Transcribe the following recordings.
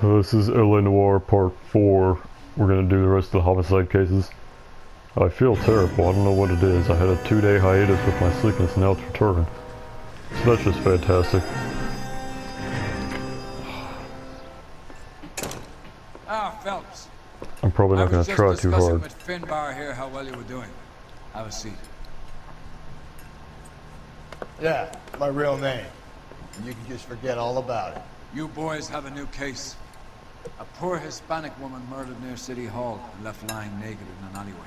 This is Noire Part 4. We're gonna do the rest of the homicide cases. I feel terrible. I don't know what it is. I had a 2-day hiatus with my sickness and now it's returning. So that's just fantastic. Ah, Phelps. I'm probably not gonna try too hard. I was just discussing with 𝘚𝘵𝘳 here how well you were doing. Have a seat. Yeah, my real name. And you can just forget all about it. You boys have a new case. A poor Hispanic woman murdered near City Hall and left lying naked in an alleyway.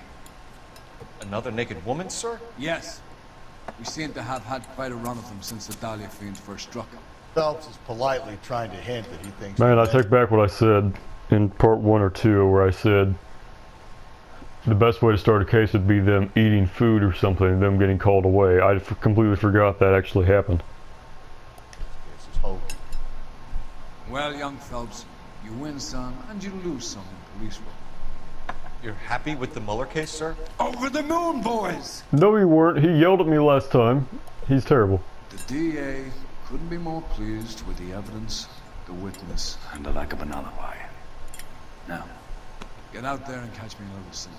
Another naked woman, sir? Yes. We seem to have had quite a run of them since the Dahlia fiends first struck him. Phelps is politely trying to hint that he thinks... Man, I take back what I said in Part 1 or 2 where I said the best way to start a case would be them eating food or something, them getting called away. I completely forgot that actually happened. This is hope. Well, young Phelps, you win some and you lose some in police work. You're happy with the Mueller case, sir? Over the moon, boys! No, you weren't. He yelled at me last time. He's terrible. The DA couldn't be more pleased with the evidence, the witness, and the lack of an alibi. Now, get out there and catch me a little sinner.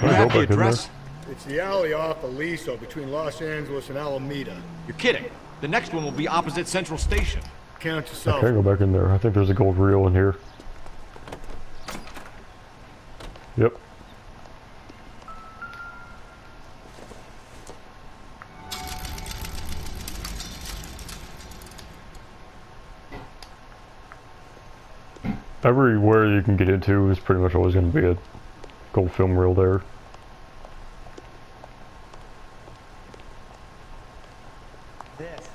You have the address? It's the alley off Aliso between Los Angeles and Alameda. You're kidding. The next one will be opposite Central Station. Count I yourself. can't go back in there. I think there's a gold reel in here. Yep. Everywhere you can get into is pretty much always going to be a gold film reel there. This.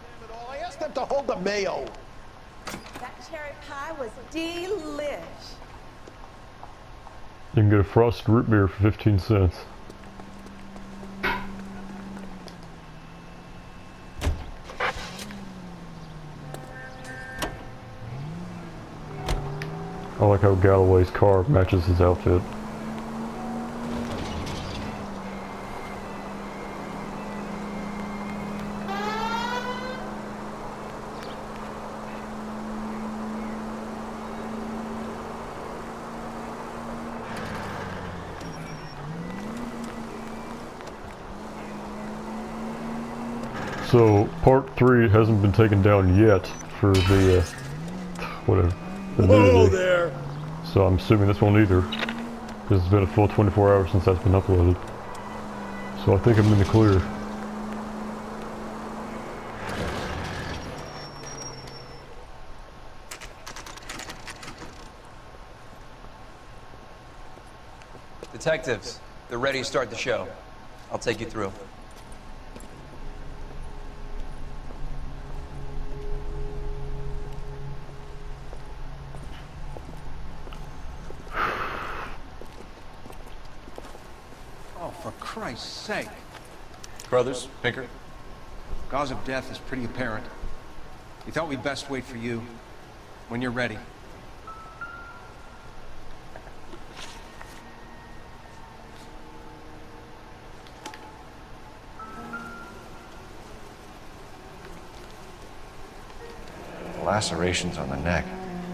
Damn it all, I asked them to hold the mayo. That cherry pie was delish. You can get a frosted root beer for 15 cents. I like how Galloway's car matches his outfit. So, part 3 hasn't been taken down yet for the, whatever. The Whoa there! So I'm assuming this won't either, because it's been a full 24 hours since that's been uploaded. So I think I'm in the clear. Detectives, they're ready to start the show. I'll take you through. Oh, for Christ's sake. Brothers, Pinker? Cause of death is pretty apparent. We thought we'd best wait for you. When you're ready. Lacerations on the neck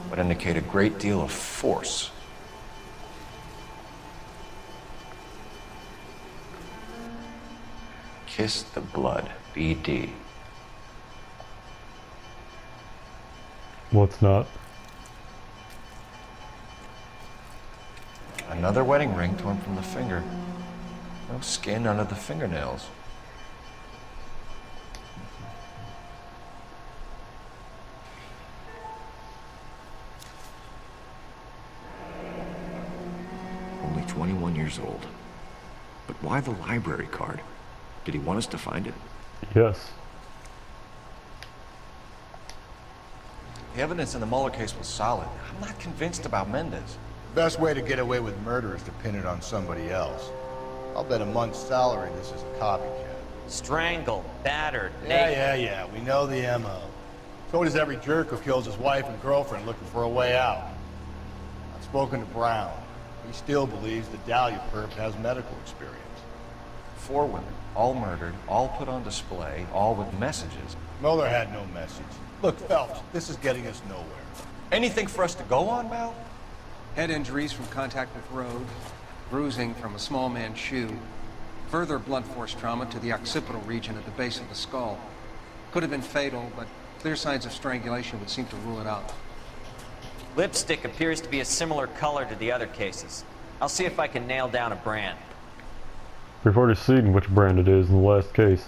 would indicate a great deal of force. Kiss the blood, BD. What's not? Another wedding ring torn from the finger. No skin under the fingernails. Only 21 years old. But why the library card? Did he want us to find it? Yes. The evidence in the Mueller case was solid. I'm not convinced about Mendez. The best way to get away with murder is to pin it on somebody else. I'll bet a month's salary this is a copycat. Strangled, battered, Yeah, we know the MO. So does every jerk who kills his wife and girlfriend looking for a way out. I've spoken to Brown. He still believes the Dahlia perp has medical experience. 4 women, all murdered, all put on display, all with messages. Mueller had no message. Look, Phelps, this is getting us nowhere. Anything for us to go on, Mal? Head injuries from contact with road, bruising from a small man's shoe, further blunt force trauma to the occipital region at the base of the skull. Could have been fatal, but clear signs of strangulation would seem to rule it out. Lipstick appears to be a similar color to the other cases. I'll see if I can nail down a brand. We've already seen which brand it is in the last case.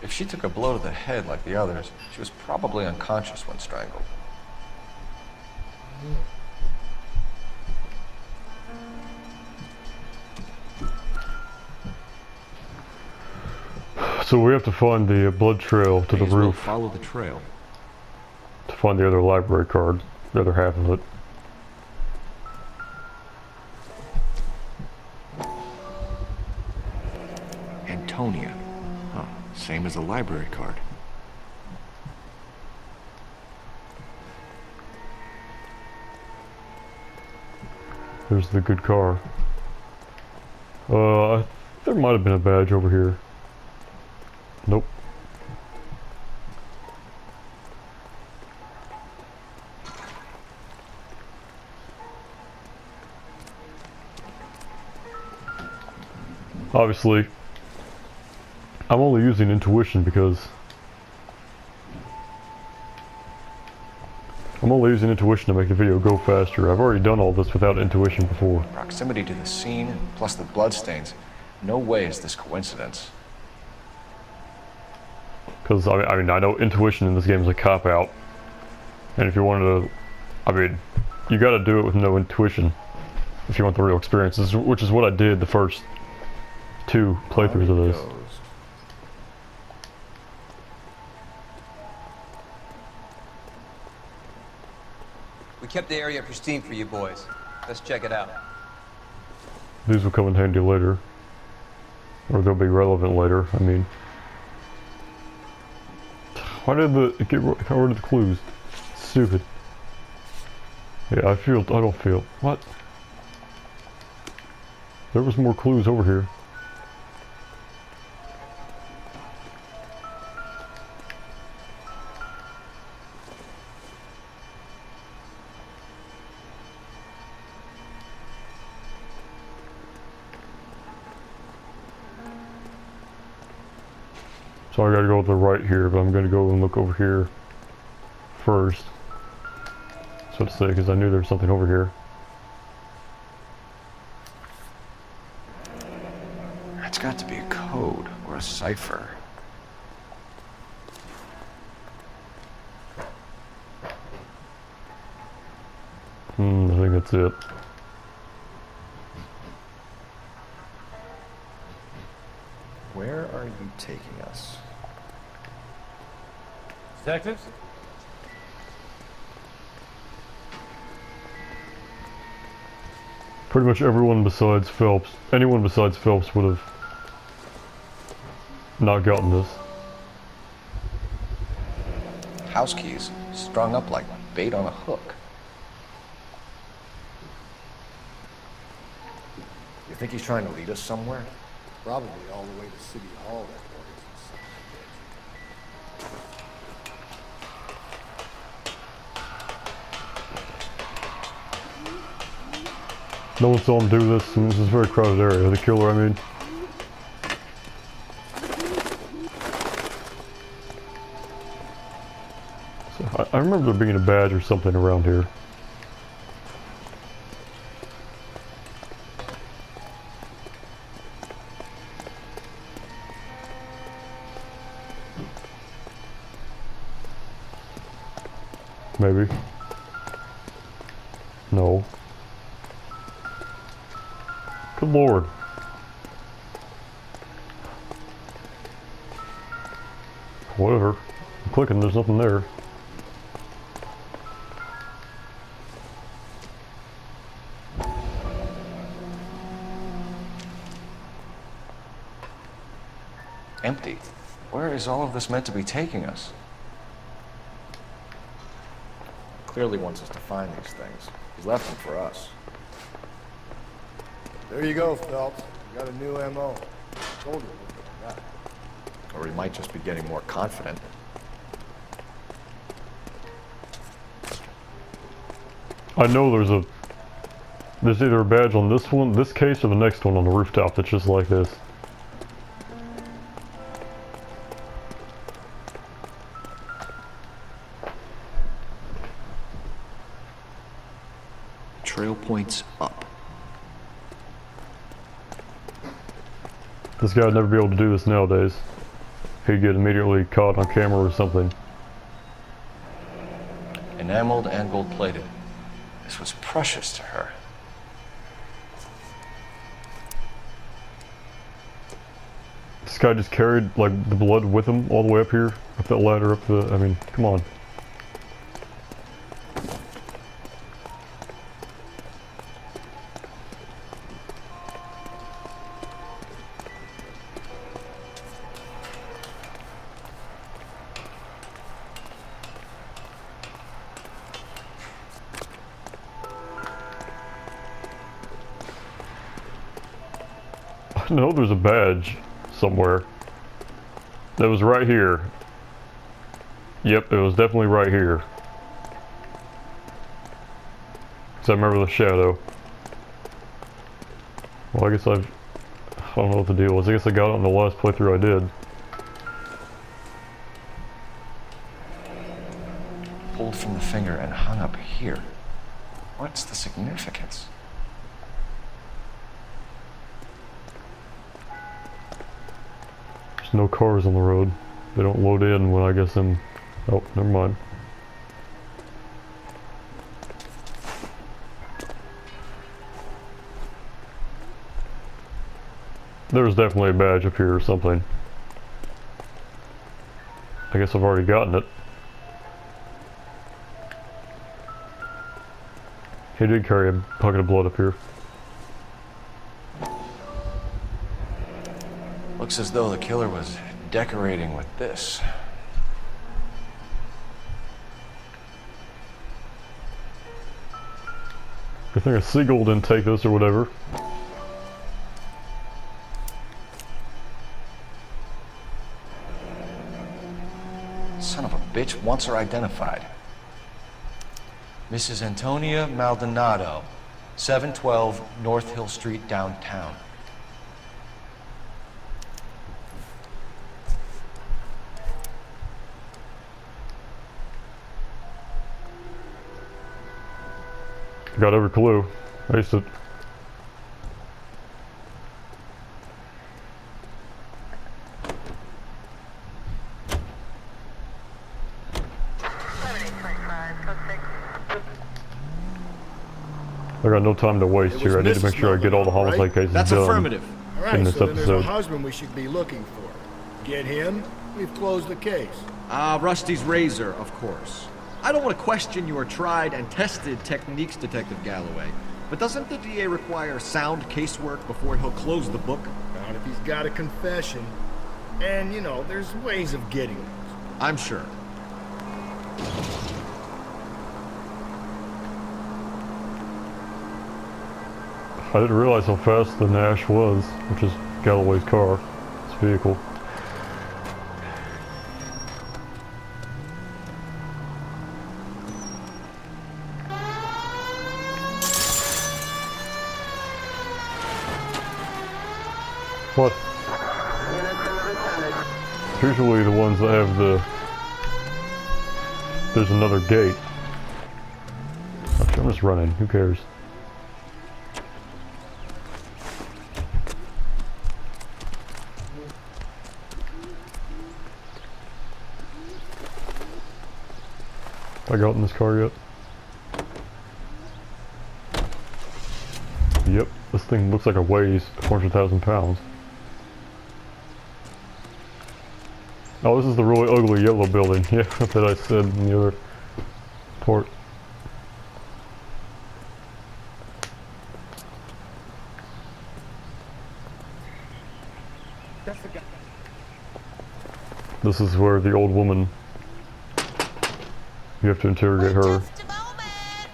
If she took a blow to the head like the others, she was probably unconscious when strangled. So we have to find the blood trail to the May as well roof follow the trail. to find the other library card, the other half of it. Antonia. Huh, same as the library card. There's the good car. There might have been a badge over here. Nope. Obviously, I'm only using intuition because I'm only using intuition to make the video go faster. I've already done all this without intuition before. Proximity to the scene, plus the bloodstains. No way is this coincidence. Because, I mean, I know intuition in this game is a cop-out. And if you wanted to, I mean, you gotta do it with no intuition if you want the real experiences, which is what I did the first 2 playthroughs of this. We kept the area pristine for you boys. Let's check it out. These will come in handy later. Or they'll be relevant later, I mean. Why did it get rid of the clues? Stupid. Yeah, I don't feel. What? There was more clues over here. So I gotta go to the right here, but I'm gonna go and look over here first. So to say, because I knew there was something over here. It's got to be a code or a cipher. I think that's it. Where are you taking us? Detectives? Pretty much everyone besides Phelps, anyone besides Phelps would have not gotten this. House keys, strung up like bait on a hook. You think he's trying to lead us somewhere? Probably all the way to City Hall, that No one saw him do this, and this is a very crowded area. The killer, I mean. So I remember there being a badge or something around here. Maybe. No. Could lord. Whatever. I'm clicking, there's nothing there. Empty. Where is all of this meant to be taking us? Clearly wants us to find these things. He's left them for us. There you go, Phelps. You got a new MO. Told you what you got. Or he might just be getting more confident. I know there's either a badge on this one, this case, or the next one on the rooftop that's just like this. Trail points up. This guy would never be able to do this nowadays. He'd get immediately caught on camera or something. Enameled and gold-plated. This was precious to her. This guy just carried, like, the blood with him all the way up here, up that ladder, up the, I mean, come on. I know there's a badge somewhere. That was right here. Yep, it was definitely right here. Cause I remember the shadow. Well, I don't know what the deal was. I guess I got it on the last playthrough I did. Pulled from the finger and hung up here. What's the significance? There's no cars on the road. They don't load in when I guess I'm... Oh, never mind. There's definitely a badge up here or something. I guess I've already gotten it. He did carry a bucket of blood up here. Looks as though the killer was decorating with this. Good thing a seagull didn't take this or whatever. Son of a bitch wants her identified. Mrs. Antonia Maldonado, 712 North Hill Street, downtown. Got every clue. Aced it. I got no time to waste here. I need to make sure I get all the homicide cases That's done affirmative. All in right, this so then there's a episode. husband we should be looking for. Get him, we've closed the case. Rusty's razor, of course. I don't want to question your tried and tested techniques, Detective Galloway, but doesn't the DA require sound casework before he'll close the book? Not if he's got a confession. And, you know, there's ways of getting those. I'm sure. I didn't realize how fast the Nash was, which is Galloway's car, his vehicle. What? Usually the ones that have the... There's another gate. Actually, I'm just running, who cares? I got in this car yet? Yep, this thing looks like it weighs 400,000 pounds. Oh, this is the really ugly yellow building. Yeah, that I said in the other part. This is where the old woman, you have to interrogate her. Just a moment.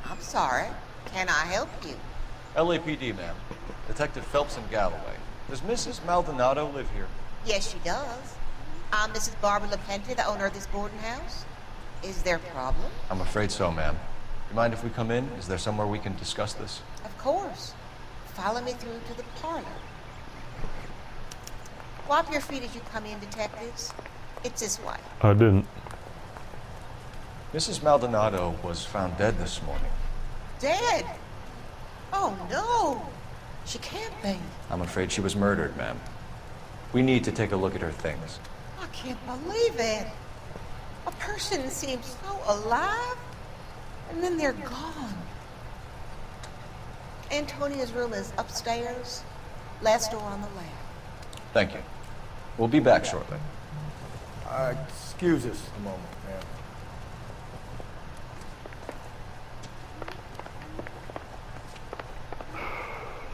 I'm sorry. Can I help you? LAPD, ma'am. Detective Phelps and Galloway. Does Mrs. Maldonado live here? Yes, she does. I'm Mrs. Barbara LaPente, the owner of this boarding house. Is there a problem? I'm afraid so, ma'am. You mind if we come in? Is there somewhere we can discuss this? Of course. Follow me through to the parlor. Wipe your feet as you come in, detectives. It's this way. I didn't. Mrs. Maldonado was found dead this morning. Dead? Oh, no. She can't be. I'm afraid she was murdered, ma'am. We need to take a look at her things. I can't believe it. A person seems so alive, and then they're gone. Antonia's room is upstairs, last door on the left. Thank you. We'll be back shortly. Excuse us a moment, ma'am.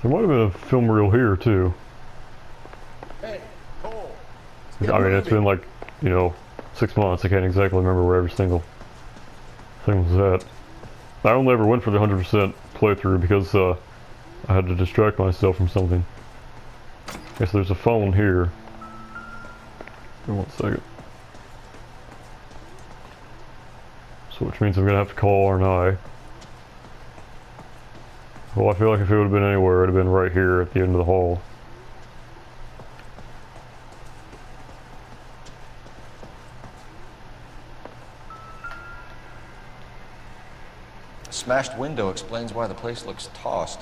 There might have been a film reel here too. Hey, Cole. I mean, it's been like, you know, 6 months. I can't exactly remember where every single thing was at. I only ever went for the 100% playthrough because I had to distract myself from something. Guess there's a phone here. Give me 1 second. So which means I'm gonna have to call, aren't I? Well, I feel like if it would have been anywhere, it would have been right here at the end of the hall. A smashed window explains why the place looks tossed.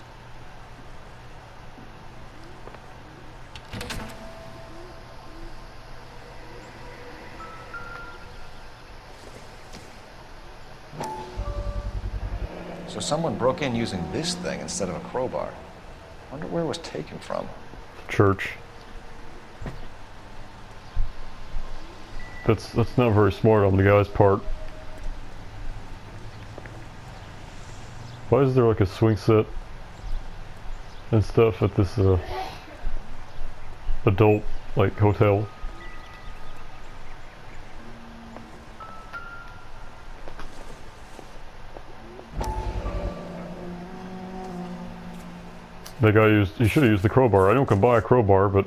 So someone broke in using this thing instead of a crowbar. Wonder where it was taken from. Church. That's not very smart on the guy's part. Why is there like a swing set and stuff at this adult like hotel? That guy he should have used the crowbar. I know can buy a crowbar, but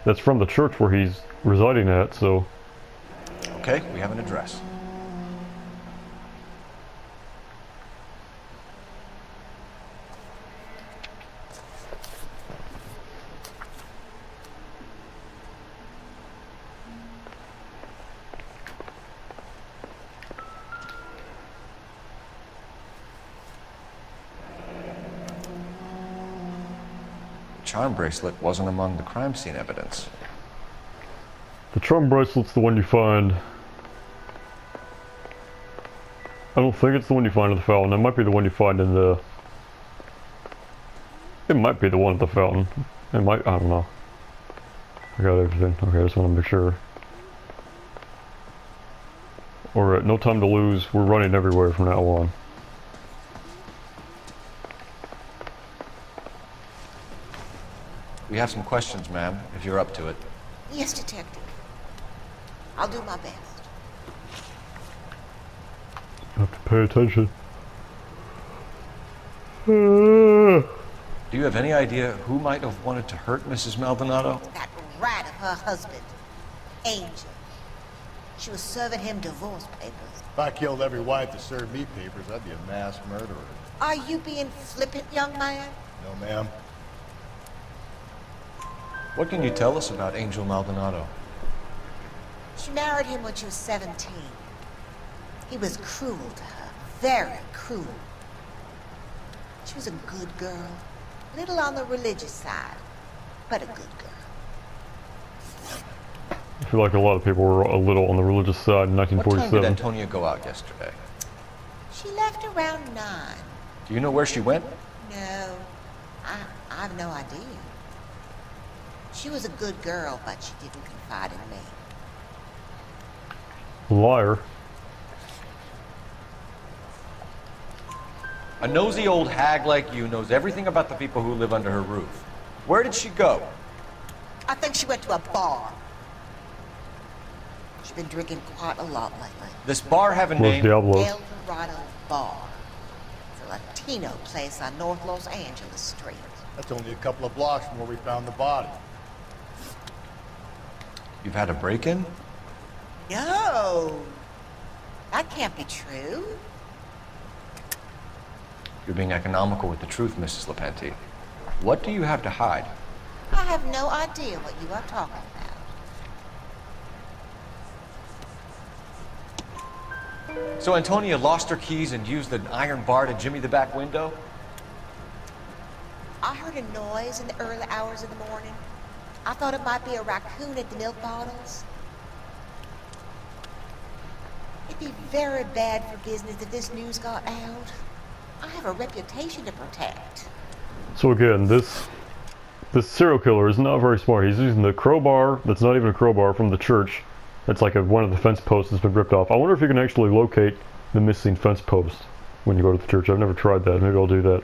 that's from the church where he's residing at, so. Okay, we have an address. The charm bracelet wasn't among the crime scene evidence. The charm bracelet's the one you find. I don't think it's the one you find at the fountain. It might be the one you find in the... It might be the one at the fountain. It might... I don't know. I got everything. Okay, I just want to make sure. Alright, no time to lose. We're running everywhere from now on. We have some questions, ma'am, if you're up to it. Yes, detective. I'll do my best. I have to pay attention. Do you have any idea who might have wanted to hurt Mrs. Maldonado? That rat of her husband, Angel. She was serving him divorce papers. If I killed every wife that served me papers, I'd be a mass murderer. Are you being flippant, young man? No, ma'am. What can you tell us about Angel Maldonado? She married him when she was 17. He was cruel to her, very cruel. She was a good girl, little on the religious side, but a good girl. I feel like a lot of people were a little on the religious side in What time did 1947. Antonia go out yesterday? She left around 9. Do you know where she went? No, I have no idea. She was a good girl, but she didn't confide in me. Liar. A nosy old hag like you knows everything about the people who live under her roof. Where did she go? I think she went to a bar. She's been drinking quite a lot lately. This bar have a Los name? Diablos. El Dorado Bar. It's a Latino place on North Los Angeles Street. That's only a couple of blocks from where we found the body. You've had a break-in? No, that can't be true. You're being economical with the truth, Mrs. 𝘚𝘵𝘳𝘴. What do you have to hide? I have no idea what you are talking about. So Antonia lost her keys and used an iron bar to jimmy the back window? I heard a noise in the early hours of the morning. I thought it might be a raccoon at the milk bottles. It'd be very bad for business if this news got out. I have a reputation to protect. So again, this serial killer is not very smart. He's using the crowbar that's not even a crowbar from the church. It's like one of the fence posts that's been ripped off. I wonder if you can actually locate the missing fence post when you go to the church. I've never tried that. Maybe I'll do that.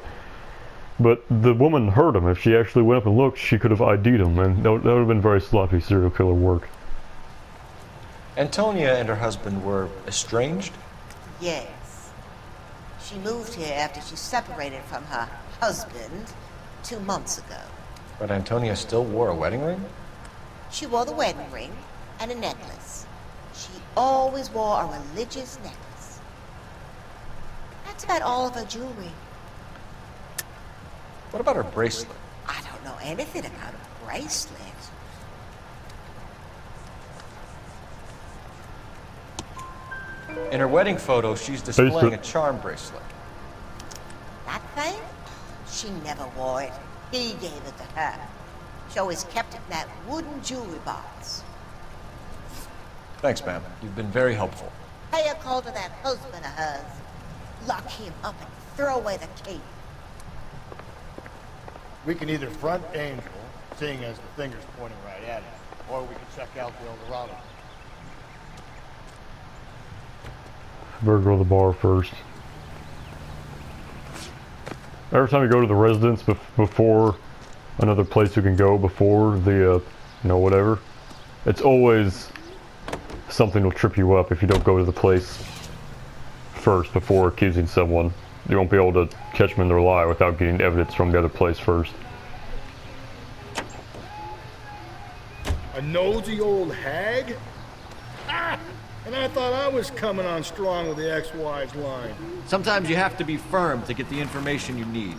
But the woman heard him. If she actually went up and looked, she could have ID'd him, and that would have been very sloppy serial killer work. Antonia and her husband were estranged? Yes. She moved here after she separated from her husband 2 months ago. But Antonia still wore a wedding ring? She wore the wedding ring and a necklace. She always wore a religious necklace. That's about all of her jewelry. What about her bracelet? I don't know anything about a bracelet. In her wedding photo, she's displaying a charm bracelet. That thing? She never wore it. He gave it to her. She always kept it in that wooden jewelry box. Thanks, ma'am. You've been very helpful. Pay a call to that husband of hers. Lock him up and throw away the key. We can either front Angel, seeing as the finger's pointing right at him, or we can check out the El Dorado. Better go to the bar first. Every time you go to the residence before another place you can go before the, you know, whatever, it's always something will trip you up if you don't go to the place first before accusing someone. You won't be able to catch them in their lie without getting evidence from the other place first. A nosy old hag? Ah! And I thought I was coming on strong with the ex-wife's line. Sometimes you have to be firm to get the information you need.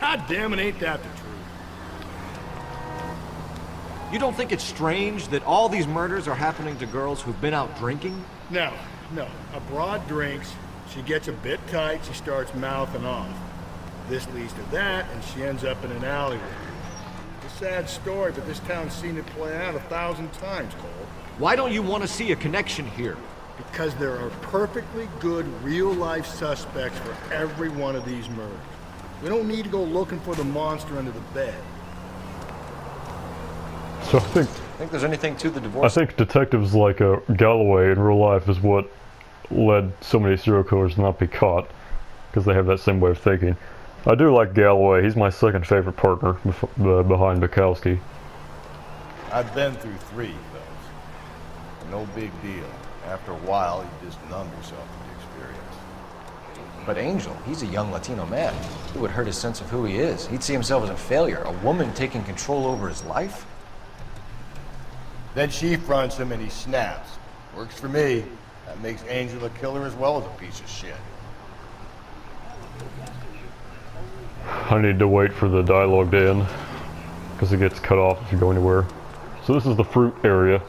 God damn it, ain't that the truth? You don't think it's strange that all these murders are happening to girls who've been out drinking? No. A broad drinks, she gets a bit tight, she starts mouthing off. This leads to that, and she ends up in an alleyway. It's a sad story, but this town's seen it play out 1,000 times, Cole. Why don't you want to see a connection here? Because there are perfectly good real-life suspects for every one of these murders. We don't need to go looking for the monster under the bed. So I think there's anything to the divorce? I think detectives like Galloway in real life is what led so many serial killers to not be caught, because they have that same way of thinking. I do like Galloway. He's my second favorite partner behind 𝘚𝘵𝘴. I've been through 3 of those. No big deal. After a while, you just numb yourself to the experience. But Angel, he's a young Latino man. It would hurt his sense of who he is. He'd see himself as a failure, a woman taking control over his life. Then she fronts him and he snaps. Works for me. That makes Angel a killer as well as a piece of shit. I need to wait for the dialogue to end, because it gets cut off if you go anywhere. So this is the fruit area.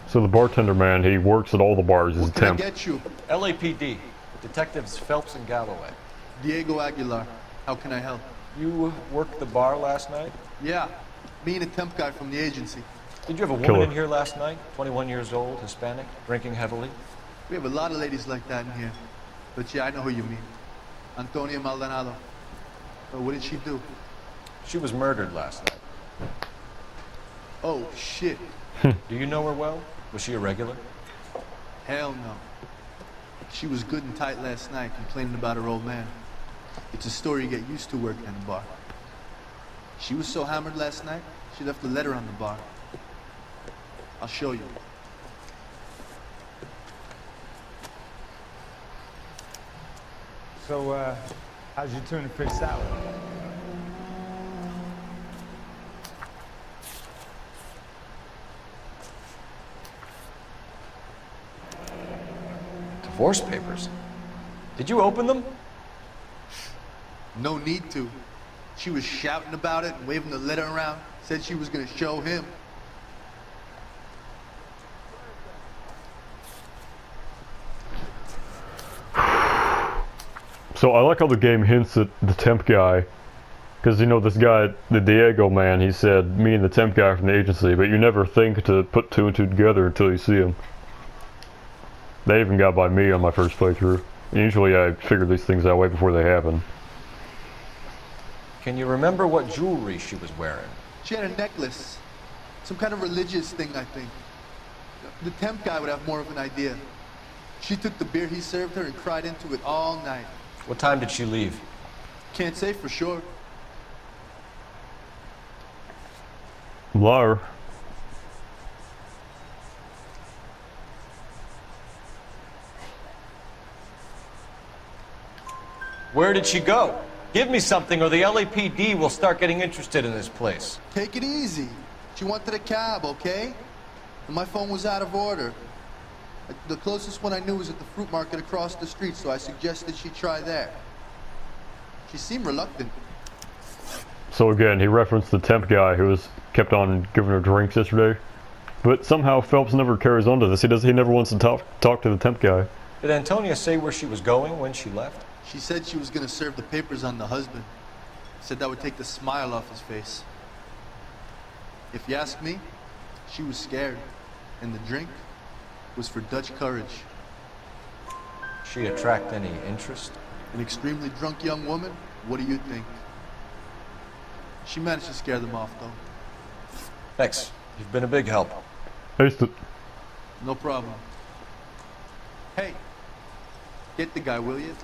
So the bartender man, he works at all the bars. He's a temp. Get you. LAPD, Detectives Phelps and Galloway. Diego Aguilar. How can I help? You worked the bar last night? Yeah, me and a temp guy from the agency. Did you have a woman in here last night? 21 years old, Hispanic, drinking heavily? We have a lot of ladies like that in here. But yeah, I know who you mean. Antonia Maldonado. Oh, what did she do? She was murdered last night. Oh, shit. Do you know her well? Was she a regular? Hell no. She was good and tight last night, complaining about her old man. It's a story you get used to working in a bar. She was so hammered last night, she left a letter on the bar. I'll show you. So, how's your tuna fish salad? Divorce papers? Did you open them? No need to. She was shouting about it and waving the letter around. Said she was gonna show him. So I like how the game hints at the temp guy. Because, you know, this guy, the Diego man, he said, me and the temp guy from the agency, but you never think to put two and two together until you see him. They even got by me on my first playthrough. Usually I figure these things out way before they happen. Can you remember what jewelry she was wearing? She had a necklace. Some kind of religious thing, I think. The temp guy would have more of an idea. She took the beer he served her and cried into it all night. What time did she leave? Can't say for sure. Liar. Where did she go? Give me something or the LAPD will start getting interested in this place. Take it easy. She wanted a cab, okay? And my phone was out of order. The closest one I knew was at the fruit market across the street, so I suggested she try there. She seemed reluctant. So again, he referenced the temp guy who was kept on giving her drinks yesterday. But somehow Phelps never carries on to this. He never wants to talk to the temp guy. Did Antonia say where she was going when she left? She said she was gonna serve the papers on the husband. Said that would take the smile off his face. If you ask me, she was scared. And the drink was for Dutch courage. She attract any interest? An extremely drunk young woman? What do you think? She managed to scare them off, though. Thanks. You've been a big help. Taste it. No problem. Hey, get the guy, will you?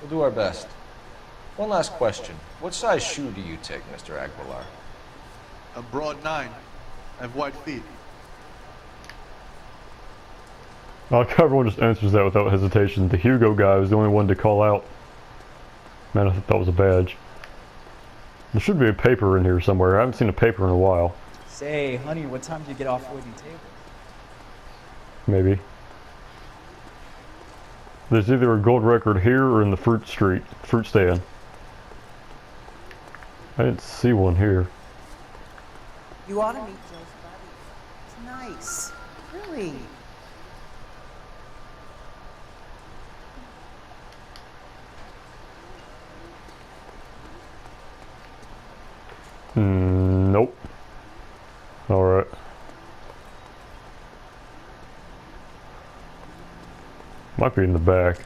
We'll do our best. One last question. What size shoe do you take, Mr. Aguilar? A broad 9. I have wide feet. I like how everyone just answers that without hesitation. The Hugo guy was the only one to call out. Man, I thought that was a badge. There should be a paper in here somewhere. I haven't seen a paper in a while. Say, honey, what time do you get off wooden table? Maybe. There's either a gold record here or in the fruit stand. I didn't see one here. You ought to meet Joe's buddy. It's nice. Really. Nope. Alright. Might be in the back.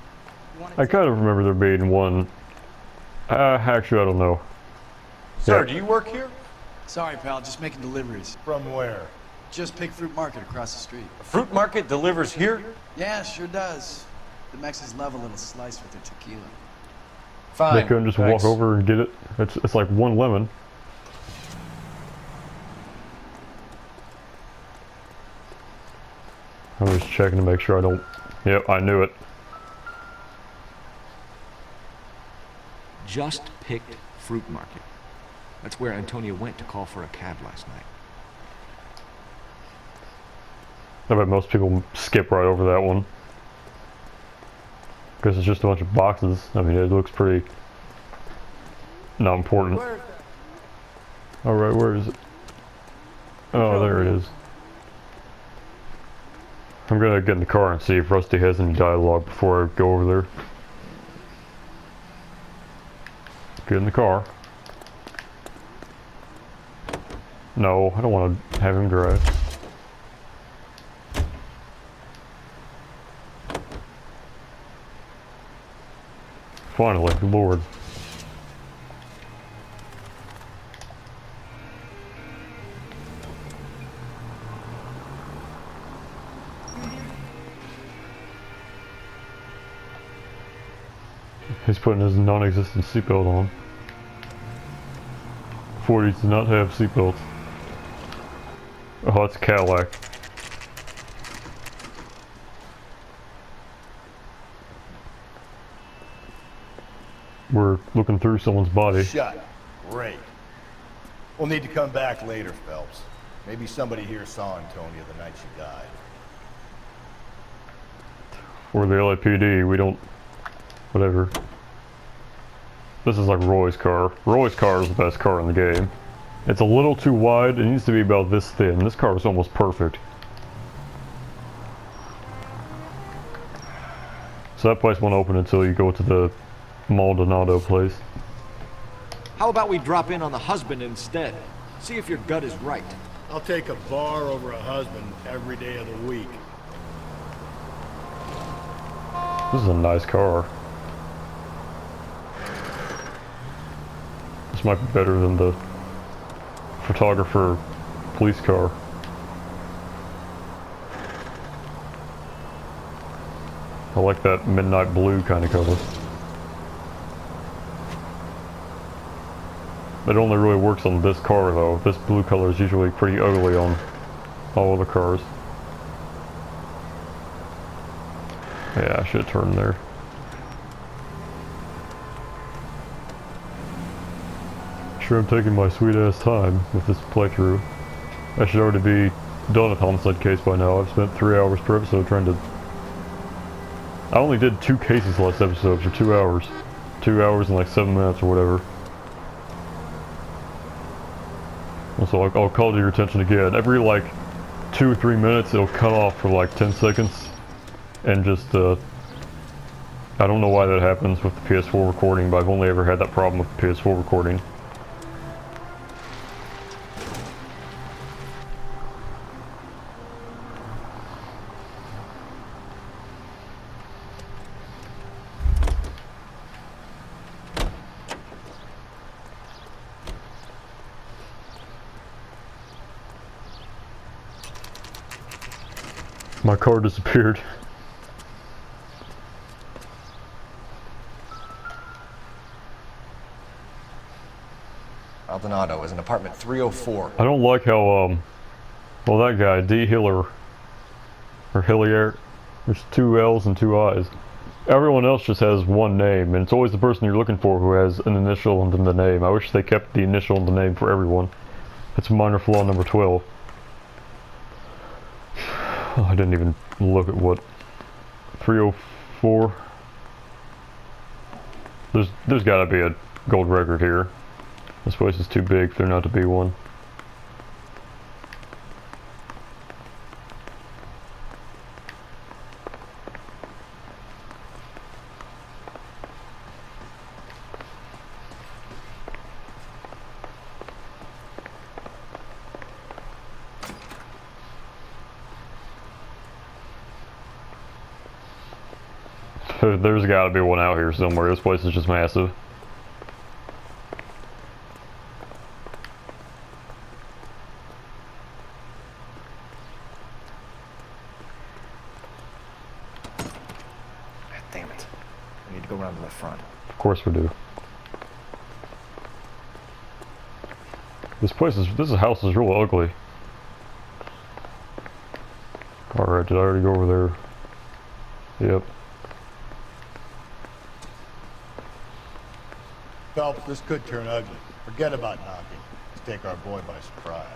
I kind of remember there being one. Actually, I don't know. Sir, do you work here? Sorry, pal, just making deliveries. From where? Just Pig Fruit Market across the street. A fruit market delivers here? Yeah, sure does. The Mexicans love a little slice with their tequila. Fine. They couldn't just walk over and get it. It's like one lemon. I'm just checking to make sure I don't. Yep, I knew it. Just picked fruit market. That's where Antonia went to call for a cab last night. I bet most people skip right over that one. Because it's just a bunch of boxes. I mean, it looks pretty not important. Alright, where is it? Oh, there it is. I'm gonna get in the car and see if Rusty has any dialogue before I go over there. Get in the car. No, I don't want to have him drive. Finally, Lord. He's putting his non-existent seatbelt on. 40s do not have seatbelts. Oh, it's a Cadillac. We're looking through someone's body. Shut. Great. We'll need to come back later, Phelps. Maybe somebody here saw Antonia the night she died. We're the LAPD, we don't... whatever. This is like Roy's car. Roy's car is the best car in the game. It's a little too wide, it needs to be about this thin. This car is almost perfect. So that place won't open until you go to the Maldonado place. How about we drop in on the husband instead? See if your gut is right. I'll take a bar over a husband every day of the week. This is a nice car. This might be better than the photographer police car. I like that midnight blue kind of color. It only really works on this car though. This blue color is usually pretty ugly on all other cars. Yeah, I should have turned there. Sure, I'm taking my sweet ass time with this playthrough. I should already be done with homicide case by now. I've spent 3 hours per episode trying to... I only did 2 cases last episode for 2 hours. 2 hours and like 7 minutes or whatever. So I'll call to your attention again. Every like 2 or 3 minutes it'll cut off for like 10 seconds. And just, I don't know why that happens with the PS4 recording, but I've only ever had that problem with the PS4 recording. My car disappeared. Maldonado is in apartment 304. I don't like how, well that guy, D. Hiller, or Hillier, there's 2 L's and 2 I's. Everyone else just has one name, and it's always the person you're looking for who has an initial and then the name. I wish they kept the initial and the name for everyone. That's minor flaw number 12. Oh, I didn't even look at what 304. There's got to be a gold record here. This place is too big for there not to be one. There's got to be one out here somewhere. This place is just massive. Damn it. We need to go around to the front. Of course we do. This house is real ugly. Alright, did I already go over there? Yep. Phelps, this could turn ugly. Forget about knocking. Let's take our boy by surprise.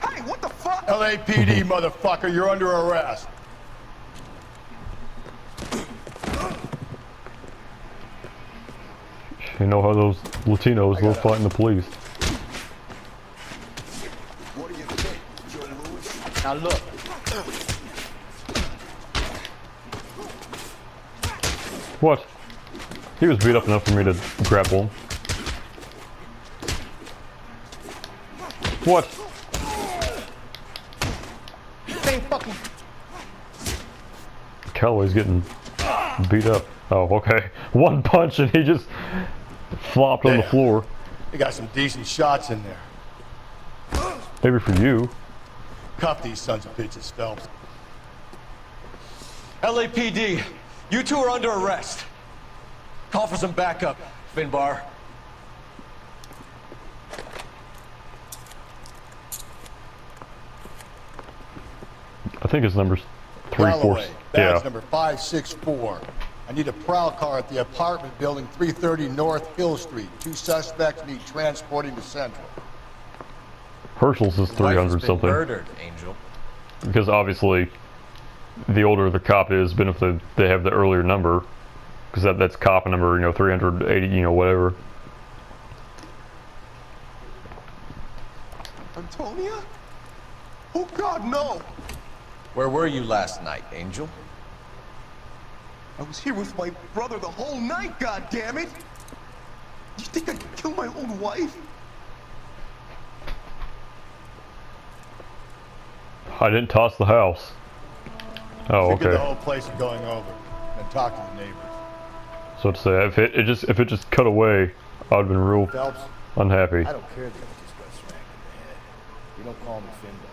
Hey, what the fuck? LAPD, motherfucker, you're under arrest. You know how those Latinos love fighting the police. What do you think, Joe Louis? Now look. What? He was beat up enough for me to grapple him. What? Same fucking... Calloway's getting beat up. Oh, okay. One punch and he just flopped on the floor. You got some decent shots in there. Maybe for you. Cuff these sons of bitches, Phelps. LAPD, you two are under arrest. Call for some backup, Finbar. I think his number's 3-4. Galloway, badge Yeah. number 564. I need a prowl car at the apartment building 330 North Hill Street. 2 suspects need transporting to Central. Herschel's is 300 something. Murdered, Angel. Because obviously, the older the cop is, even if they have the earlier number, because that's cop number, you know, 380, you know, whatever. Antonia? Oh God, no! Where were you last night, Angel? I was here with my brother the whole night, goddammit! You think I'd kill my own wife? I didn't toss the house. Oh, Figured the okay. whole place is going over. And talk to the neighbors. So to say, if it just cut away, I'd have been real Phelps, unhappy. I don't care that you just got smacked in the head. You don't call me Finbar.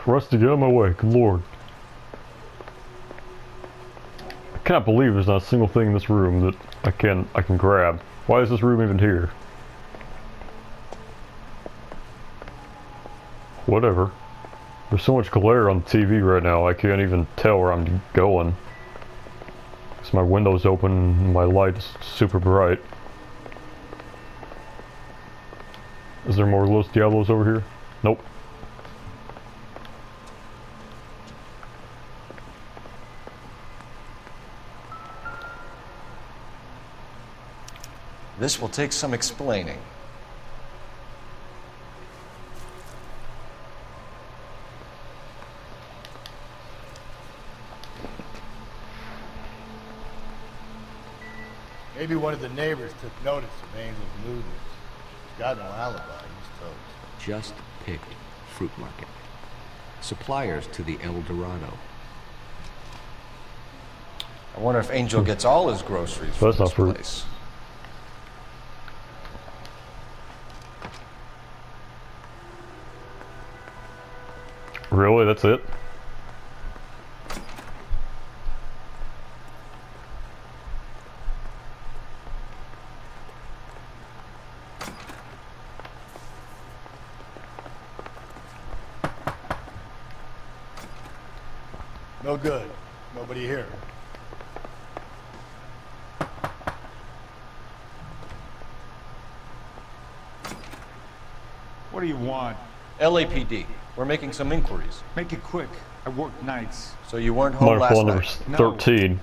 Rusty, get out of my way, good lord. I can't believe there's not a single thing in this room that I can grab. Why is this room even here? Whatever. There's so much glare on the TV right now, I can't even tell where I'm going. Because my window's open and my light is super bright. Is there more Los Diablos over here? Nope. This will take some explaining. Maybe one of the neighbors took notice of Angel's movements. She's got no alibi, he's toast. Just picked fruit market. Suppliers to the El Dorado. I wonder if Angel gets all his groceries from That's not this fruit. place. Really? That's it? No good. Nobody here. What do you want? LAPD. We're making some inquiries. Make it quick. I work nights. So you weren't home last Monitor night? number 13.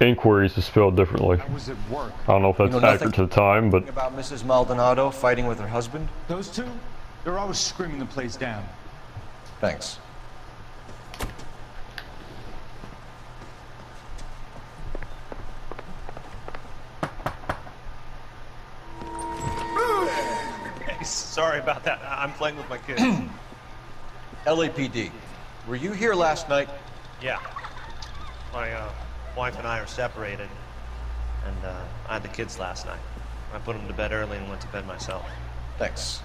Inquiries is spelled differently. I was at work. I don't know if that's You know accurate to the time, but About Mrs. Maldonado fighting with her husband? Those two? They're always screaming the place down. Thanks. Sorry about that. I'm playing with my kids. LAPD. Were you here last night? Yeah. My wife and I are separated, and I had the kids last night. I put them to bed early and went to bed myself. Thanks.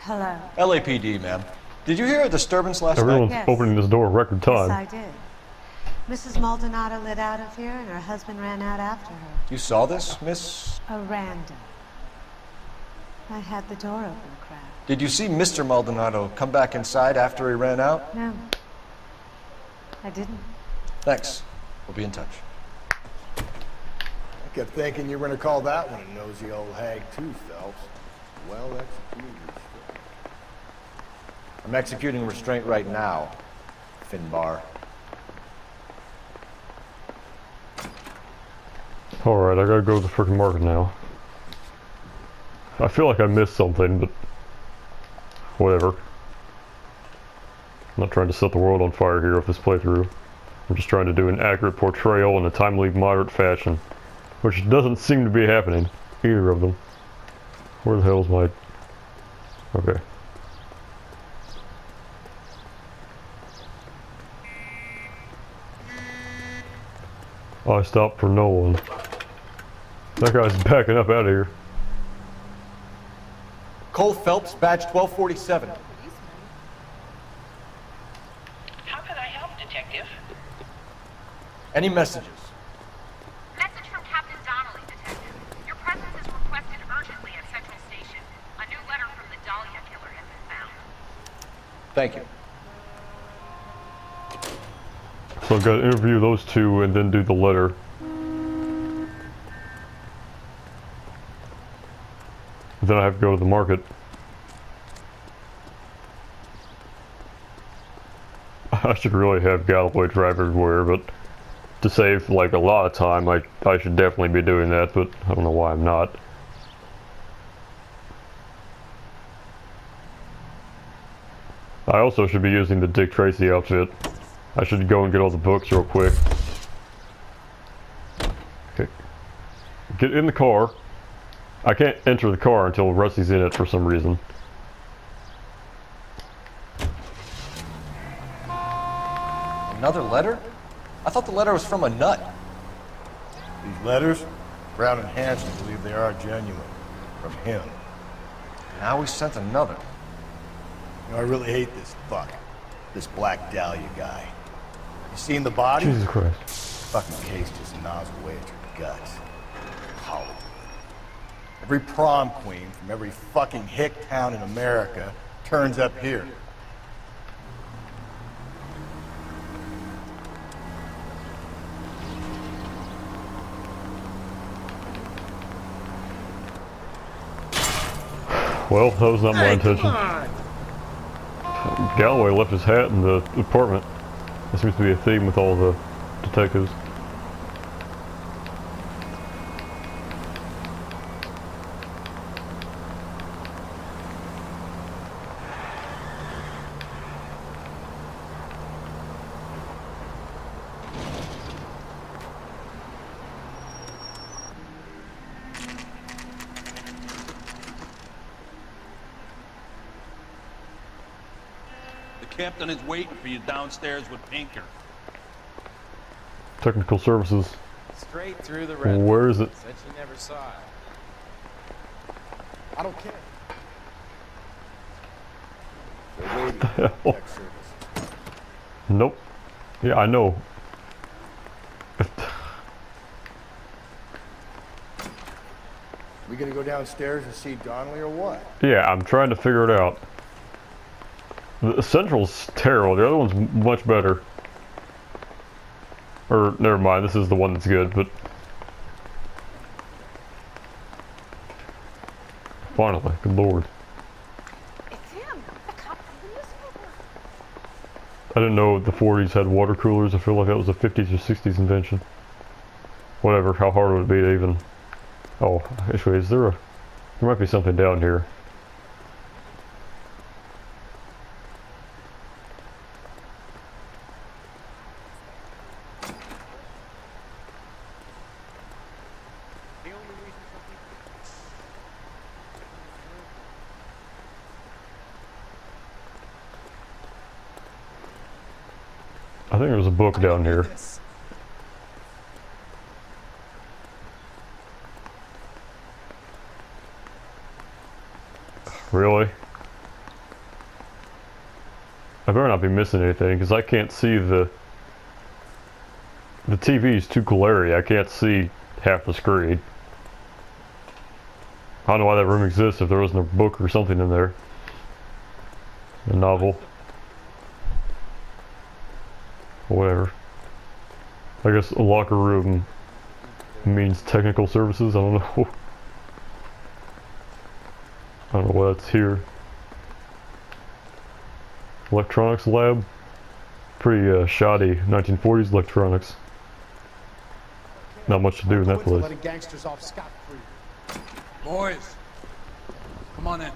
Hello. LAPD, ma'am. Did you hear a disturbance last everyone's night? Yes. opening this door record time. Yes, I did. Mrs. Maldonado lit out of here, and her husband ran out after her. You saw this, Miss? A random. I had the door open a crack. Did you see Mr. Maldonado come back inside after he ran out? No, I didn't. Thanks. We'll be in touch. Kept thinking you were gonna call that one a nosy old hag too, Phelps. Well executed. I'm executing restraint right now, Finbar. Alright, I gotta go to the freaking market now. I feel like I missed something, but whatever. I'm not trying to set the world on fire here with this playthrough. I'm just trying to do an accurate portrayal in a timely, moderate fashion, which doesn't seem to be happening, either of them. Where the hell's my... Okay. I stopped for no one. That guy's backing up out of here. Cole Phelps, badge 1247. How can I help, Detective? Any messages? Message from Captain Donnelly, Detective. Your presence is requested urgently at Central Station. A new letter from the Dahlia killer has been found. Thank you. So I've got to interview those two and then do the letter. Then I have to go to the market. I should really have Galloway drive everywhere, but to save like a lot of time, I should definitely be doing that, but I don't know why I'm not. I also should be using the Dick Tracy outfit. I should go and get all the books real quick. Okay. Get in the car. I can't enter the car until Rusty's in it for some reason. Another letter? I thought the letter was from a nut. These letters, Brown and Hanson believe they are genuine. From him. Now we sent another. You know, I really hate this fuck. This Black Dahlia guy. You seen the body? Jesus Christ. Fucking case just gnaws away at your guts. Hollywood. Every prom queen from every fucking hick town in America turns up here. Well, that was not my intention. Galloway left his hat in the apartment. There seems to be a theme with all the detectives. Captain is waiting for you downstairs with Pinker. Technical services. Straight through the red. Where is it? Said she never saw it. I don't care. What the hell? Nope. Yeah, I know. We gonna go downstairs and see Donnelly or what? Yeah, I'm trying to figure it out. The Central's terrible, the other one's much better. Or, never mind, this is the one that's good, but... Finally, good lord. It's him, the cop from the newspaper. I didn't know the 40s had water coolers. I feel like that was a 50s or 60s invention. Whatever, how hard would it be to even... Oh, actually, is there a... There might be something down here. I think there's a book down here. Really? I better not be missing anything, because I can't see the TV is too glary. I can't see half the screen. I don't know why that room exists if there wasn't a book or something in there. A novel. Whatever. I guess a locker room means technical services. I don't know. I don't know why that's here. Electronics lab. Pretty shoddy 1940s electronics. Not much to do in that place. Gangsters off scot-free. Boys, come on in.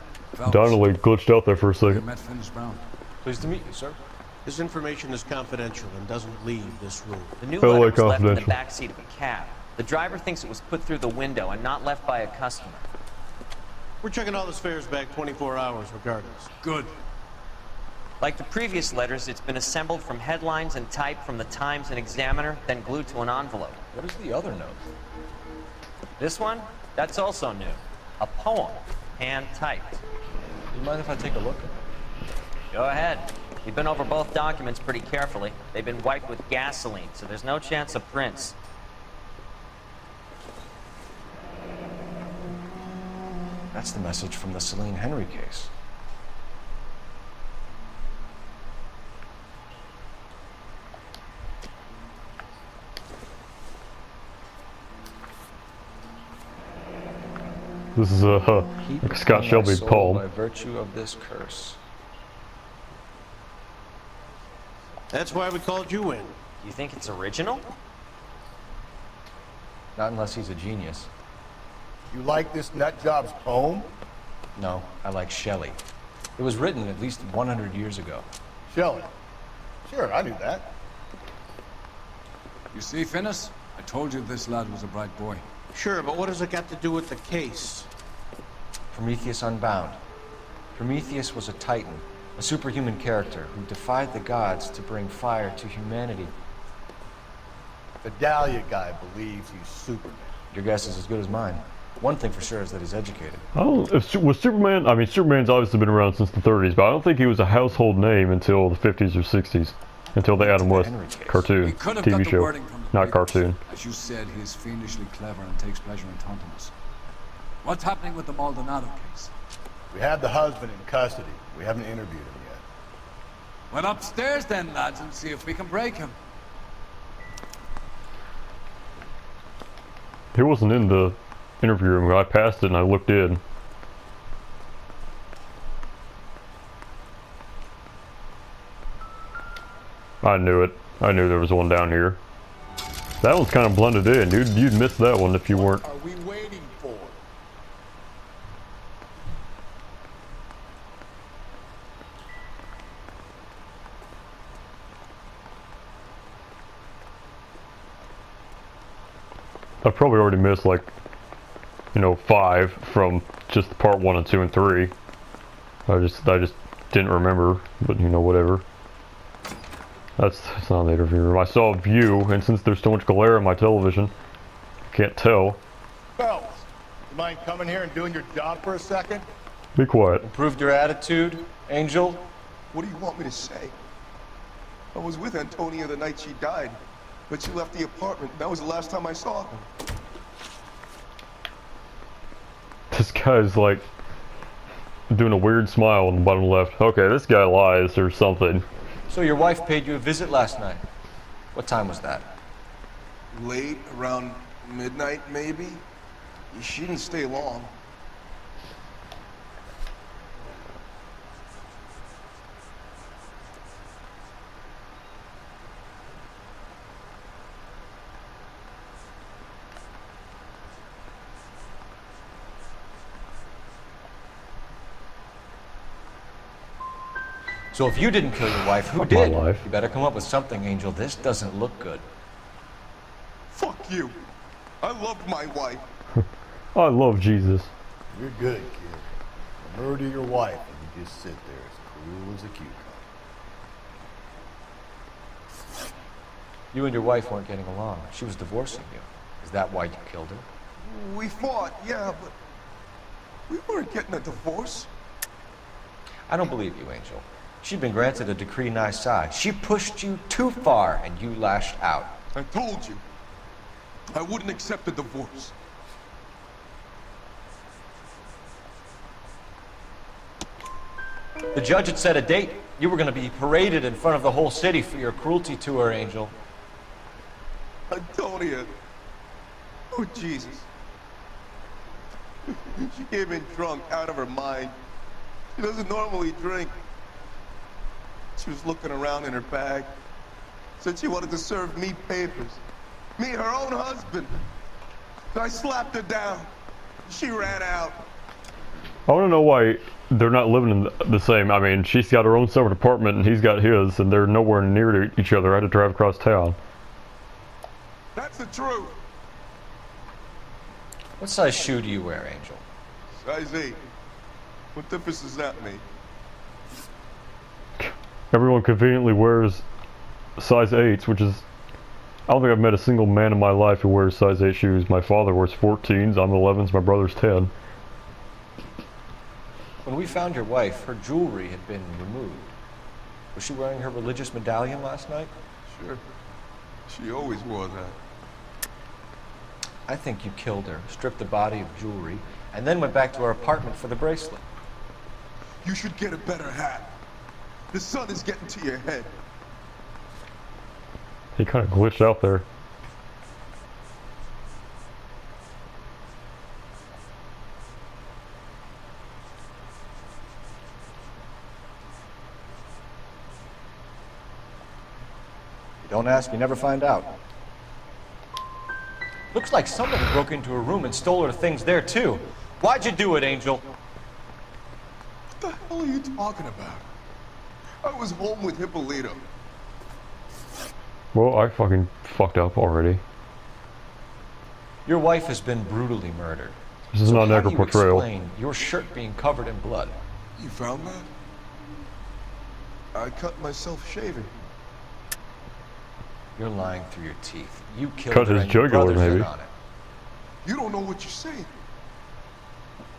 Donnelly glitched out there for a second. Met Finis Brown. Pleased to meet you, sir. This information is confidential and doesn't leave this room. The new letter was left in the backseat of a cab. The driver thinks it was put through the window and not left by a customer. We're checking all this fares back 24 hours regardless. Good. Like the previous letters, it's been assembled from headlines and type from the Times and Examiner, then glued to an envelope. What is the other note? This one? That's also new. A poem, hand-typed. You mind if I take a look? Go ahead. We've been over both documents pretty carefully. They've been wiped with gasoline, so there's no chance of prints. That's the message from the Celine Henry case. This is a Scott Shelby poem. By virtue of this curse. That's why we called you in. You think it's original? Not unless he's a genius. You like this nutjob's poem? No, I like Shelley. It was written at least 100 years ago. Shelley? Sure, I knew that. You see, Finis? I told you this lad was a bright boy. Sure, but what has it got to do with the case? Prometheus Unbound. Prometheus was a titan, a superhuman character who defied the gods to bring fire to humanity. The Dahlia guy believes he's Superman. Your guess is as good as mine. One thing for sure is that he's educated. Was Superman, I mean, Superman's obviously been around since the 30s, but I don't think he was a household name until the 50s or 60s. Until the Adam West cartoon, TV show, not cartoon. As you said, he is fiendishly clever and takes pleasure in taunting us. What's happening with the Maldonado case? We have the husband in custody. We haven't interviewed him yet. Well, upstairs then, lads, and see if we can break him. He wasn't in the interview room. I passed it and I looked in. I knew it. I knew there was one down here. That one's kind of blended in, dude. You'd miss that one if you weren't. What are we waiting for? I probably already missed like, you know, 5 from just part 1 and 2 and 3. I just didn't remember, but you know, whatever. That's not an interview room. I saw a view, and since there's so much glare on my television, I can't tell. Fellas, you mind coming here and doing your job for a second? Be quiet. Improved your attitude, Angel? What do you want me to say? I was with Antonia the night she died, but she left the apartment. That was the last time I saw her. This guy's like doing a weird smile on the bottom left. Okay, this guy lies or something. So your wife paid you a visit last night. What time was that? Late, around midnight, maybe? She didn't stay long. So if you didn't kill your wife, who did? You better come up with something, Angel. This doesn't look good. Fuck you. I loved my wife. I love Jesus. You're good, kid. Murder your wife and you just sit there as cool as a cucumber. You and your wife weren't getting along. She was divorcing you. Is that why you killed her? We fought, yeah, but we weren't getting a divorce. I don't believe you, Angel. She'd been granted a decree nisi. She pushed you too far and you lashed out. I told you. I wouldn't accept a divorce. The judge had set a date. You were going to be paraded in front of the whole city for your cruelty to her, Angel. Antonia. Oh, Jesus. She came in drunk, out of her mind. She doesn't normally drink. She was looking around in her bag. Said she wanted to serve me papers. Me, her own husband. So I slapped her down. She ran out. I want to know why they're not living in the same. I mean, she's got her own separate apartment and he's got his, and they're nowhere near to each other. I had to drive across town. That's the truth. What size shoe do you wear, Angel? Size 8. What difference does that make? Everyone conveniently wears size 8s, which is... I don't think I've met a single man in my life who wears size 8 shoes. My father wears 14s, I'm 11s, my brother's 10. When we found your wife, her jewelry had been removed. Was she wearing her religious medallion last night? Sure. She always wore that. I think you killed her, stripped the body of jewelry, and then went back to her apartment for the bracelet. You should get a better hat. The sun is getting to your head. He kind of glitched out there. You don't ask, you never find out. Looks like somebody broke into her room and stole her things there too. Why'd you do it, Angel? What the hell are you talking about? I was home with Hippolito. Well, I fucking fucked up already. Your wife has been brutally murdered. This is not an accurate portrayal. Explain your shirt being covered in blood? You found that? I cut myself shaving. You're lying through your teeth. You killed Cut her his and your jugular, brother's in maybe. on it. You don't know what you're saying.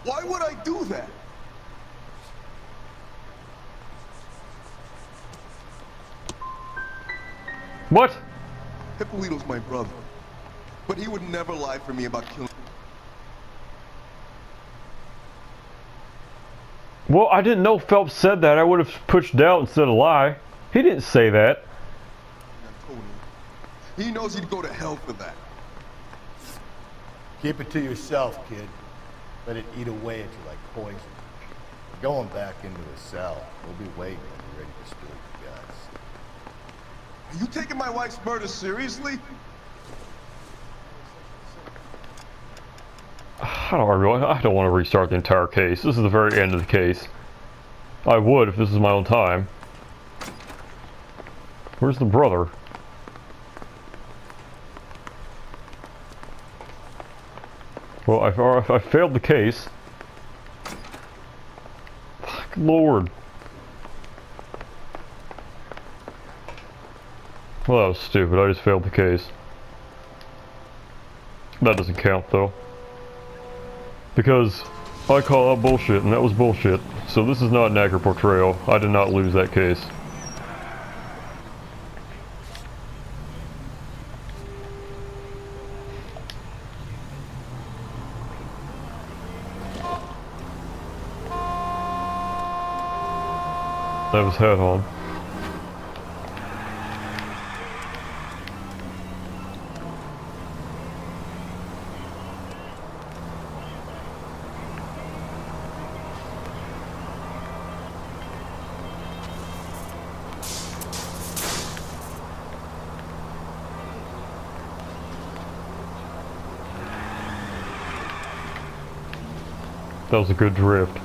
Why would I do that? What? Hippolito's my brother. But he would never lie for me about killing. Well, I didn't know Phelps said that. I would have pushed doubt instead of lie. He didn't say that. I told him. He knows he'd go to hell for that. Keep it to yourself, kid. Let it eat away at you like poison. You're going back into the cell. We'll be waiting when you're ready to spill your guts. Are you taking my wife's murder seriously? I don't want to restart the entire case. This is the very end of the case. I would if this was my own time. Where's the brother? Well, I failed the case. Fuck, Lord. Well, that was stupid. I just failed the case. That doesn't count, though. Because I call out bullshit, and that was bullshit. So this is not an accurate portrayal. I did not lose that case. That was hat on. That was a good drift.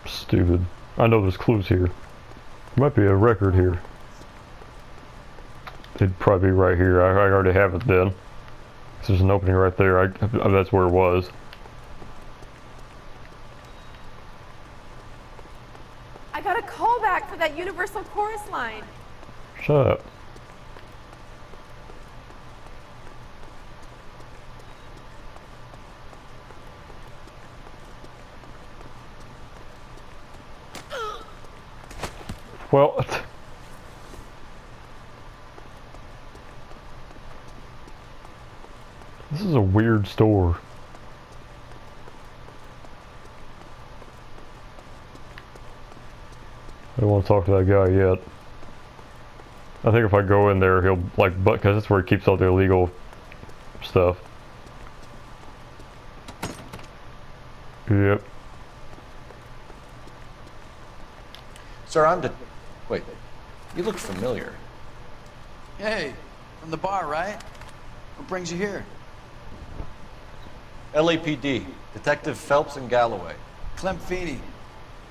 Stupid. I know there's clues here. There might be a record here. It'd probably be right here. I already have it then. There's an opening right there. That's where it was. I got a call back for that Universal Chorus line. Shut up. Well, this is a weird store. I don't want to talk to that guy yet. I think if I go in there, he'll like, because that's where he keeps all the illegal stuff. Yep. Sir, wait, you look familiar. Hey, from the bar, right? What brings you here? LAPD, Detective Phelps and Galloway. 𝘚𝘵𝘴.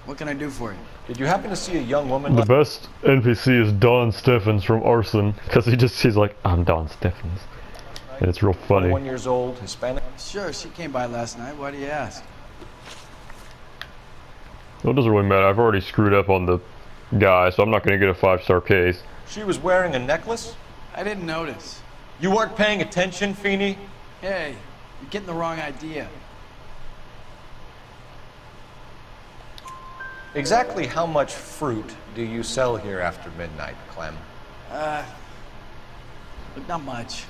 What can I do for you? Did you happen to see a young woman? The best NPC is Don Steffens from Arson, because he's like, I'm Don Steffens. And it's real funny. 21 years old, Hispanic? Sure, she came by last night. Why do you ask? Well, it doesn't really matter. I've already screwed up on the guy, so I'm not going to get a 5-star case. She was wearing a necklace? I didn't notice. You weren't paying attention, Feeney? Hey, you're getting the wrong idea. Exactly how much fruit do you sell here after midnight, Clem? Look, not much.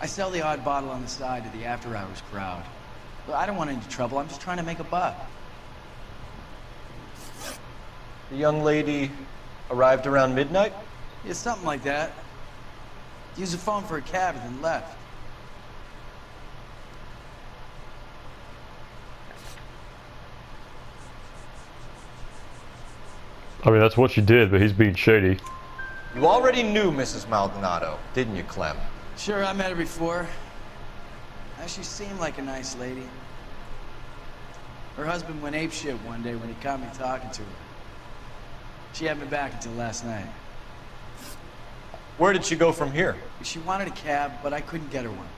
I sell the odd bottle on the side to the after-hours crowd. But I don't want any trouble. I'm just trying to make a buck. The young lady arrived around midnight? Yeah, something like that. Used the phone for a cab and then left. I mean, that's what she did, but he's being shady. You already knew Mrs. Maldonado, didn't you, Clem? Sure, I met her before. She seemed like a nice lady. Her husband went apeshit one day when he caught me talking to her. She had me back until last night. Where did she go from here? She wanted a cab, but I couldn't get her one.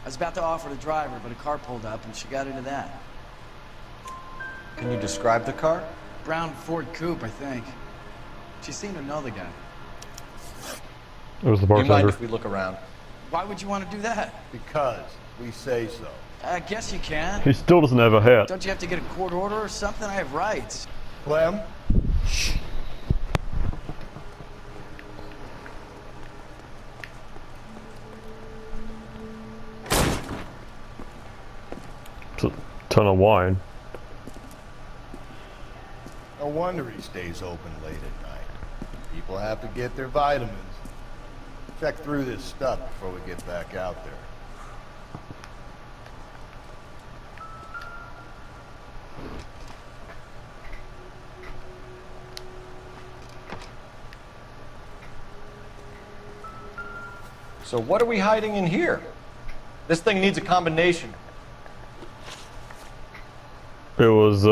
I was about to offer the driver, but a car pulled up and she got into that. Can you describe the car? Brown Ford Coupe, I think. She seemed to know the guy. It was the Do you bartender. mind if we look around? Why would you want to do that? Because we say so. I guess you can. He still doesn't have a hat. Don't you have to get a court order or something? I have rights. Clem? Shh. It's a ton of wine. No wonder he stays open late at night. People have to get their vitamins. Check through this stuff before we get back out there. So what are we hiding in here? This thing needs a combination. It was,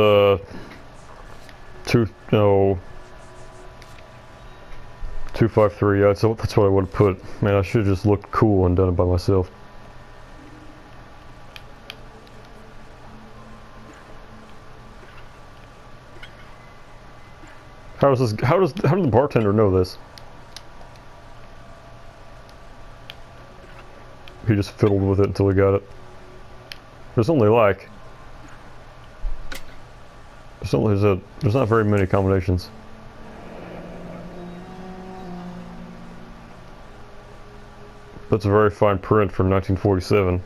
253, yeah, that's what I would have put. Man, I should have just looked cool and done it by myself. How did the bartender know this? He just fiddled with it until he got it. There's only like... There's not very many combinations. That's a very fine print from 1947.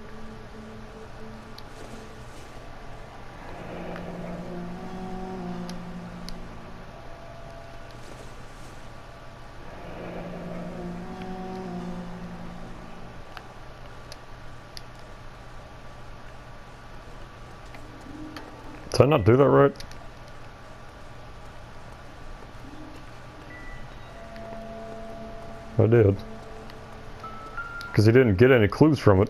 Did I not do that right? I did. Because he didn't get any clues from it.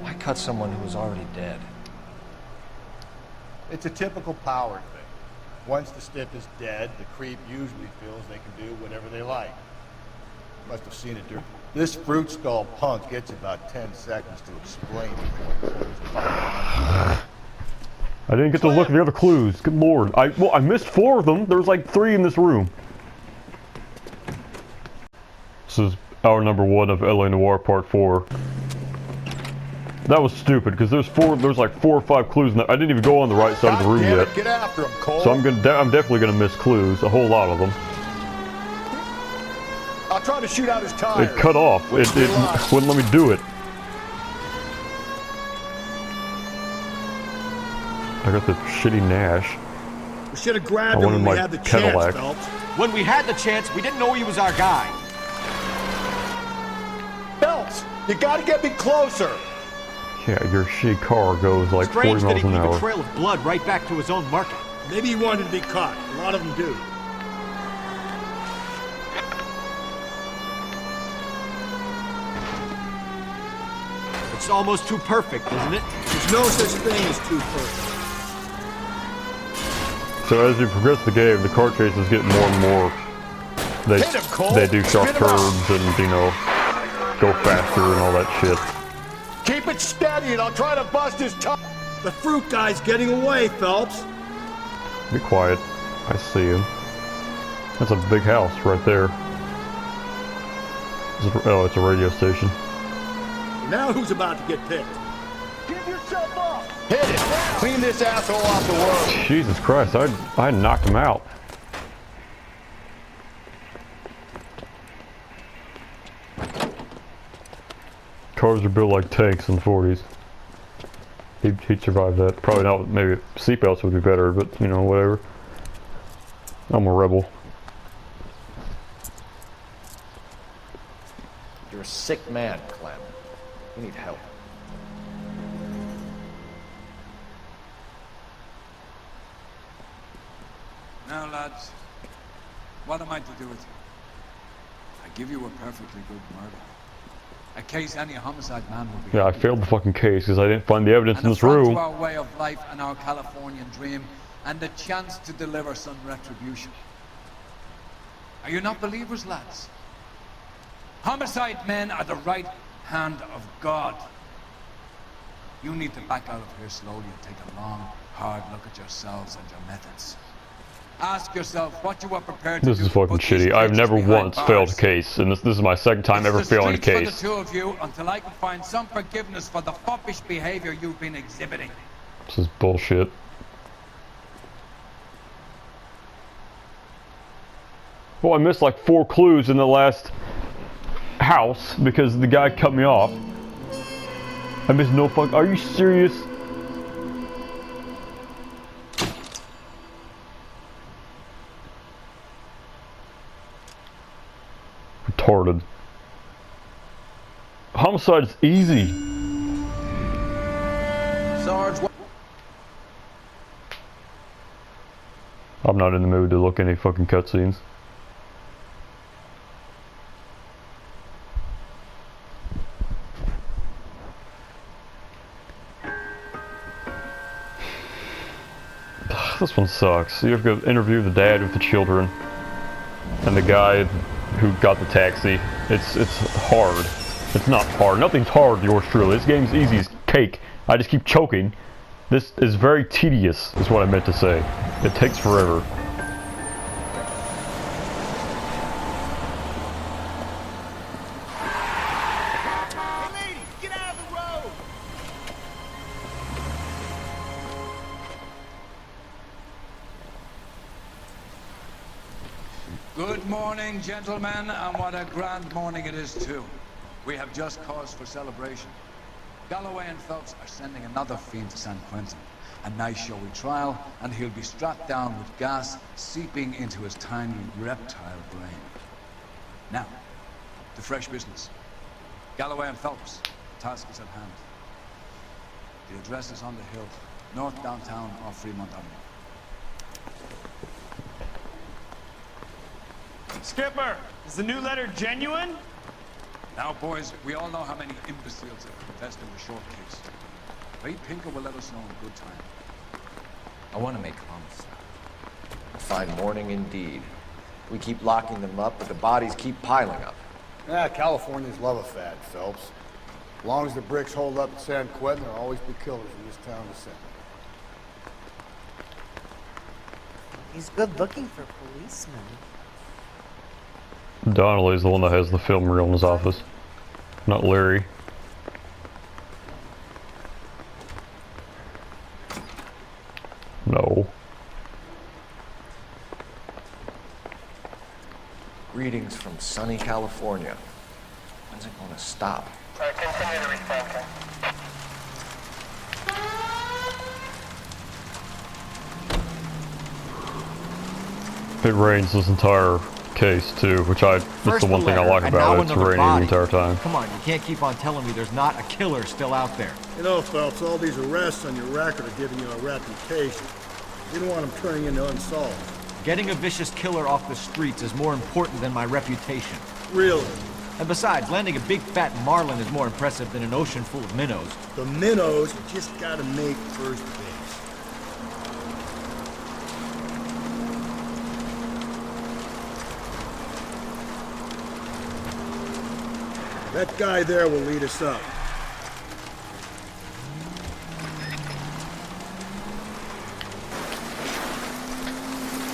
Why cut someone who was already dead? It's a typical power thing. Once the stiff is dead, the creep usually feels they can do whatever they like. Must have seen it during... This fruit skull punk gets about 10 seconds to explain before he pulls his fucking I didn't get to look at the other clues. Good lord. I missed 4 of them. There's like 3 in this room. This is hour number 1 of LA Noire Part 4. That was stupid because there's like 4 or 5 clues. I didn't even go on the right side of the room yet. Get after him, Cole. So I'm definitely gonna miss clues, a whole lot of them. I'll try to shoot out his tires. It cut off. It wouldn't let me do it. I got the shitty Nash. We should have grabbed him when we had the chance, Phelps. When we had the chance, we didn't know he was our guy. Phelps, you gotta get me closer. Yeah, your shitty car goes like 40 Strange that miles he an keep hour. a trail of blood right back to his own market. Maybe he wanted to be caught. A lot of them do. It's almost too perfect, isn't it? There's no such thing as too perfect. So as you progress the game, the car chases get more and more. They do sharp turns and, you know, go faster and all that shit. Keep it steady and I'll try to bust his tire. The fruit guy's getting away, Phelps. Be quiet. I see him. That's a big house right there. Oh, it's a radio station. Now who's about to get picked? Give yourself up. Hit it. Clean this asshole off the road. Jesus Christ, I knocked him out. Cars are built like tanks in the 40s. He'd survive that. Probably not. Maybe seatbelts would be better, but you know, whatever. I'm a rebel. You're a sick man, Clem. You need help. Now, lads, what am I to do with you? I give you a perfectly good murder. A case any homicide man would be. Yeah, I failed the fucking case because I didn't find the evidence in this room. To our way of life and our Californian dream, and the chance to deliver some retribution. Are you not believers, lads? Homicide men are the right hand of God. You need to back out of here slowly and take a long, hard look at yourselves and your methods. Ask yourself what you are prepared to do. This is fucking shitty. I've never once failed a case, and this is my second time ever failing a case. For the two of you until I can find some forgiveness for the foppish behavior you've been exhibiting. This is bullshit. Well, I missed like 4 clues in the last house because the guy cut me off. I missed no fuck. Are you serious? Retarded. Homicide is easy. Sarge, I'm not in the mood to look any fucking cutscenes. This one sucks. You have to go interview the dad with the children and the guy who got the taxi. It's hard. It's not hard. Nothing's hard, yours truly. This game's easy as cake. I just keep choking. This is very tedious, is what I meant to say. It takes forever. Good morning, gentlemen, and what a grand morning it is too. We have just cause for celebration. Galloway and Phelps are sending another fiend to San Quentin. A nice showy trial, and he'll be strapped down with gas seeping into his tiny reptile brain. Now, to fresh business. Galloway and Phelps, the task is at hand. The address is on the hill, north downtown off Fremont Avenue. Skipper, is the new letter genuine? Now, boys, we all know how many imbeciles have confessed in the short case. Ray Pinker will let us know in good time. I want to make homicide. A fine morning indeed. We keep locking them up, but the bodies keep piling up. Yeah, Californians love a fad, Phelps. As long as the bricks hold up at San Quentin, there'll always be killers in this town to send. He's good looking for policemen. Donnelly's the one that has the film reel in his office, not Larry. No. Greetings from sunny California. When's it gonna stop? Continue to respond. It rains this entire case too, which that's the one thing I like about it. It's raining the entire time. Come on, you can't keep on telling me there's not a killer still out there. You know, Phelps, all these arrests on your record are giving you a reputation. You don't want them turning into unsolved. Getting a vicious killer off the streets is more important than my reputation. Really? And besides, landing a big fat marlin is more impressive than an ocean full of minnows. The minnows, you just gotta make first base. That guy there will lead us up.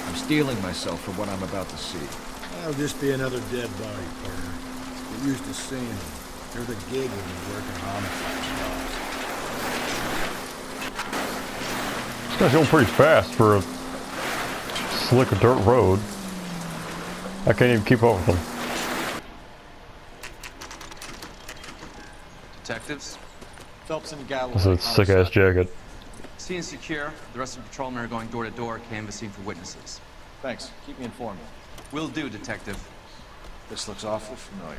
I'm steeling myself for what I'm about to see. That'll just be another dead body, partner. Get used to seeing them. They're the gig when you work in homicide shops. This guy's going pretty fast for a slick dirt road. I can't even keep up with him. Detectives? Phelps and Galloway. That's a sick-ass jacket. Scene secure. The rest of the patrolmen are going door to door, canvassing for witnesses. Thanks. Keep me informed. Will do, Detective. This looks awfully familiar.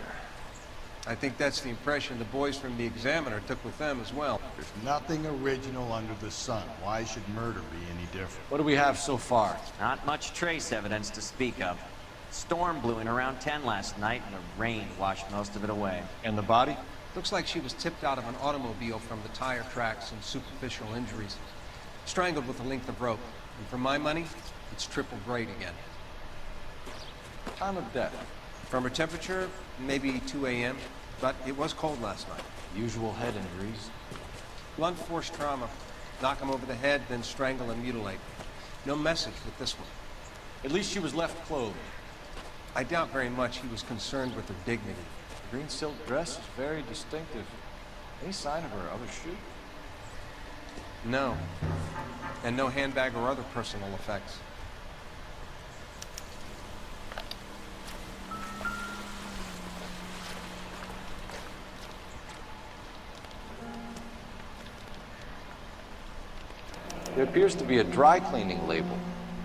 I think that's the impression the boys from the Examiner took with them as well. There's nothing original under the sun. Why should murder be any different? What do we have so far? Not much trace evidence to speak of. Storm blew in around 10 last night, and the rain washed most of it away. And the body? Looks like she was tipped out of an automobile from the tire tracks and superficial injuries. Strangled with a length of rope. And for my money, it's triple grade again. Time of death. From her temperature, maybe 2 a.m., but it was cold last night. Usual head injuries. Blunt force trauma. Knock him over the head, then strangle and mutilate. No message with this one. At least she was left clothed. I doubt very much he was concerned with her dignity. The green silk dress is very distinctive. Any sign of her other shoe? No. And no handbag or other personal effects. There appears to be a dry cleaning label.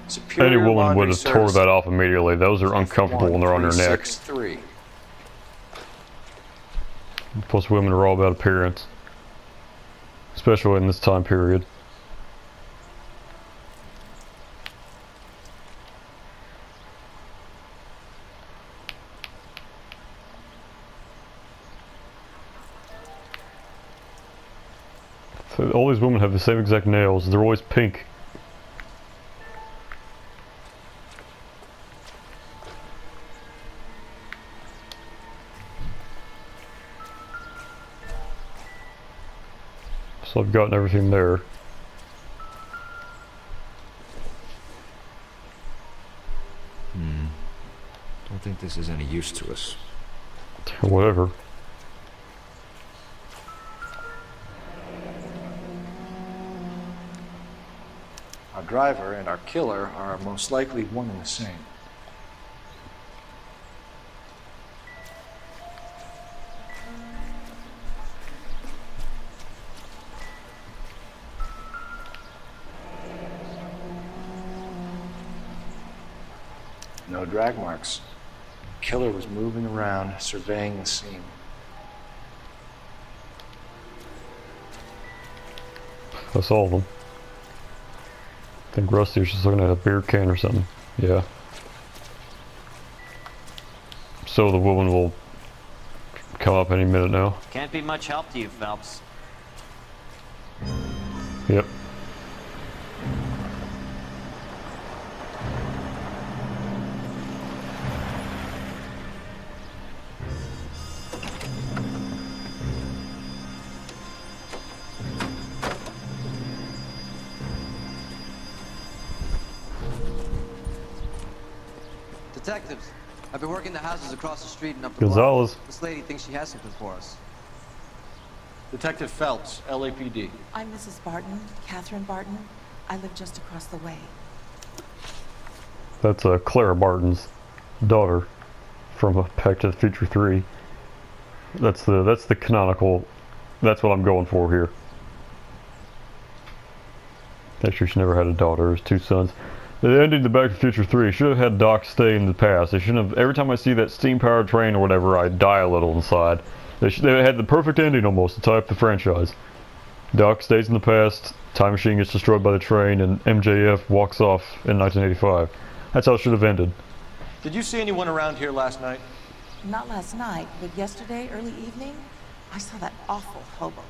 Superior Any woman Laundry would have tore Service. that off immediately. Those are uncomfortable when they're on their neck. 1363. Plus, women are all about appearance, especially in this time period. So all these women have the same exact nails. They're always pink. So I've gotten everything there. Don't think this is any use to us. Whatever. Our driver and our killer are most likely one and the same. No drag marks. Killer was moving around, surveying the scene. That's all of them. I think Rusty was just looking at a beer can or something. Yeah. So the woman will come up any minute now. Can't be much help to you, Phelps. Yep. Detectives, I've been working the houses across the street and up the Gonzalez. block. This lady thinks she has something for us. Detective Phelps, LAPD. I'm Mrs. Barton, Catherine Barton. I live just across the way. That's Clara Barton's daughter from Back to the Future 3. That's the canonical. That's what I'm going for here. Actually, she never had a daughter. It was 2 sons. They ended the Back to the Future 3. Should have had Doc stay in the past. They shouldn't have. Every time I see that steam-powered train or whatever, I die a little inside. They had the perfect ending almost to tie up the franchise. Doc stays in the past. Time machine gets destroyed by the train, and MJF walks off in 1985. That's how it should have ended. Did you see anyone around here last night? Not last night, but yesterday, early evening, I saw that awful hobo.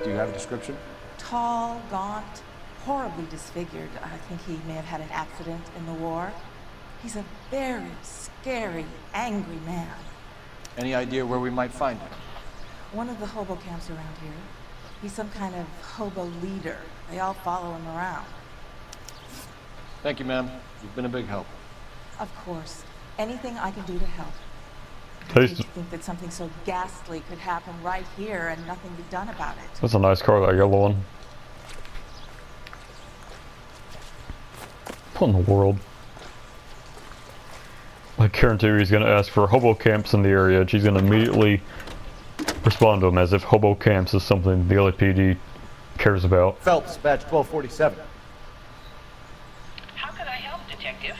Do you have a description? Tall, gaunt, horribly disfigured. I think he may have had an accident in the war. He's a very scary, angry man. Any idea where we might find him? One of the hobo camps around here. He's some kind of hobo leader. They all follow him around. Thank you, ma'am. You've been a big help. Of course. Anything I can do to help. Taste. Did you think that something so ghastly could happen right here and nothing be done about it? That's a nice car, that yellow one. What in the world? I guarantee you he's going to ask for hobo camps in the area, and she's going to immediately respond to him as if hobo camps is something the LAPD cares about. Phelps, badge 1247. How can I help, Detective?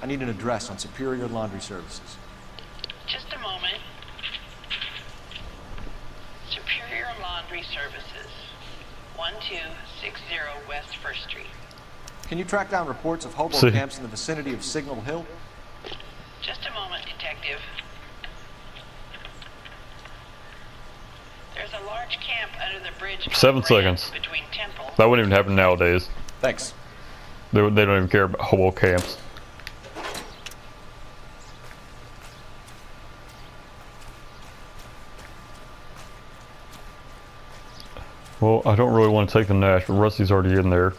I need an address on Superior Laundry Services. Just a moment. Superior Laundry Services, 1260 West 1st Street. Can you track down reports of hobo See. camps in the vicinity of Signal Hill? Just a moment, Detective. There's a large camp under the bridge. 7 seconds. Between Temple. That wouldn't even happen nowadays. Thanks. They don't even care about hobo camps. Well, I don't really want to take the Nash, but Rusty's already in there.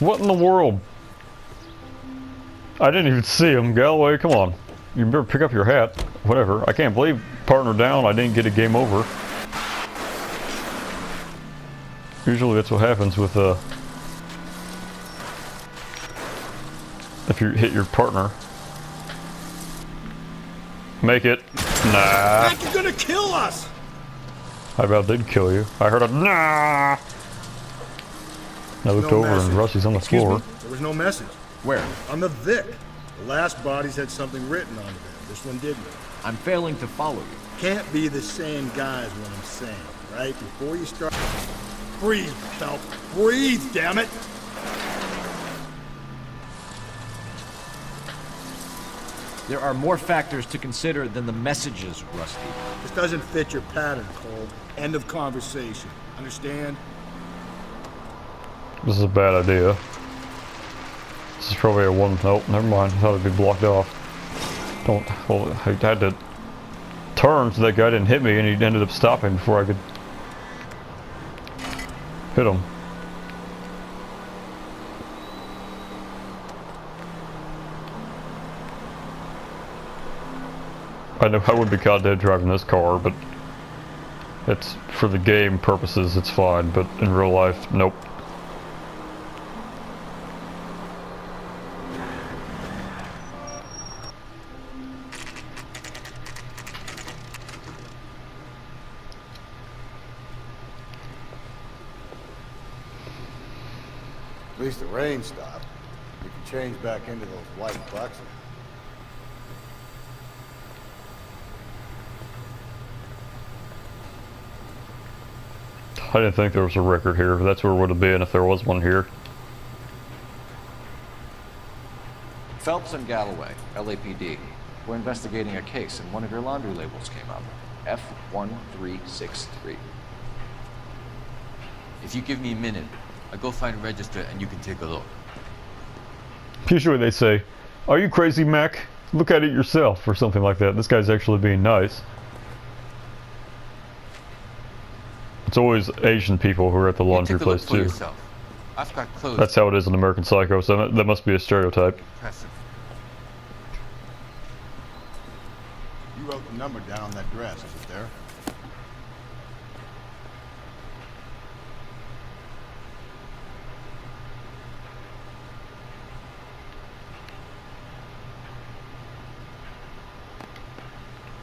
What in the world? I didn't even see him. Galloway, come on. You better pick up your hat. Whatever. I can't believe partner down. I didn't get a game over. Usually that's what happens with if you hit your partner. Make it. Nah. You're gonna kill us! I about did kill you. I heard a nah. I looked over and Rusty's on the floor. There was no message. Where? On the Vic. The last bodies had something written on them. This one didn't. I'm failing to follow you. Can't be the same guy is what I'm saying, right? Before you start... Breathe, Phelps. Breathe, damn it! There are more factors to consider than the messages, Rusty. This doesn't fit your pattern, Cole. End of conversation. Understand? This is a bad idea. This is probably a one. Nope, never mind. I thought it'd be blocked off. Don't. Well, I had to turn so that guy didn't hit me, and he ended up stopping before I could hit him. I know I would be caught dead driving this car, but it's for the game purposes. It's fine, but in real life, nope. At least the rain stopped. You can change back into those white boxes. I didn't think there was a record here. That's where it would have been if there was one here. Phelps and Galloway, LAPD, were investigating a case and one of your laundry labels came up. F1363. If you give me a minute, I'll go find a register and you can take a look. Usually they say, "Are you crazy, Mac? Look at it yourself," or something like that. This guy's actually being nice. It's always Asian people who are at the laundry place too. I've got clothes. That's how it is in American Psycho, so that must be a stereotype. Impressive. You wrote the number down on that dress, is it there?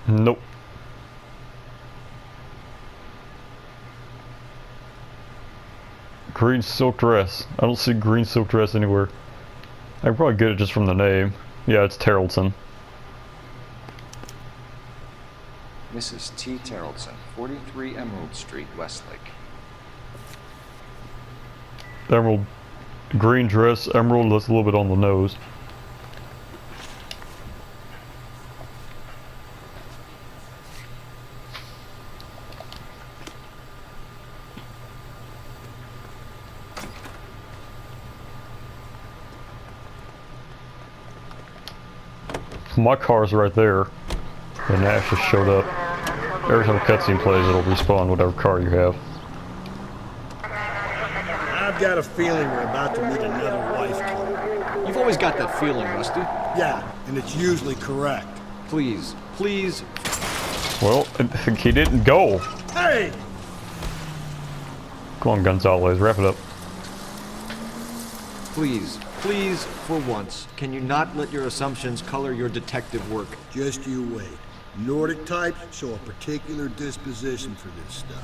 Nope. Green silk dress. I don't see green silk dress anywhere. I can probably get it just from the name. Yeah, it's 𝘚𝘵𝘳𝘰𝘴. Mrs. T. 𝘚𝘵𝘳𝘰, 43 Emerald Street, Westlake. Emerald. Green dress, emerald, that's a little bit on the nose. My car's right there, and Nash just showed up. Every time a cutscene plays, it'll respawn whatever car you have. I've got a feeling we're about to meet another wife killer. You've always got that feeling, Rusty. Yeah, and it's usually correct. Please, please. Well, he didn't go. Hey! Come on, Gonzalez, wrap it up. Please, please, for once, can you not let your assumptions color your detective work? Just you wait. Nordic types show a particular disposition for this stuff.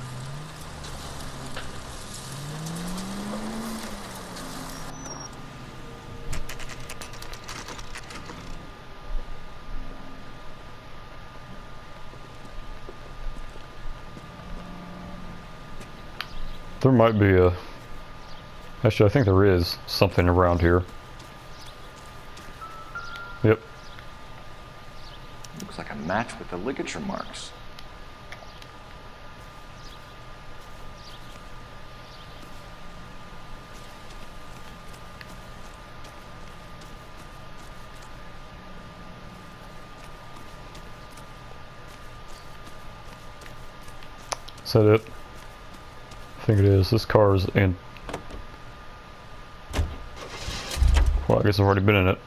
There might be a... Actually, I think there is something around here. Yep. Looks like a match with the ligature marks. Is that it? I think it is. This car is in... Well, I guess I've already been in it.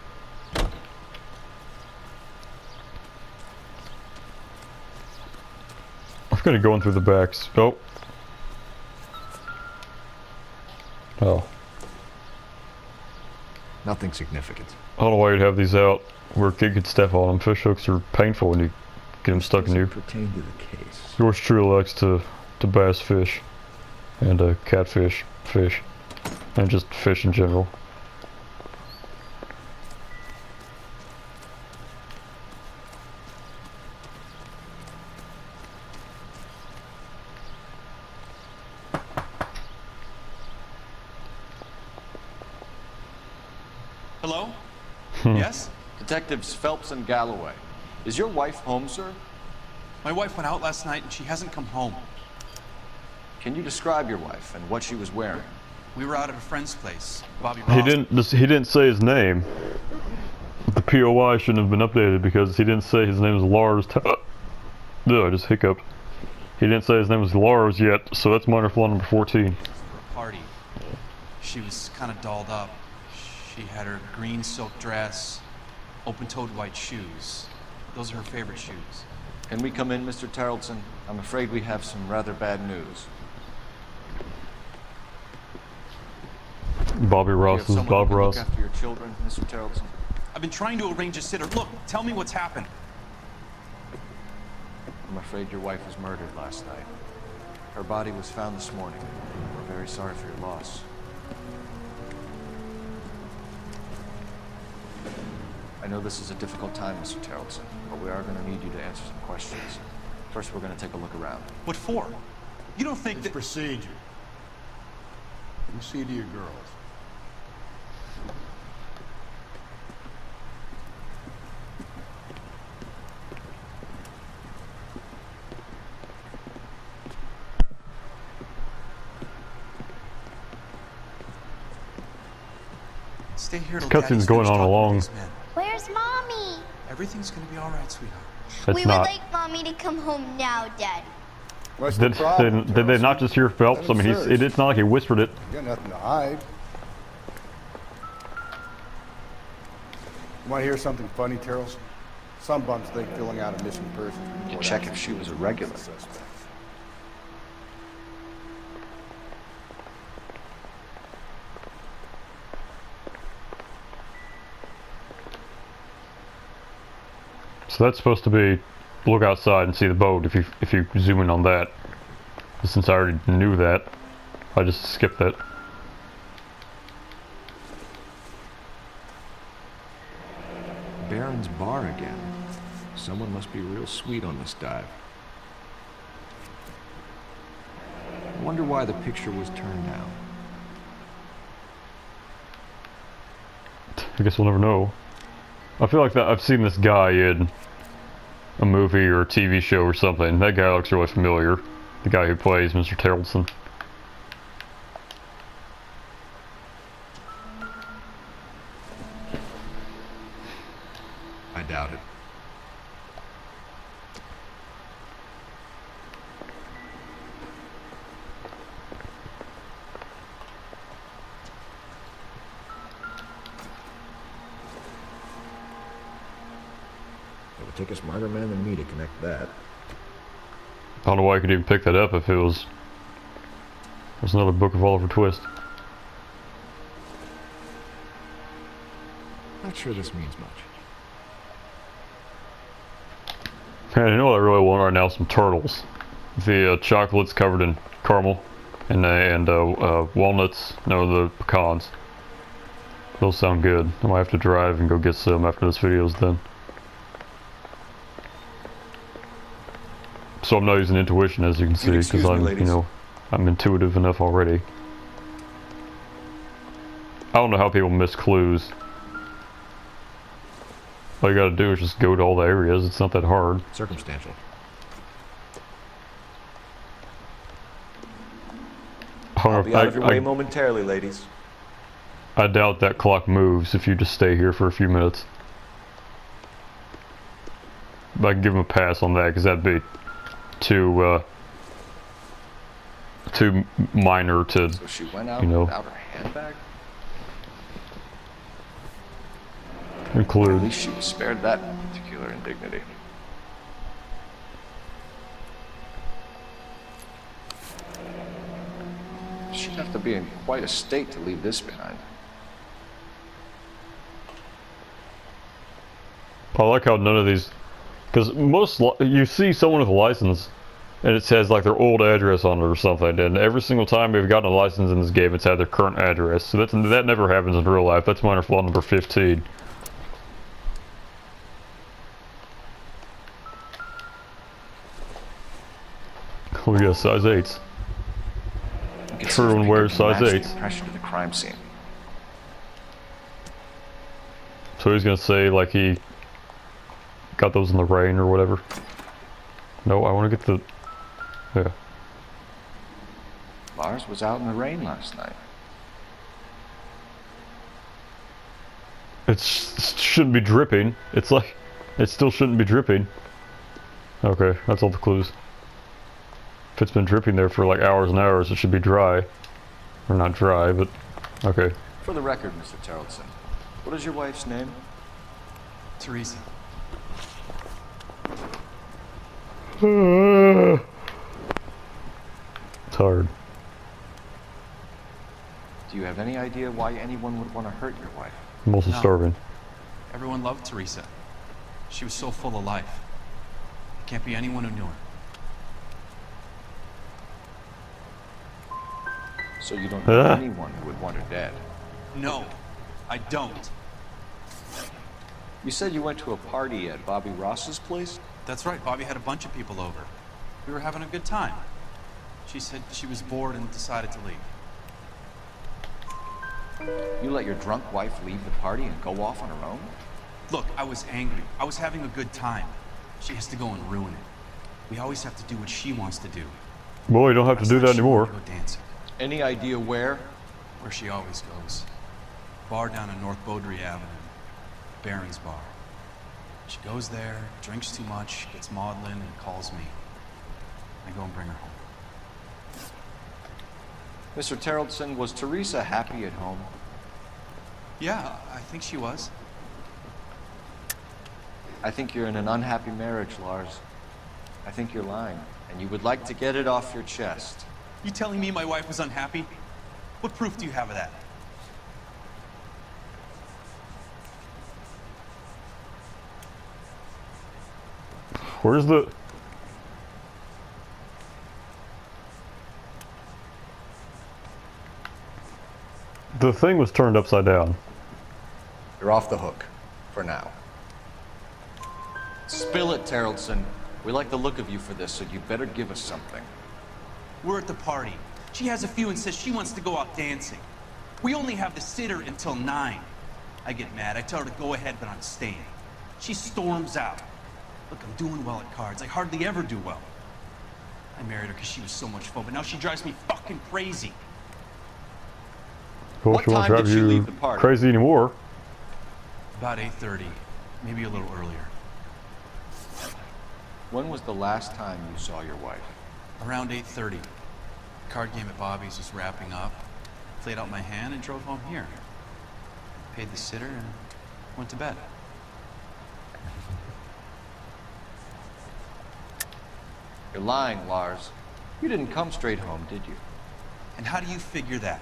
I'm gonna go in through the backs. Oh. Oh. Nothing significant. I don't know why you'd have these out where a kid could step on them. Fish hooks are painful when you get them stuck in you. Pertain to the case. Yours truly likes to bass fish and catfish fish and just fish in general. Hello? Yes? Detectives Phelps and Galloway. Is your wife home, sir? My wife went out last night and she hasn't come home. Can you describe your wife and what she was wearing? We were out at a friend's place, Bobby He Ross. didn't say his name. The POI shouldn't have been updated because he didn't say his name is Lars. I just hiccuped. He didn't say his name was Lars yet, so that's minor flaw number 14. Party. She was kind of dolled up. She had her green silk dress, open-toed white shoes. Those are her favorite shoes. Can we come in, Mr. 𝘚𝘵𝘳𝘰? I'm afraid we have some rather bad news. Bobby Ross is Bob Ross. Look after your children, Mr. 𝘚𝘚𝘳𝘰. I've been trying to arrange a sitter. Look, tell me what's happened. I'm afraid your wife was murdered last night. Her body was found this morning. We're very sorry for your loss. I know this is a difficult time, Mr. 𝘚𝘚𝘳𝘰, but we are going to need you to answer some questions. First, we're going to take a look around. What for? You don't think It's that... procedure. You see to your girls. Stay here till Cutscene's Daddy's going finished on talking to along. these men. Where's Mommy? Everything's gonna be all right, sweetheart. It's We not. would like Mommy to come home now, Daddy. What's the problem, Did they not just hear Phelps? I mean, it's not like he whispered it. You got nothing to hide. You want to hear something funny, Terrells? Some bums think filling out a missing persons report... You check if she was a regular. So that's supposed to be look outside and see the boat if you zoom in on that. But since I already knew that, I just skipped that. Baron's bar again. Someone must be real sweet on this dive. I wonder why the picture was turned down. I guess we'll never know. I feel like that I've seen this guy in a movie or a TV show or something. That guy looks really familiar. The guy who plays Mr. 𝘚𝘵𝘳. I doubt it. It would take a smarter man than me to connect that. I don't know why I could even pick that up if it was... There's another Book of Oliver Twist. Not sure this means much. Man, you know what I really want right now? Some turtles. The chocolate's covered in caramel and walnuts. No, the pecans. Those sound good. I might have to drive and go get some after this video's done. So I'm not using intuition, as you can see, because I'm, you know, I'm intuitive enough already. I don't know how people miss clues. All you gotta do is just go to all the areas. It's not that hard. Circumstantial. I'll be out of your way momentarily, ladies. I doubt that clock moves if you just stay here for a few minutes. But I can give him a pass on that, because that'd be too minor to, so she went out you know, without her handbag? include. At least she was spared that particular indignity. She'd have to be in quite a state to leave this behind. I like how none of these, because you see someone with a license and it says like their old address on it or something, and every single time we've gotten a license in this game it's had their current address, so that never happens in real life. That's minor flaw number 15. We got size 8s. Everyone wears size 8s. Impression of the crime scene. So he's gonna say like he got those in the rain or whatever. No, I want to get the... Yeah. Lars was out in the rain last night. It shouldn't be dripping. It's like... It still shouldn't be dripping. Okay, that's all the clues. If it's been dripping there for like hours and hours, it should be dry. Or not dry, but... Okay. For the record, Mr. 𝘚𝘵𝘳, what is your wife's name? Teresa. It's hard. Do you have any idea why anyone would want to hurt your wife? I'm also starving. Everyone loved Teresa. She was so full of life. There can't be anyone who knew her. So you don't know anyone who would want her dead? No, I don't. You said you went to a party at Bobby Ross's place? That's right, Bobby had a bunch of people over. We were having a good time. She said she was bored and decided to leave. You let your drunk wife leave the party and go off on her own? Look, I was angry. I was having a good time. She has to go and ruin it. We always have to do what she wants to do. Well, you don't have to do that anymore. Go dancing. Any idea where? Where she always goes. Bar down on North Beaudry Avenue. Baron's bar. She goes there, drinks too much, gets maudlin, and calls me. I go and bring her home. Mr. 𝘚𝘵𝘳, was Teresa happy at home? Yeah, I think she was. I think you're in an unhappy marriage, Lars. I think you're lying, and you would like to get it off your chest. You telling me my wife was unhappy? What proof do you have of that? Where's the... The thing was turned upside down. You're off the hook. For now. Spill it, Terrelson. We like the look of you for this, so you better give us something. We're at the party. She has a few and says she wants to go out dancing. We only have the sitter until 9. I get mad. I tell her to go ahead, but I'm staying. She storms out. Look, I'm doing well at cards. I hardly ever do well. I married her because she was so much fun, but now she drives me fucking crazy. Of course, she won't drive you crazy anymore. About 8:30, maybe a little earlier. When was the last time you saw your wife? Around 8:30. The card game at Bobby's was wrapping up. Played out my hand and drove home here. Paid the sitter and went to bed. You're lying, Lars. You didn't come straight home, did you? And how do you figure that?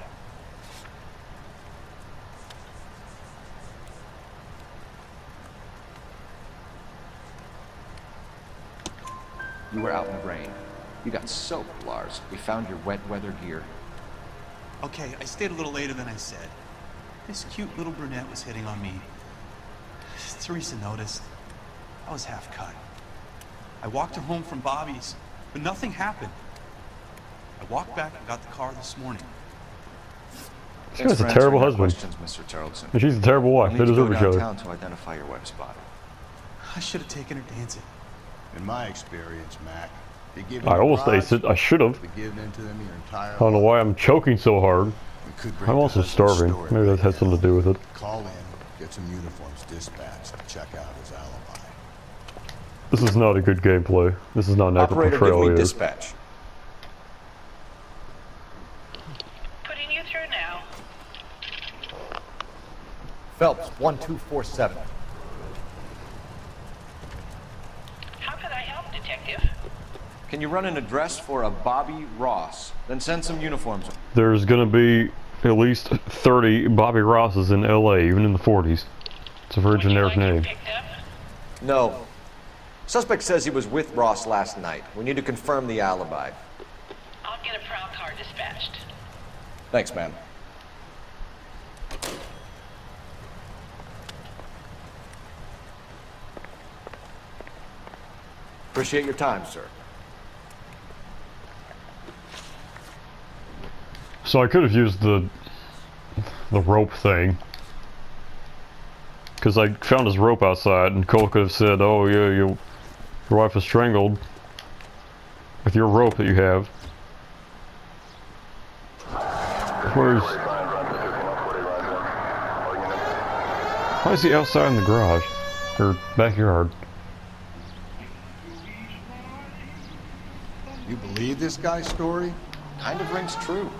You were out in the rain. You got soaked, Lars. We found your wet weather gear. Okay, I stayed a little later than I said. This cute little brunette was hitting on me. Teresa noticed. I was half cut. I walked her home from Bobby's, but nothing happened. I walked back and got the car this morning. She has a terrible husband. Mr. Terrelson. And she's a terrible wife. They deserve each other. To identify your wife's body. I should have taken her dancing. In my experience, Mac, you give I almost aced it. I should have. I don't know why I'm choking so hard. I'm also starving. Maybe that had something to do with it. Call in, get some uniforms dispatched, check out his alibi. This is not a good gameplay. This is not an accurate portrayal give me either. Dispatch. Putting you through now. Phelps, 1247. How could I help, Detective? Can you run an address for a Bobby Ross? Then send some uniforms. There's gonna be at least 30 Bobby Rosses in LA, even in the 40s. It's a very generic name. No. Suspect says he was with Ross last night. We need to confirm the alibi. I'll get a prowl car dispatched. Thanks, ma'am. Appreciate your time, sir. So I could have used the rope thing, because I found his rope outside, and Cole could have said, "Oh yeah, your wife was strangled with your rope that you have." Why is he outside in the garage or backyard? You believe this guy's story? Kind of rings true.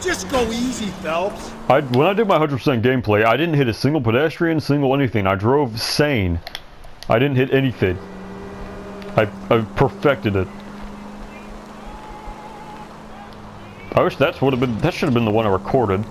Just go easy, Phelps. When I did my 100% gameplay, I didn't hit a single pedestrian, single anything. I drove sane. I didn't hit anything. I perfected it. I wish that should have been the one I recorded.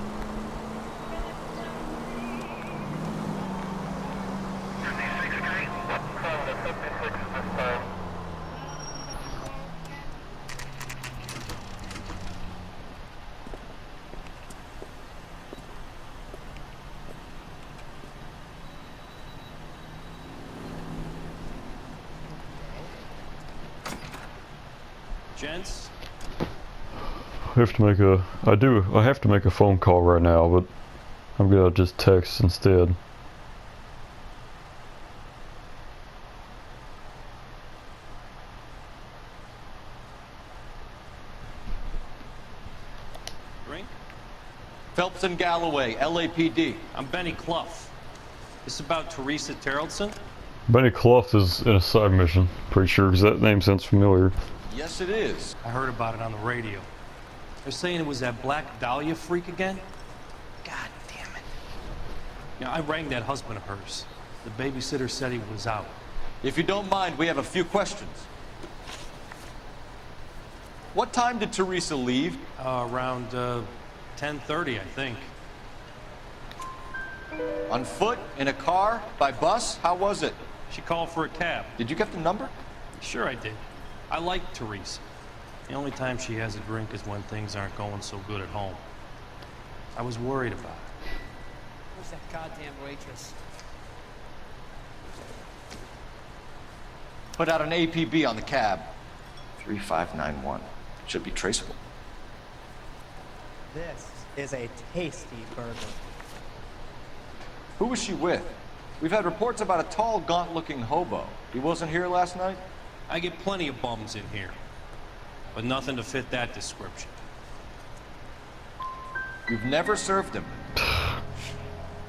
Gents? I have to make a phone call right now, but I'm gonna just text instead. Drink? Phelps and Galloway, LAPD. I'm Benny Clough. This about Teresa Terrelson? Benny Clough is in a side mission, pretty sure, because that name sounds familiar. Yes, it is. I heard about it on the radio. They're saying it was that Black Dahlia freak again. God damn it. You know, I rang that husband of hers. The babysitter said he was out. If you don't mind, we have a few questions. What time did Teresa leave? Around 10:30, I think. On foot? In a car? By bus? How was it? She called for a cab. Did you get the number? Sure I did. I like Teresa. The only time she has a drink is when things aren't going so good at home. I was worried about her. Where's that goddamn waitress? Put out an APB on the cab. 3591. Should be traceable. This is a tasty burger. Who was she with? We've had reports about a tall, gaunt-looking hobo. He wasn't here last night? I get plenty of bums in here, but nothing to fit that description. You've never served him?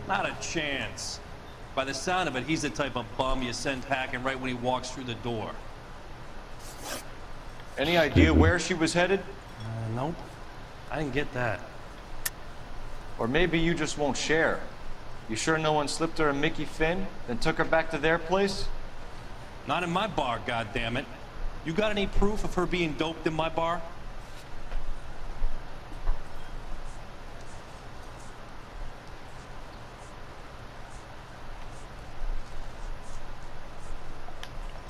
Not a chance. By the sound of it, he's the type of bum you send hacking right when he walks through the door. Any idea where she was headed? Nope. I didn't get that. Or maybe you just won't share. You sure no one slipped her a Mickey Finn, then took her back to their place? Not in my bar, goddammit. You got any proof of her being doped in my bar?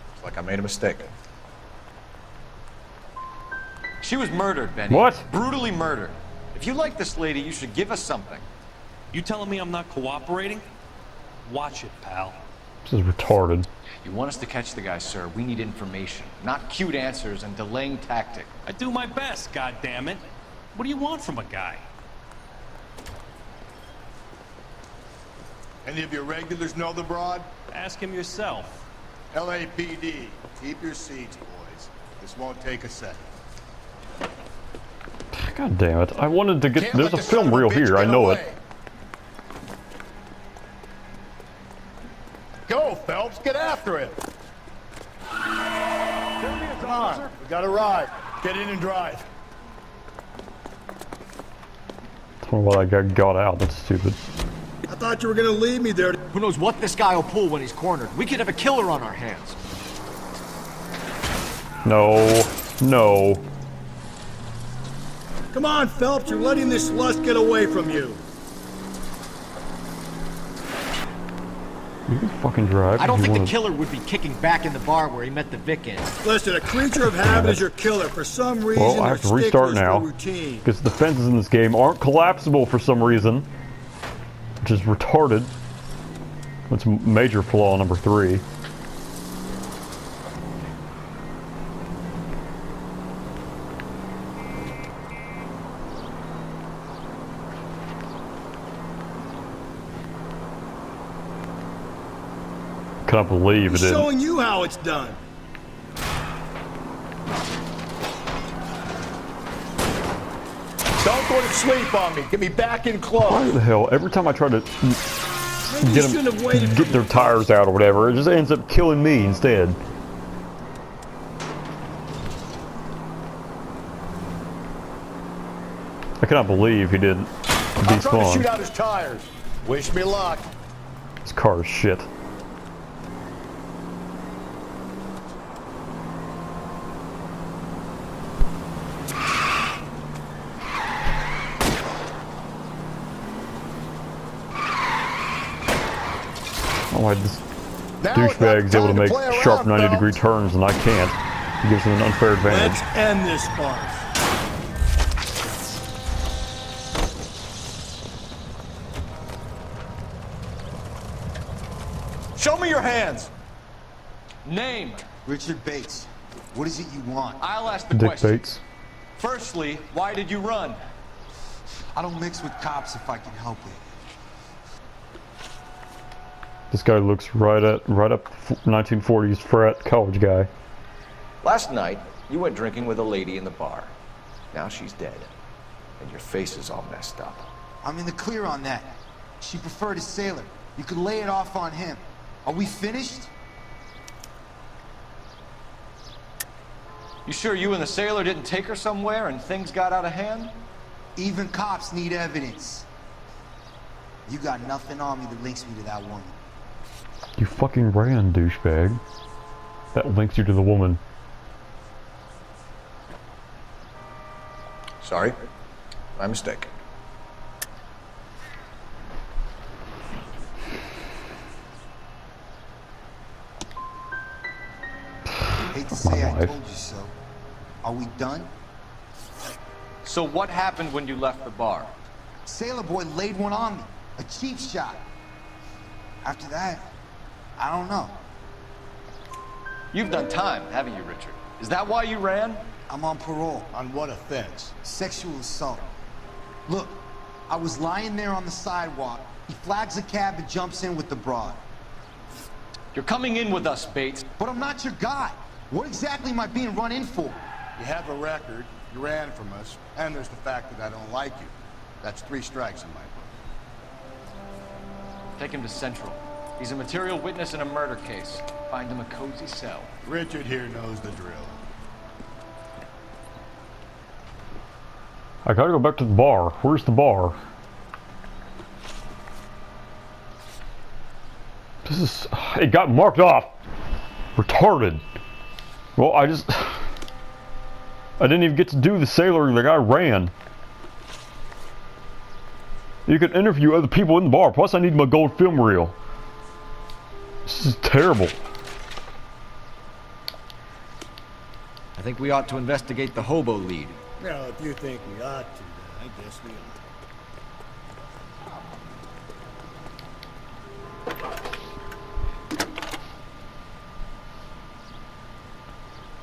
Looks like I made a mistake. She was murdered, Benny. What? Brutally murdered. If you like this lady, you should give us something. You telling me I'm not cooperating? Watch it, pal. This is retarded. You want us to catch the guy, sir. We need information, not cute answers and delaying tactic. I do my best, goddammit. What do you want from a guy? Any of your regulars know the broad? Ask him yourself. LAPD, keep your seats, boys. This won't take a second. God damn it. I wanted to get... There's a film reel here, I know it. Go, Phelps, get after it. Come on, we got a ride. Get in and drive. I don't know why that guy got out, that's stupid. I thought you were gonna leave me there. Who knows what this guy will pull when he's cornered? We could have a killer on our hands. No. No. Come on, Phelps, you're letting this lust get away from you. You can fucking drive. I don't think the killer would be kicking back in the bar where he met the Vic in. Listen, a creature of habit is your killer. For some reason, well, I have to restart now. Because the fences in this game aren't collapsible for some reason. Which is retarded. That's major flaw number 3. I can't believe it is. Showing you how it's done. Don't go to sleep on me. Get me back in close. Why the hell? Every time I try to get their tires out or whatever, it just ends up killing me instead. I cannot believe he didn't despawn. I'm trying to shoot out his tires. Wish me luck. This car is shit. Why this douchebag's able to make sharp 90-degree turns and I can't. It gives him an unfair advantage. Let's end this farce. Show me your hands. Name. Richard Bates. What is it you want? I'll ask the Dick question. Bates. Firstly, why did you run? I don't mix with cops if I can help it. This guy looks right up 1940s frat college guy. Last night, you went drinking with a lady in the bar. Now she's dead, and your face is all messed up. I'm in the clear on that. She preferred a sailor. You could lay it off on him. Are we finished? You sure you and the sailor didn't take her somewhere and things got out of hand? Even cops need evidence. You got nothing on me that links me to that woman. You fucking ran, douchebag. That links you to the woman. Sorry. My mistake. Hate to say I told you so. Are we done? So what happened when you left the bar? Sailor boy laid one on me. A cheap shot. After that, I don't know. You've done time, haven't you, Richard? Is that why you ran? I'm on parole. On what offense? Sexual assault. Look, I was lying there on the sidewalk. He flags a cab and jumps in with the broad. You're coming in with us, Bates. But I'm not your guy. What exactly am I being run in for? You have a record, you ran from us, and there's the fact that I don't like you. That's 3 strikes in my book. Take him to Central. He's a material witness in a murder case. Find him a cozy cell. Richard here knows the drill. I gotta go back to the bar. Where's the bar? This is... It got marked off. Retarded. Well, I didn't even get to do the sailor. The guy ran. You can interview other people in the bar. Plus, I need my gold film reel. This is terrible. I think we ought to investigate the hobo lead. Well, if you think we ought to, then I guess we ought.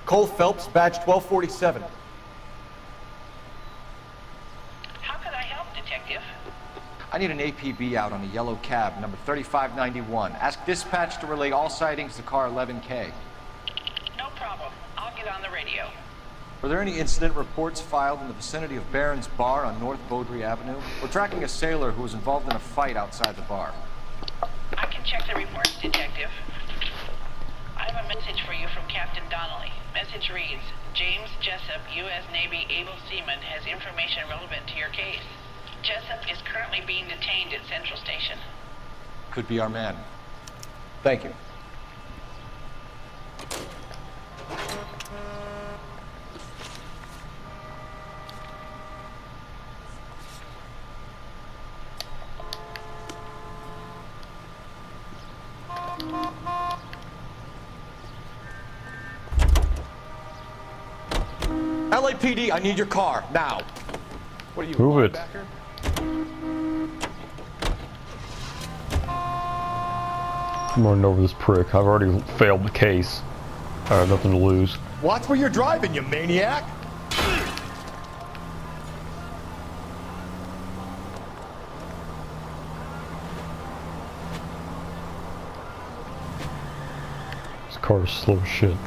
Cole Phelps, badge 1247. How can I help, Detective? I need an APB out on a yellow cab, number 3591. Ask dispatch to relay all sightings to car 11K. No problem. I'll get on the radio. Were there any incident reports filed in the vicinity of Barron's Bar on North Beaudry Avenue? We're tracking a sailor who was involved in a fight outside the bar. I can check the reports, Detective. I have a message for you from Captain Donnelly. Message reads, James Jessup, U.S. Navy able seaman, has information relevant to your case. Jessup is currently being detained at Central Station. Could be our man. Thank you. LAPD, I need your car, now. What are you, Move it. linebacker? I'm running over this prick. I've already failed the case. I have nothing to lose. Watch where you're driving, you maniac! This car is slow as shit.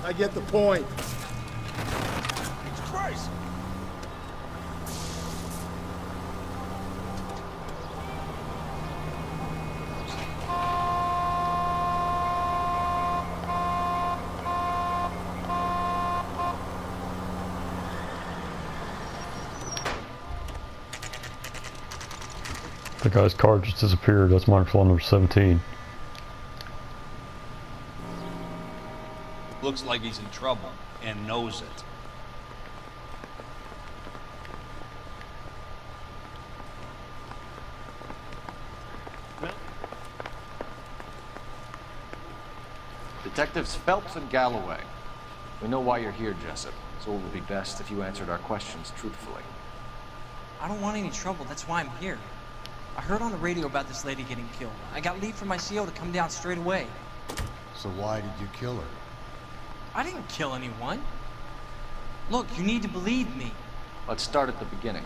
I get the point. Jesus Christ! The guy's car just disappeared. That's mine for number 17. Looks like he's in trouble and knows it. Detectives Phelps and Galloway. We know why you're here, Jessup, so it would be best if you answered our questions truthfully. I don't want any trouble, that's why I'm here. I heard on the radio about this lady getting killed. I got leave from my CO to come down straight away. So why did you kill her? I didn't kill anyone. Look, you need to believe me. Let's start at the beginning.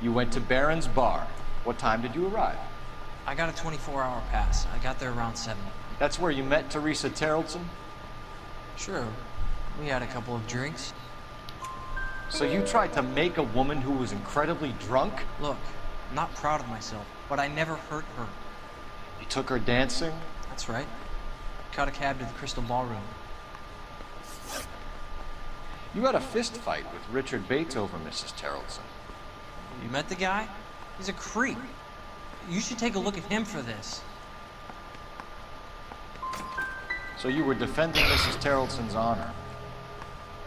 You went to Barron's Bar. What time did you arrive? I got a 24-hour pass. I got there around 7. That's where you met 𝘚𝘵𝘴 𝘚𝘵𝘴? Sure. We had a couple of drinks. So you tried to make a woman who was incredibly drunk? Look, I'm not proud of myself, but I never hurt her. You took her dancing? That's right. Caught a cab to the Crystal Ballroom. You had a fist fight with Richard Bates over Mrs. 𝘚𝘵𝘴. You met the guy? He's a creep. You should take a look at him for this. So you were defending Mrs. 𝘚𝘵𝘴's honor?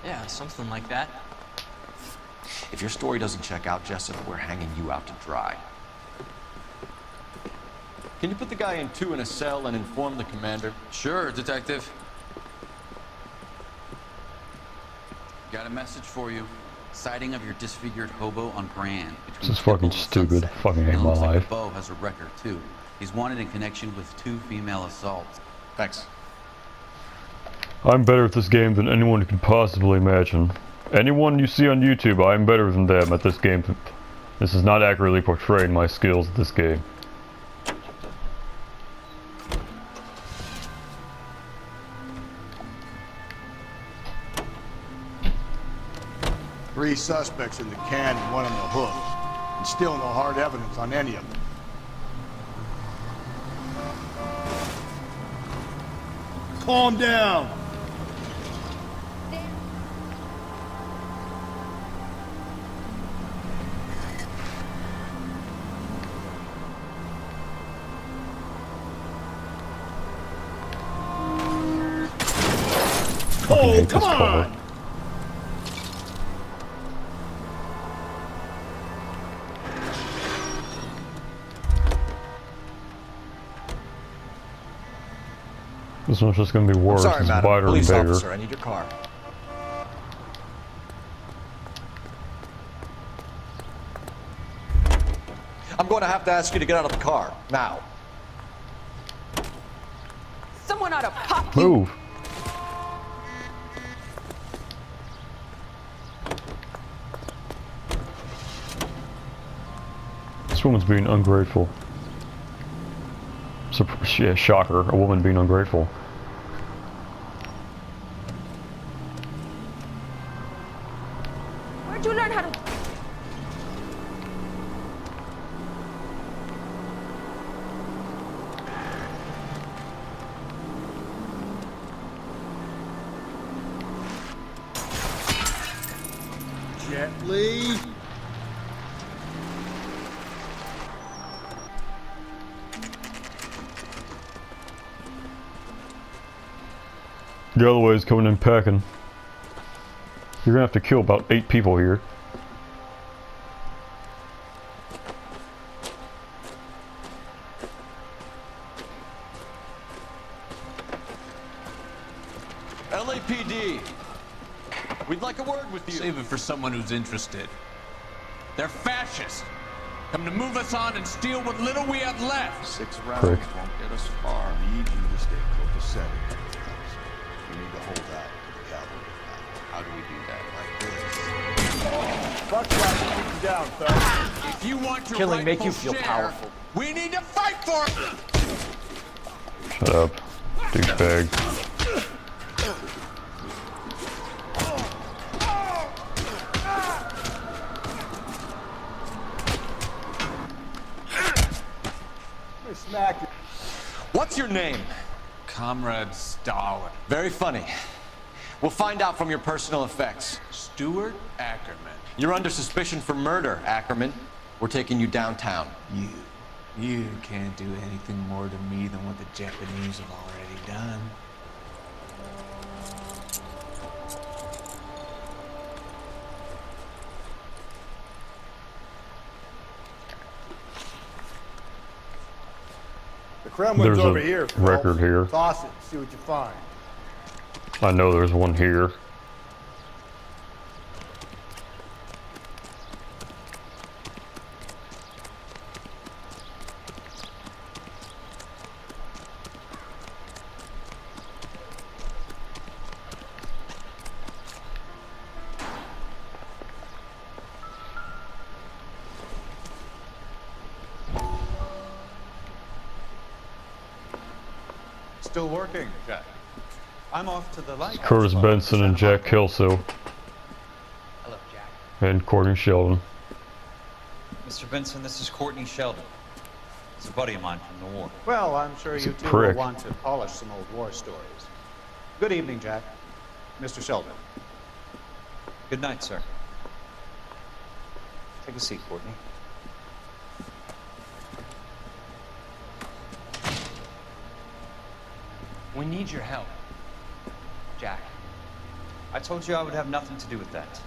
Yeah, something like that. If your story doesn't check out, Jessup, we're hanging you out to dry. Can you put the guy in 2 in a cell and inform the commander? Sure, Detective. Got a message for you. Sighting of your disfigured hobo on Grand. This is fucking stupid. Fucking hate my life. Bo has a record too. He's wanted in connection with 2 female assaults. Thanks. I'm better at this game than anyone could possibly imagine. Anyone you see on YouTube, I'm better than them at this game. This is not accurately portraying my skills at this game. Three suspects in the can and 1 on the hook. And still no hard evidence on any of them. Calm down! Oh, come on! This one's just gonna be worse. Sorry, It's madam. wider and Police bigger. officer, I need your car. I'm going to have to ask you to get out of the car, now. Someone ought to pop you. Move! This woman's being ungrateful. Yeah, shocker, a woman being ungrateful. Where'd you learn how to... Gently. Galloway's coming in packing. You're gonna have to kill about 8 people here. LAPD, we'd like a word with you. Save it for someone who's interested. They're fascists. Come to move us on and steal what little we have left. 6 rounds Prick. won't get us far. I need you to stay copacetic. We need to hold out to the cavalry. How do we do that? Like this. Buckshot will keep you down, fellas. If you want your Killing make you rightful feel share, powerful. we need to fight for it. Shut up, douchebag. Smack you. What's your name? Comrade 𝘚𝘵𝘴. Very funny. We'll find out from your personal effects. Stuart Ackerman. You're under suspicion for murder, Ackerman. We're taking you downtown. You can't do anything more to me than what the Japanese have already done. The Kremlin's There's over a here. record here. Toss it. See what you find. I know there's one here. Still working, Jack. I'm off to the light. Curtis Benson and Jack Kelso. Hello, Jack. And Courtney Sheldon. Mr. Benson, this is Courtney Sheldon. He's a buddy of mine from the war. Well, I'm sure He's you a two prick. will want to polish some old war stories. Good evening, Jack. Mr. Sheldon. Good night, sir. Take a seat, Courtney. We need your help, Jack. I told you I would have nothing to do with that.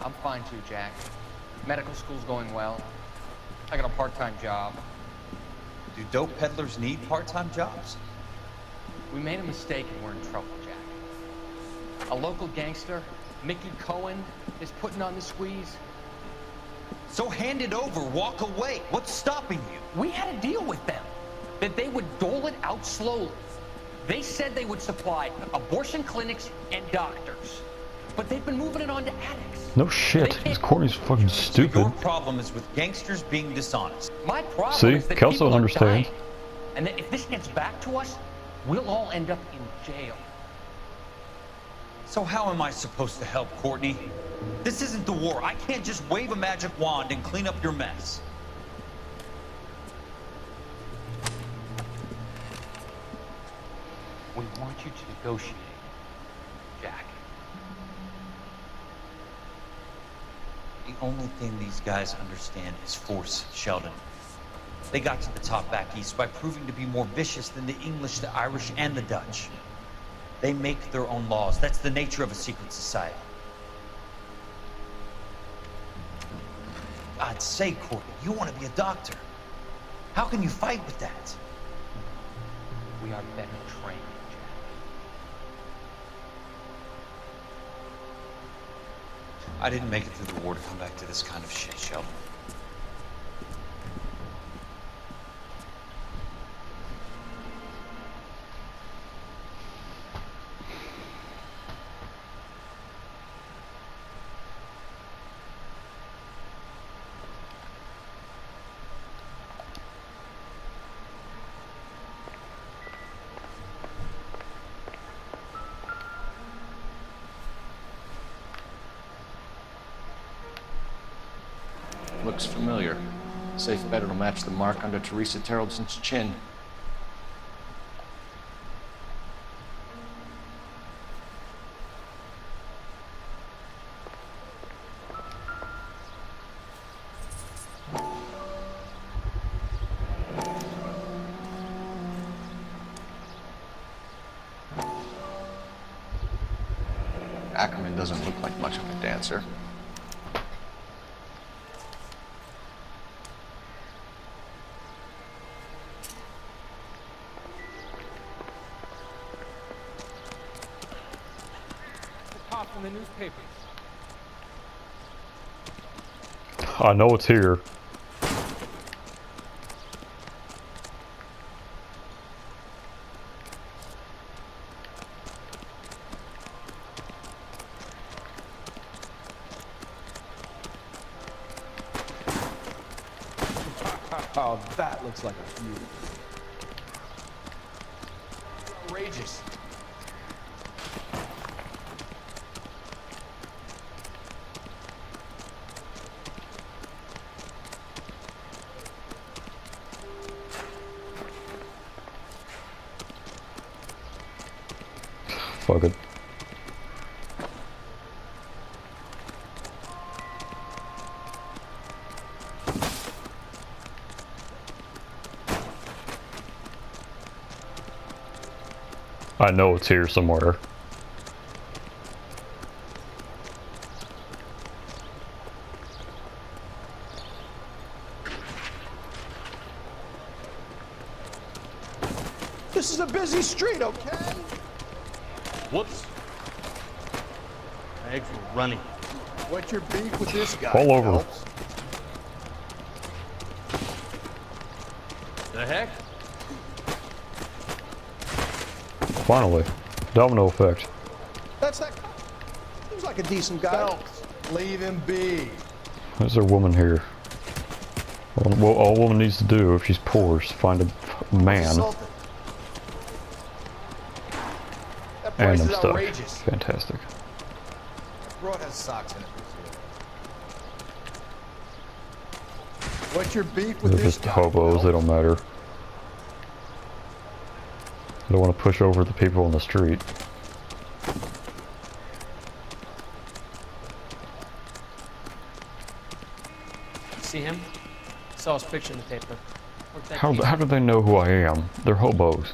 I'm fine too, Jack. Medical school's going well. I got a part-time job. Do dope peddlers need part-time jobs? We made a mistake and we're in trouble, Jack. A local gangster, Mickey Cohen, is putting on the squeeze. So hand it over, walk away. What's stopping you? We had a deal with them, that they would dole it out slowly. They said they would supply abortion clinics and doctors, but they've been moving it on to addicts. No shit, this Courtney's fucking stupid. Your problem is with gangsters being dishonest. My problem See, is that Kelso people are understands. dying, and that if this gets back to us, we'll all end up in jail. So how am I supposed to help, Courtney? This isn't the war. I can't just wave a magic wand and clean up your mess. We want you to negotiate, Jack. The only thing these guys understand is force, Sheldon. They got to the top back east by proving to be more vicious than the English, the Irish, and the Dutch. They make their own laws. That's the nature of a secret society. God's sake, Courtney, you want to be a doctor. How can you fight with that? We are better trained, Jack. I didn't make it through the war to come back to this kind of shit, Sheldon. Looks familiar. Safe bet it'll match the mark under Teresa Terreldson's chin. Ackerman doesn't look like much of a dancer. In the newspapers. I know it's here. Oh, that looks like a feud. Outrageous. Fuck it. I know it's here somewhere. This is a busy street, okay? Whoops. My eggs were running. What's your beef with this guy? Fall over. Phelps? The heck? Finally. Domino effect. That's that. Seems like a decent guy. Phelps, leave him be. There's a woman here. Well, all a woman needs to do if she's poor is find a man. And I'm stuck. Fantastic. Broad has socks in it. What's your beef with They're this just guy? hobos, they don't matter. I don't want to push over the people on the street. See him? Saw his picture in the paper. How do they know who I am? They're hobos.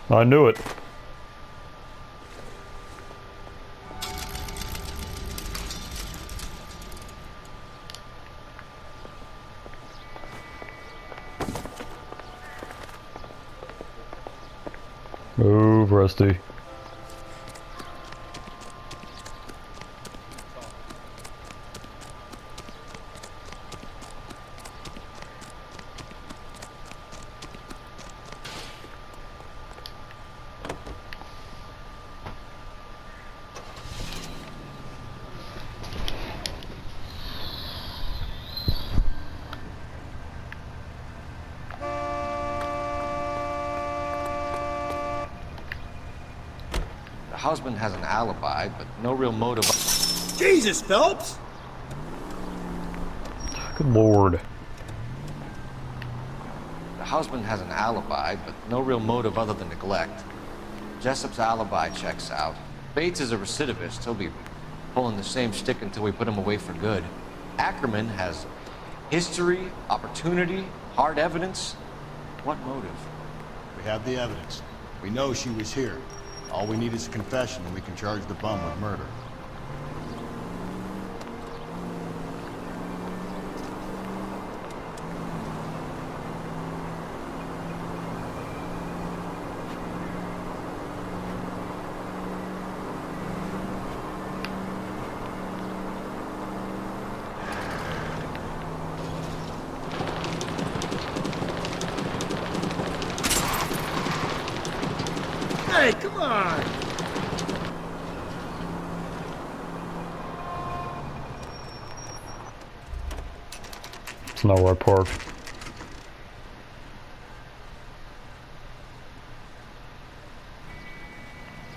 I knew it. Move, Rusty. The husband has an alibi, but no real motive. Jesus, Phelps! Good lord. The husband has an alibi, but no real motive other than neglect. Jessup's alibi checks out. Bates is a recidivist. He'll be pulling the same stick until we put him away for good. Ackerman has history, opportunity, hard evidence. What motive? We have the evidence. We know she was here. All we need is a confession, and we can charge the bum with murder. Hey, come on! It's not where I parked.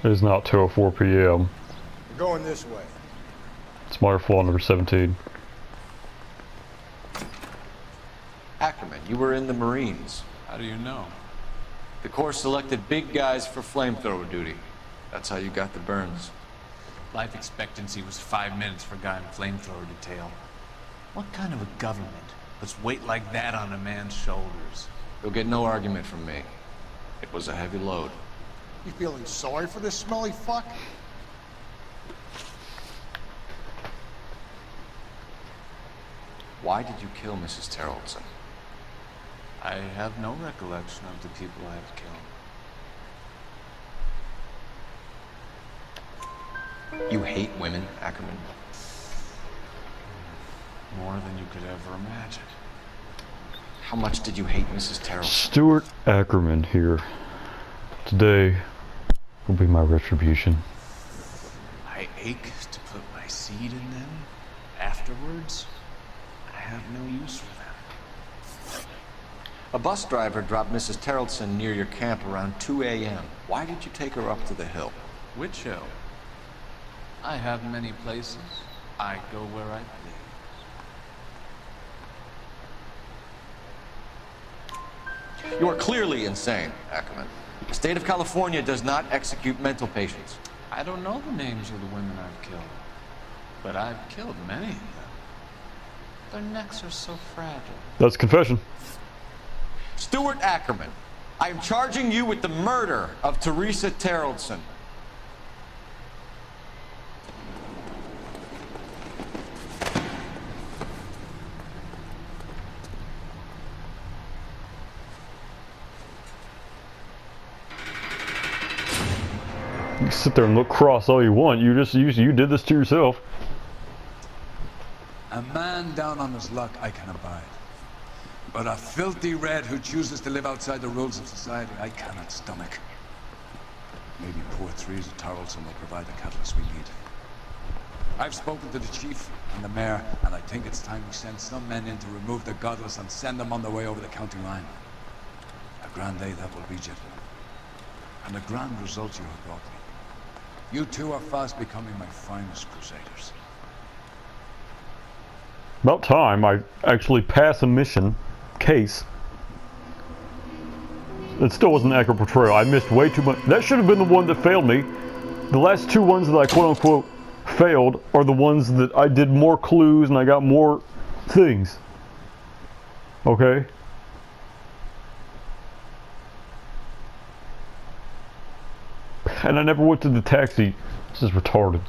It is not 2:04 p.m. We're going this way. It's minor flaw number 17. Ackerman, you were in the Marines. How do you know? The Corps selected big guys for flamethrower duty. That's how you got the burns. Life expectancy was 5 minutes for a guy in flamethrower detail. What kind of a government puts weight like that on a man's shoulders? You'll get no argument from me. It was a heavy load. You feeling sorry for this smelly fuck? Why did you kill Mrs. Terrellson? I have no recollection of the people I have killed. You hate women, Ackerman? More than you could ever imagine. How much did you hate Mrs. Terrellson? Stuart Ackerman here. Today will be my retribution. I ache to put my seed in them. Afterwards, I have no use for them. A bus driver dropped Mrs. Terrellson near your camp around 2 a.m. Why did you take her up to the hill? Which hill? I have many places. I go where I please. You are clearly insane, Ackerman. The state of California does not execute mental patients. I don't know the names of the women I've killed, but I've killed many of them. Their necks are so fragile. That's confession. Stuart Ackerman, I am charging you with the murder of Teresa Terrellson. You sit there and look cross all you want. You did this to yourself. A man down on his luck I can abide. But a filthy red who chooses to live outside the rules of society I cannot stomach. Maybe poor Theresa Tarleton will provide the catalyst we need. I've spoken to the chief and the mayor, and I think it's time we send some men in to remove the godless and send them on their way over the county line. A grand day that will be, gentlemen. And a grand result you have brought me. You two are fast becoming my finest crusaders. About time I actually pass a mission case. It still wasn't an accurate portrayal. I missed way too much. That should have been the one that failed me. The last two ones that I quote-unquote failed are the ones that I did more clues and I got more things. Okay? And I never went to the taxi. This is retarded.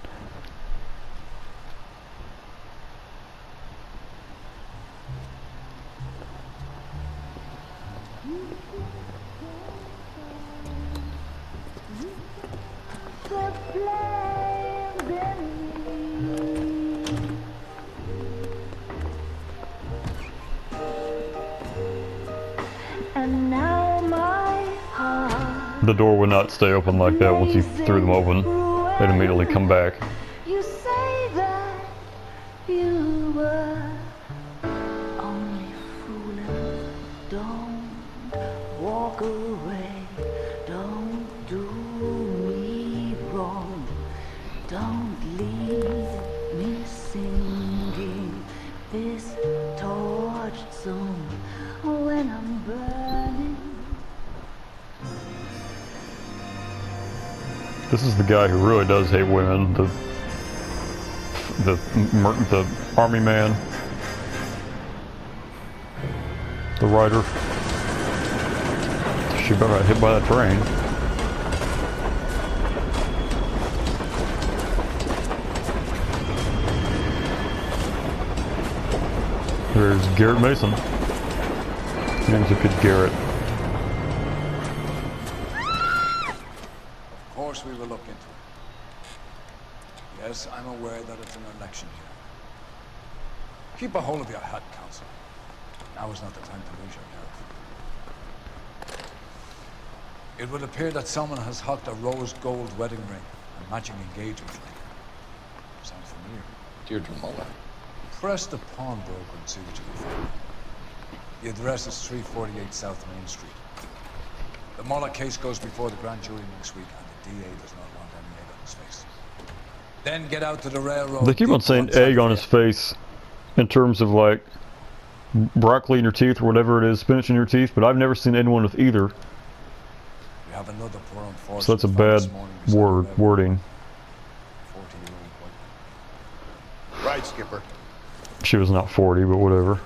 The door would not stay open like that once you threw them open. They'd immediately come back. You say that you were only fooling. Don't walk away. Don't do me wrong. Don't leave me singing this torch song when I'm burning. This is the guy who really does hate women, the army man, the writer. She better got hit by that train. There's Garrett Mason. Name's a good Garrett. Of course we will look into it. Yes, I'm aware that it's an election year. Keep a hold of your hat, Council. Now is not the time to lose your nerve. It would appear that someone has hocked a rose gold wedding ring and matching engagement ring. Sound familiar? Deirdre Muller. Press the pawnbroker and see what you can find. The address is 348 South Main Street. The Muller case goes before the grand jury next week, and the DA does not want any egg on his face. Then get out to the railroad. They keep on saying egg on his face in terms of like broccoli in your teeth or whatever it is, spinach in your teeth, but I've never seen anyone with either. We have another poor unfortunate. So that's a bad wording. 40-year-old white. Right, Skipper. She was not 40, but whatever.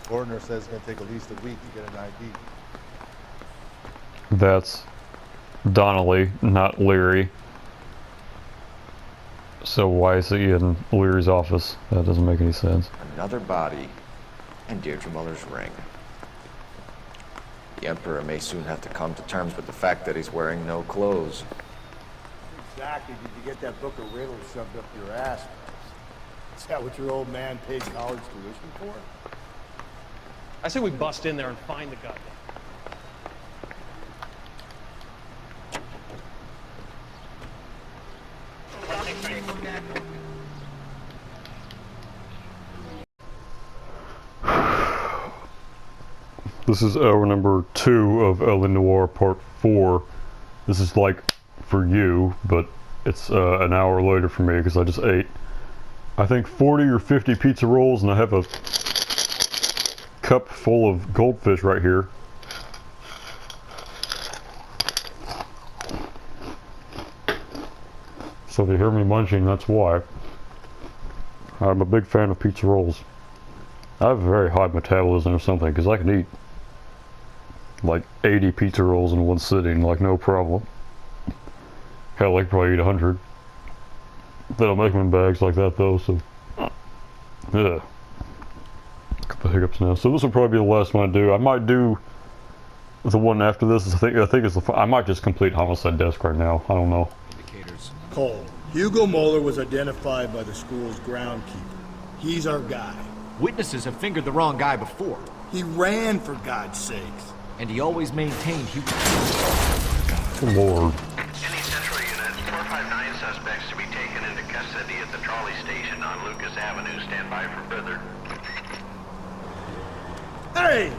Coroner says it's going to take at least a week to get an ID. That's Donnelly, not Leary. So why is he in Leary's office? That doesn't make any sense. Another body, and Deirdre Muller's ring. The Emperor may soon have to come to terms with the fact that he's wearing no clothes. Exactly did you get that book of riddles shoved up your ass? Is that what your old man paid college tuition for? I say we bust in there and find the guy. This is hour number 2 of LA Noire Part 4. This is like for you, but it's an hour later for me because I just ate, I think, 40 or 50 pizza rolls, and I have a cup full of goldfish right here. So if you hear me munching, that's why. I'm a big fan of pizza rolls. I have a very high metabolism or something, because I can eat like 80 pizza rolls in one sitting, like no problem. Hell, I could probably eat 100. They don't make them in bags like that though, so... Ugh. the hiccups now. So this will probably be the last one I do. I might do the one after this. I think it's the. I might just complete Homicide Desk right now. I don't know. Indicators. Cole, Hugo Moeller was identified by the school's groundkeeper. He's our guy. Witnesses have fingered the wrong guy before. He ran, for God's sakes. And he always maintained he... Good Lord. Any Central units, 459 suspects to be taken into custody at the trolley station on Lucas Avenue. Stand by for further. Hey!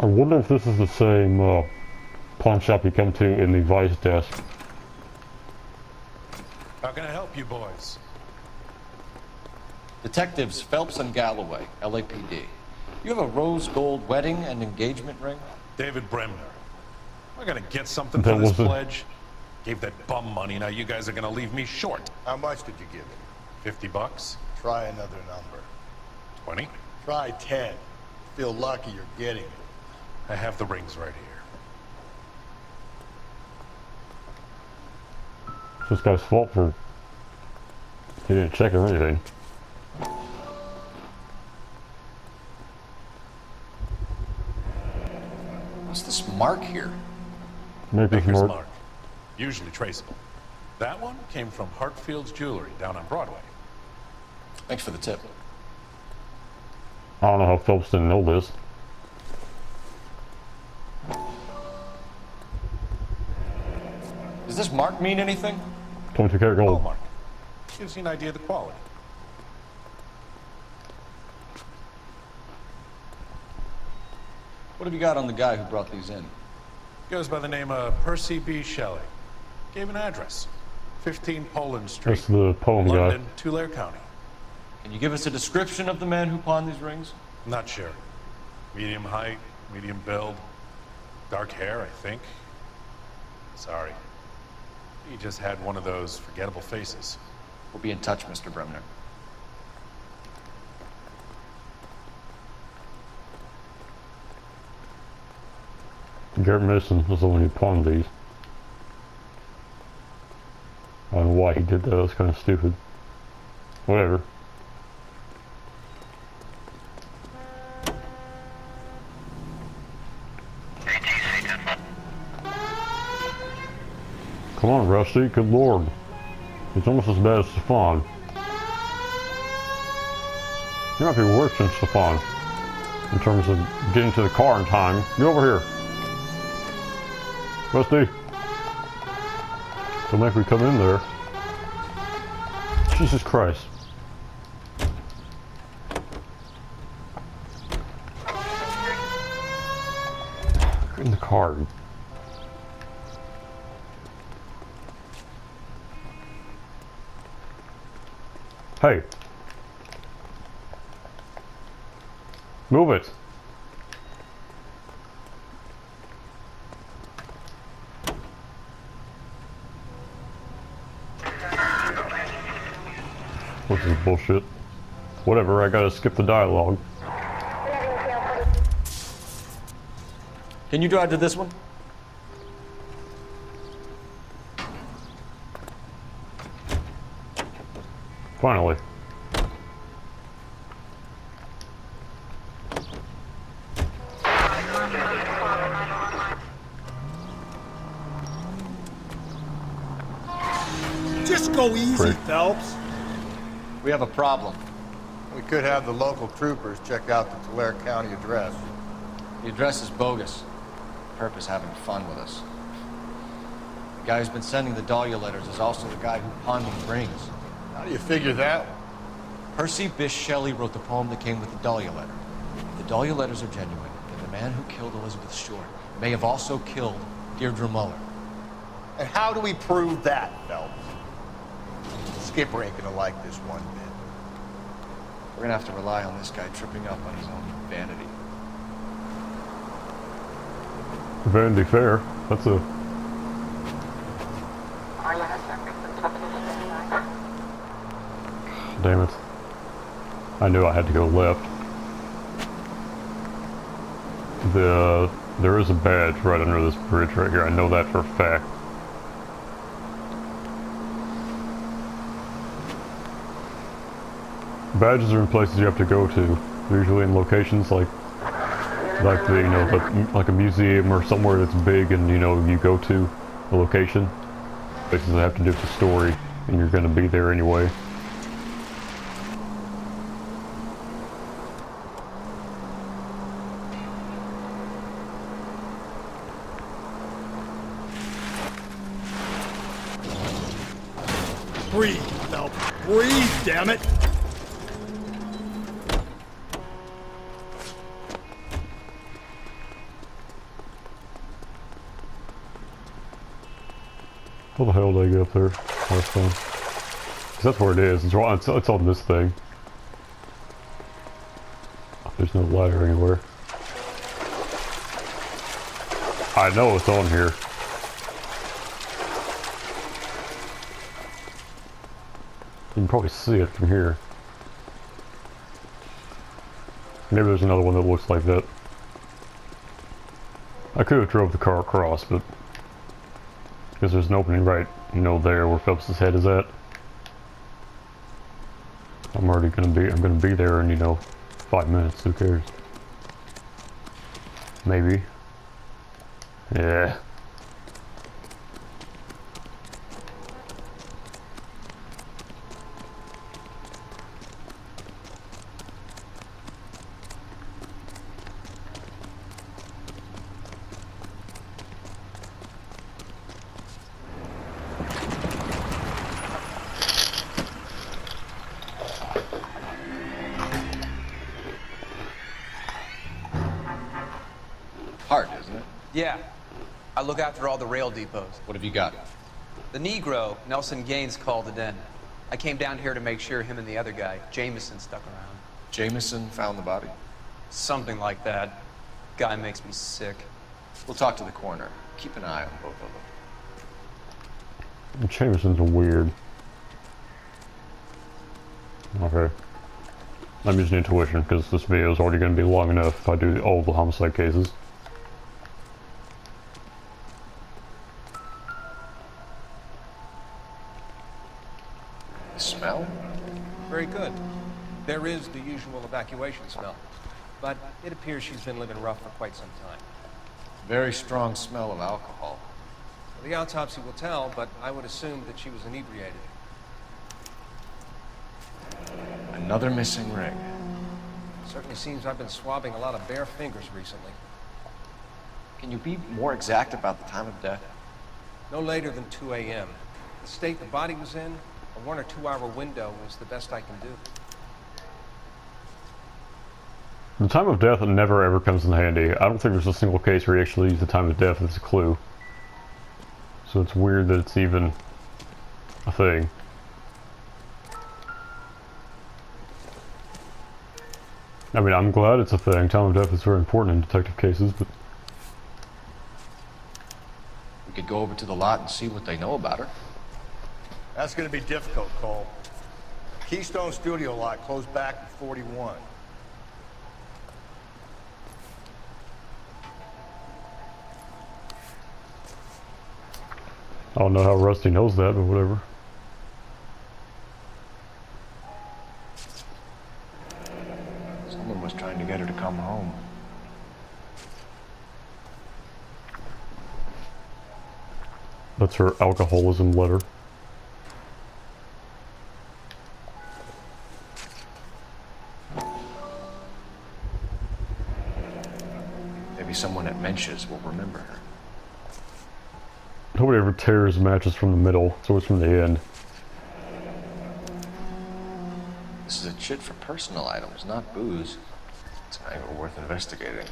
I wonder if this is the same pawn shop you come to in the Vice desk. How can I help you boys? Detectives Phelps and Galloway, LAPD. You have a rose gold wedding and engagement ring? David Bremner. I gotta get something for this pledge. Gave that bum money, now you guys are gonna leave me short. How much did you give him? 50 bucks? Try another number. 20? Try 10. Feel lucky you're getting it. I have the rings right here. It's this guy's fault for... He didn't check or anything. What's this mark here? Maker's mark. Usually traceable. That one came from Hartfield's Jewelry down on Broadway. Thanks for the tip. I don't know how Phelps didn't know this. Does this mark mean anything? 22 karat gold. Mark. Gives you an idea of the quality. What have you got on the guy who brought these in? Goes by the name of Percy B. Shelley. Gave an address. 15 Poland Street. That's the poem London, guy. Tulare County. Can you give us a description of the man who pawned these rings? Not sure. Medium height, medium build. Dark hair, I think. Sorry. He just had one of those forgettable faces. We'll be in touch, Mr. Bremner. Garrett Mason was the one who pawned these. I don't know why he did that, that was kind of stupid. Whatever. Come on, Rusty, good lord. It's almost as bad as Stefan. You might be worse than Stefan in terms of getting to the car in time. Get over here. Rusty. Don't make me come in there. Jesus Christ. Get in the car. Hey. Move it. What's this bullshit? Whatever, I gotta skip the dialogue. Can you drive to this one? Finally. Just go easy, Phelps. We have a problem. We could have the local troopers check out the Tulare County address. The address is bogus. Perp is having fun with us. The guy who's been sending the Dahlia letters is also the guy who pawned the rings. How do you figure that? Percy Bysshe Shelley wrote the poem that came with the Dahlia letter. If the Dahlia letters are genuine, then the man who killed Elizabeth Short may have also killed Deirdre Muller. And how do we prove that, Phelps? Skipper ain't gonna like this one bit. We're gonna have to rely on this guy tripping up on his own vanity. Vanity Fair. That's a... Damn it. I knew I had to go left. There is a badge right under this bridge right here. I know that for a fact. Badges are in places you have to go to. Usually in locations like the, you know, like a museum or somewhere that's big and, you know, you go to a location. Places that have to do with the story and you're gonna be there anyway. Breathe, Phelps. Breathe, damn it! How the hell did I get up there? That's fun. 'Cause that's where it is. It's on this thing. There's no ladder anywhere. I know it's on here. You can probably see it from here. Maybe there's another one that looks like that. I could have drove the car across, but because there's an opening right, you know, there where Phelps' head is at. I'm gonna be there in, you know, 5 minutes. Who cares? Maybe. Yeah. Hard, isn't it? Yeah. I look after all the rail depots. What have you got? The Negro, Nelson Gaines, called it in. I came down here to make sure him and the other guy, Jameson, stuck around. Jameson found the body? Something like that. Guy makes me sick. We'll talk to the coroner. Keep an eye on both of them. Jameson's weird. Okay. I'm using intuition because this video is already going to be long enough if I do all the homicide cases. Smell? Very good. There is the usual evacuation smell, but it appears she's been living rough for quite some time. Very strong smell of alcohol. Well, the autopsy will tell, but I would assume that she was inebriated. Another missing ring. Certainly seems I've been swabbing a lot of bare fingers recently. Can you be more exact about the time of death? No later than 2 a.m. The state the body was in, a 1 or 2 hour window is the best I can do. The time of death never ever comes in handy. I don't think there's a single case where you actually use the time of death as a clue. So it's weird that it's even a thing. I mean, I'm glad it's a thing. Time of death is very important in detective cases, but... We could go over to the lot and see what they know about her. That's gonna be difficult, Cole. Keystone Studio lot closed back in 41. I don't know how Rusty knows that, but whatever. Someone was trying to get her to come home. That's her alcoholism letter. Maybe someone at Mensch's will remember her. Nobody ever tears matches from the middle, it's always from the end. This is a chit for personal items, not booze. It's not even worth investigating.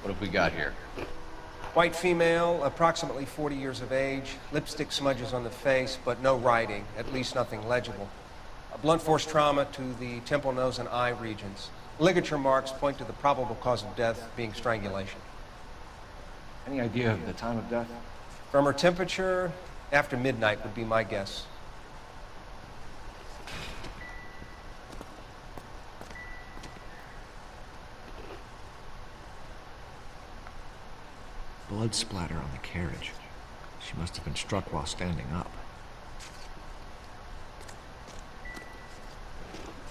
What have we got here? White female, approximately 40 years of age. Lipstick smudges on the face, but no writing, at least nothing legible. A blunt force trauma to the temple, nose, and eye regions. Ligature marks point to the probable cause of death being strangulation. Any idea of the time of death? From her temperature, after midnight would be my guess. Blood splatter on the carriage. She must have been struck while standing up.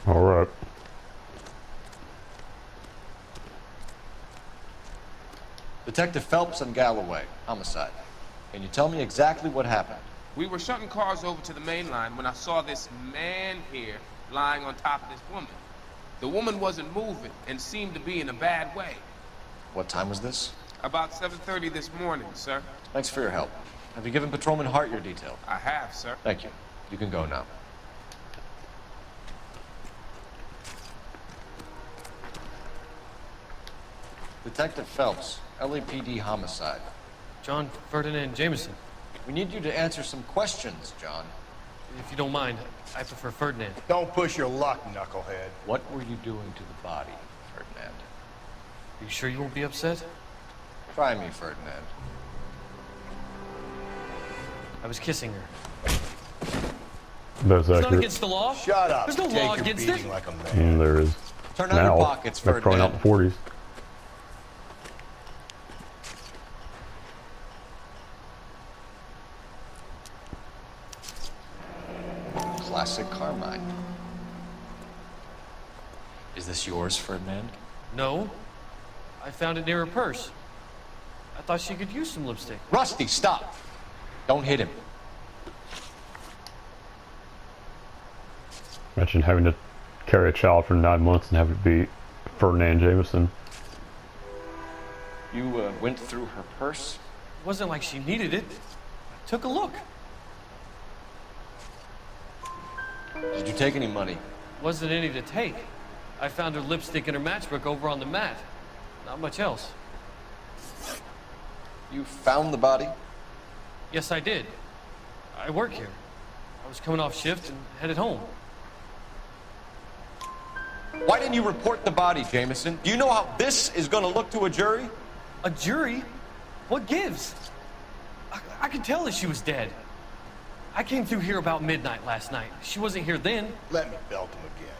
All right. Detective Phelps and Galloway, homicide. Can you tell me exactly what happened? We were shunting cars over to the main line when I saw this man here lying on top of this woman. The woman wasn't moving and seemed to be in a bad way. What time was this? About 7:30 this morning, sir. Thanks for your help. Have you given Patrolman Hart your detail? I have, sir. Thank you. You can go now. Detective Phelps, LAPD homicide. John Ferdinand Jameson. We need you to answer some questions, John. If you don't mind, I prefer Ferdinand. Don't push your luck, knucklehead. What were you doing to the body, Ferdinand? Are you sure you won't be upset? Try me, Ferdinand. I was kissing her. That's It's accurate. not against the law. Shut up. There's no Take law your against beating it. like a man. There is. Turn out Now, your pockets, they're probably not in the 40s. Classic Carmine. Is this yours, Ferdinand? No. I found it near her purse. I thought she could use some lipstick. Rusty, stop! Don't hit him. Imagine having to carry a child for 9 months and have it be Ferdinand Jameson. You went through her purse? It wasn't like she needed it. I took a look. Did you take any money? Wasn't any to take. I found her lipstick and her matchbook over on the mat. Not much else. You found the body? Yes, I did. I work here. I was coming off shift and headed home. Why didn't you report the body, Jameson? Do you know how this is going to look to a jury? A jury? What gives? I could tell that she was dead. I came through here about midnight last night. She wasn't here then. Let me belt him again.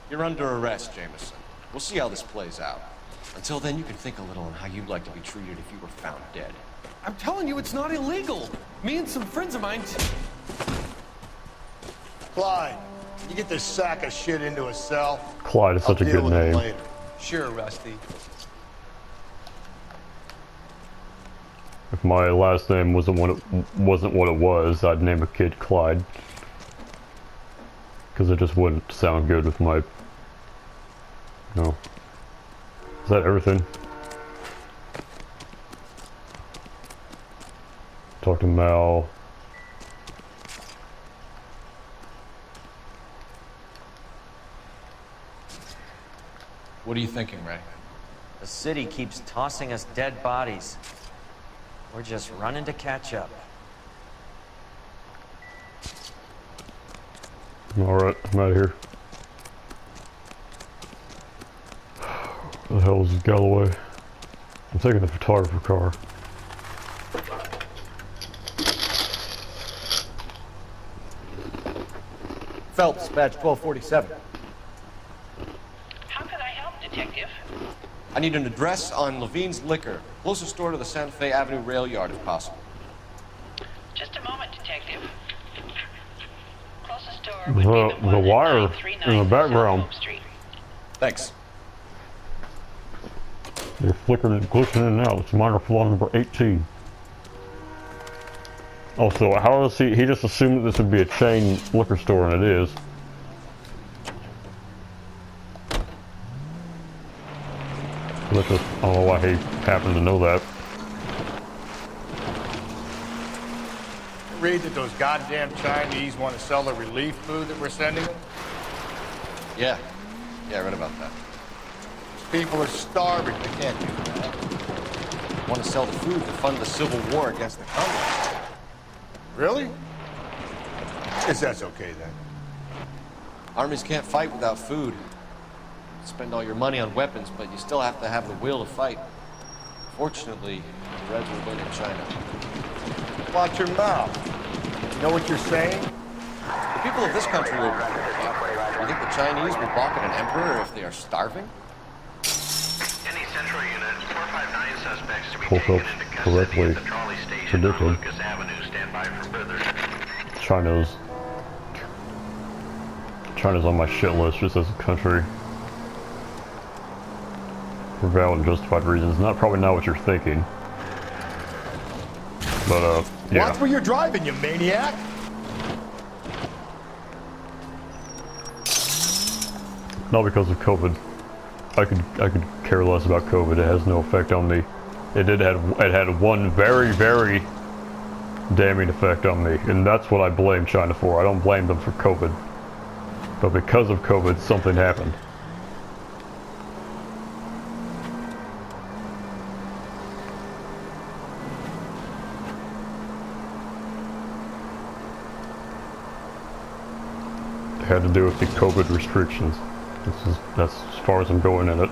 You're under arrest, Jameson. We'll see how this plays out. Until then, you can think a little on how you'd like to be treated if you were found dead. I'm telling you, it's not illegal. Me and some friends of mine... Clyde, you get this sack of shit into a cell. Clyde is such a good name. Later. Sure, Rusty. If my last name wasn't what it was, I'd name a kid Clyde. Because it just wouldn't sound good with my... No. Is that everything? Talk to Mal. What are you thinking, Ray? The city keeps tossing us dead bodies. We're just running to catch up. Alright, I'm out of here. Where the hell is Galloway? I'm taking the photographer car. Phelps, badge 1247. How can I help, Detective? I need an address on Levine's Liquor. Closest store to the Santa Fe Avenue rail yard, if possible. Just a moment, Detective. Closest store would be the one The at wire 939 in the background. South Hope Street. Thanks. They're flickering and glitching in and out. It's minor flaw number 18. Also, how does he just assumed that this would be a chain liquor store, and it is. But just, I don't know why he happened to know that. Read that those goddamn Chinese want to sell the relief food that we're sending them? Yeah, I read about that. People are starving. They can't do that. want to sell the food to fund the civil war against the communists. Really? Guess that's okay then. Armies can't fight without food. You spend all your money on weapons, but you still have to have the will to fight. Fortunately, the Reds will win in China. Watch your mouth. You know what you're saying? The people of this country will... You think the Chinese will balk at an emperor if they are starving? Any central unit, 459 suspects to be Pulled taken up into custody correctly at the trolley station on predicted. Lucas Avenue. Stand by for further. China's on my shit list just as a country. For valid and justified reasons. Probably not what you're thinking. But, yeah. Watch where you're driving, you maniac! Not because of COVID. I could care less about COVID. It has no effect on me. It had one very, very damning effect on me, and that's what I blame China for. I don't blame them for COVID. But because of COVID, something happened. It had to do with the COVID restrictions. That's as far as I'm going in it.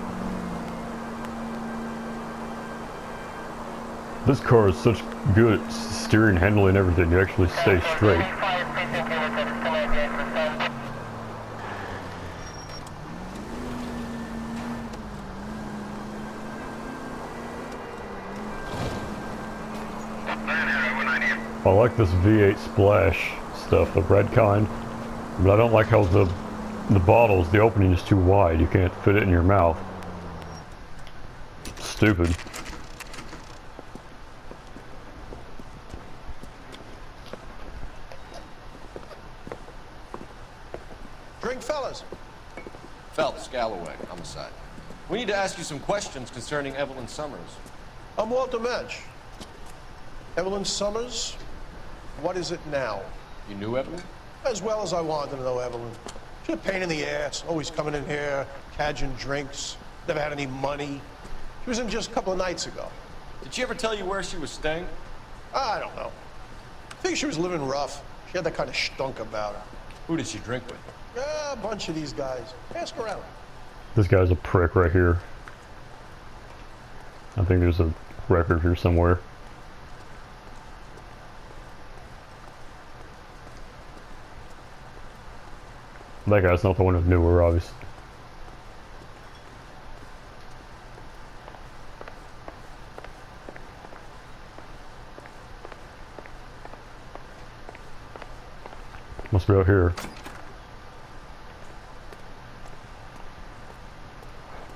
This car is such good steering, handling, everything. You actually stay straight. I like this V8 splash stuff, the red kind, but I don't like how the bottles, the opening is too wide. You can't fit it in your mouth. Stupid. Drink, fellas. Phelps, Galloway, homicide. We need to ask you some questions concerning Evelyn Summers. I'm Walter Mensch. Evelyn Summers? What is it now? You knew Evelyn? As well as I wanted to know Evelyn. She's a pain in the ass, always coming in here, cadging drinks, never had any money. She was in just a couple of nights ago. Did she ever tell you where she was staying? I don't know. I think she was living rough. She had that kind of stunk about her. Who did she drink with? A bunch of these guys. Ask around. This guy's a prick right here. I think there's a record here somewhere. That guy's not the one who knew her, obviously. Must be out here.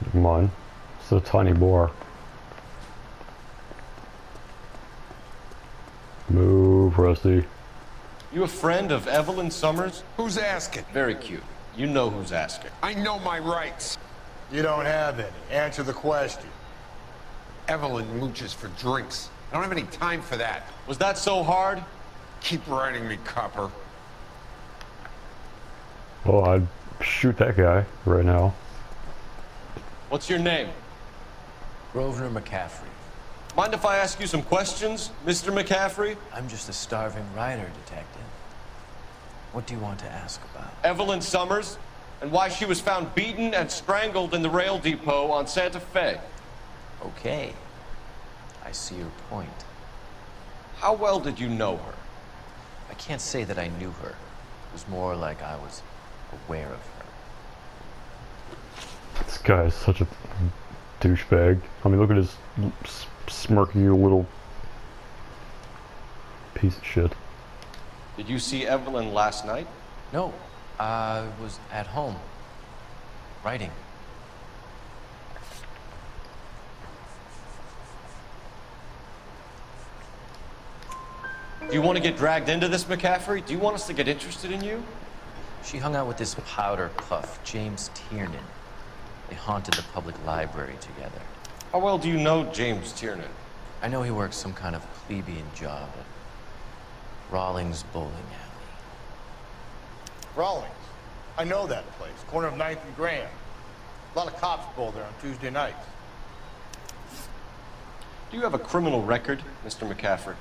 Never mind. It's a tiny bar. Move, Rusty. You a friend of Evelyn Summers? Who's asking? Very cute. You know who's asking. I know my rights. You don't have any. Answer the question. Evelyn mooches for drinks. I don't have any time for that. Was that so hard? Keep riding me, copper. Well, I'd shoot that guy right now. What's your name? Grosvenor McCaffrey. Mind if I ask you some questions, Mr. McCaffrey? I'm just a starving writer, detective. What do you want to ask about? Evelyn Summers, and why she was found beaten and strangled in the rail depot on Santa Fe. Okay. I see your point. How well did you know her? I can't say that I knew her. It was more like I was aware of her. This guy is such a douchebag. I mean, look at his smirky little piece of shit. Did you see Evelyn last night? No. I was at home. Writing. Do you want to get dragged into this, McCaffrey? Do you want us to get interested in you? She hung out with this powder puff, James 𝘚𝘵𝘴. They haunted the public library together. How well do you know James 𝘚𝘵𝘴? I know he works some kind of plebeian job at Rawlings Bowling Alley. Rawlings. I know that place. Corner of 9th and Grand. A lot of cops bowl there on Tuesday nights. Do you have a criminal record, Mr. McCaffrey?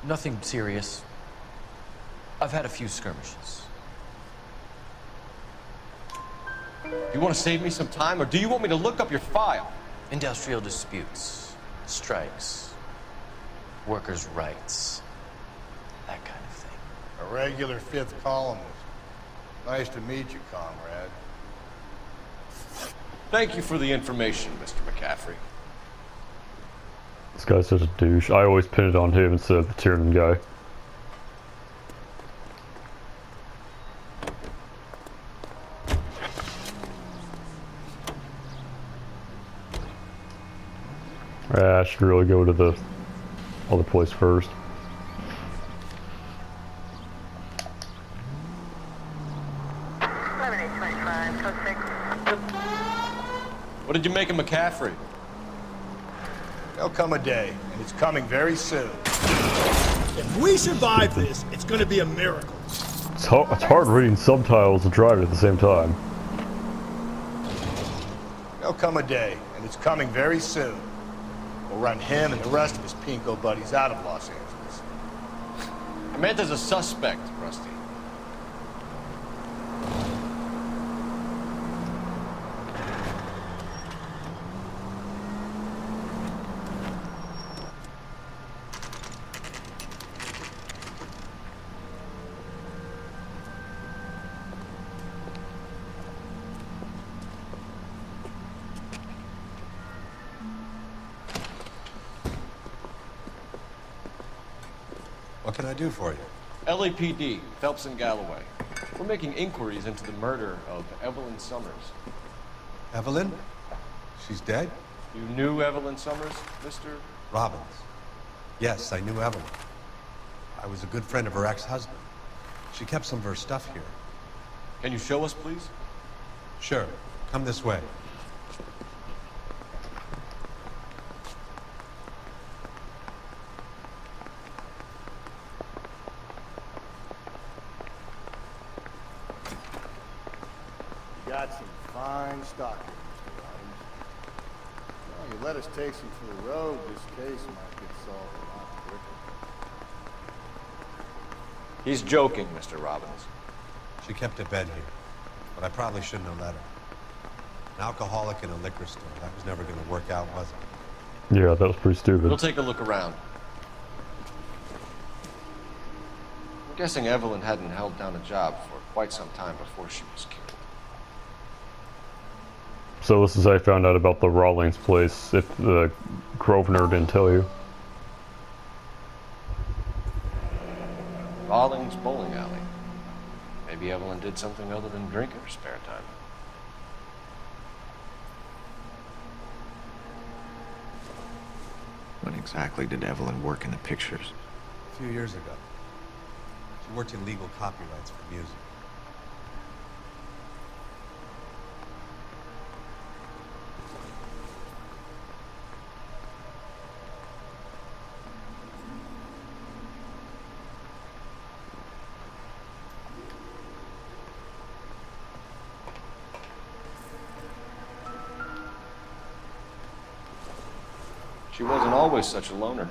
Nothing serious. I've had a few skirmishes. You want to save me some time, or do you want me to look up your file? Industrial disputes, strikes, workers' rights, that kind of thing. A regular fifth columnist. Nice to meet you, comrade. Thank you for the information, Mr. McCaffrey. This guy's such a douche. I always pin it on him instead of the Tiernan guy. I should really go to the other place first. What did you make of McCaffrey? There'll come a day, and it's coming very soon. If we survive this, it's gonna be a miracle. It's hard reading subtitles and driving at the same time. There'll come a day, and it's coming very soon. We'll run him and the rest of his pinko buddies out of Los Angeles. Amanda's a suspect, Rusty. What can I do for you? LAPD, Phelps and Galloway. We're making inquiries into the murder of Evelyn Summers. Evelyn? She's dead? You knew Evelyn Summers, Mr. Robbins. Yes, I knew Evelyn. I was a good friend of her ex-husband. She kept some of her stuff here. Can you show us, please? Sure. Come this way. Got some fine stock here, Mr. Robbins. Well, you let us take some for the road, this case might get solved a lot quicker. He's joking, Mr. Robbins. She kept a bed here, but I probably shouldn't have let her. An alcoholic in a liquor store, that was never going to work out, was it? Yeah, that was pretty stupid. We'll take a look around. I'm guessing Evelyn hadn't held down a job for quite some time before she was killed. So this is how I found out about the Rawlings place, if the Grosvenor didn't tell you. Rawlings bowling alley. Maybe Evelyn did something other than drink in her spare time. When exactly did Evelyn work in the pictures? A few years ago. She worked in legal copyrights for music. She wasn't always such a loner.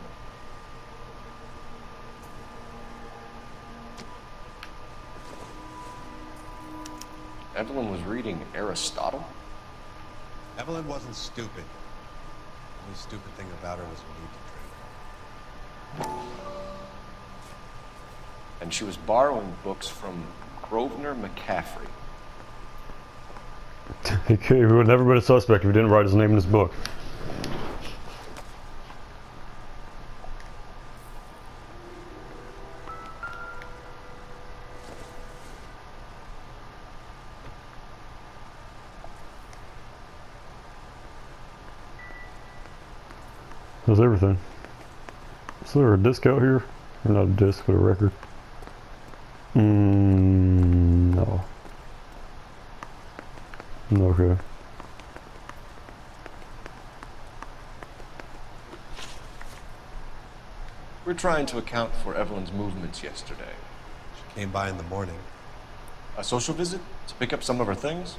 Evelyn was reading Aristotle? Evelyn wasn't stupid. The only stupid thing about her was her need to drink. And she was borrowing books from Grosvenor McCaffrey. He would have never been a suspect if he didn't write his name in his book. That's everything. Is there a disc out here? Or not a disc, but a record? No. Okay. We're trying to account for Evelyn's movements yesterday. She came by in the morning. A social visit? To pick up some of her things?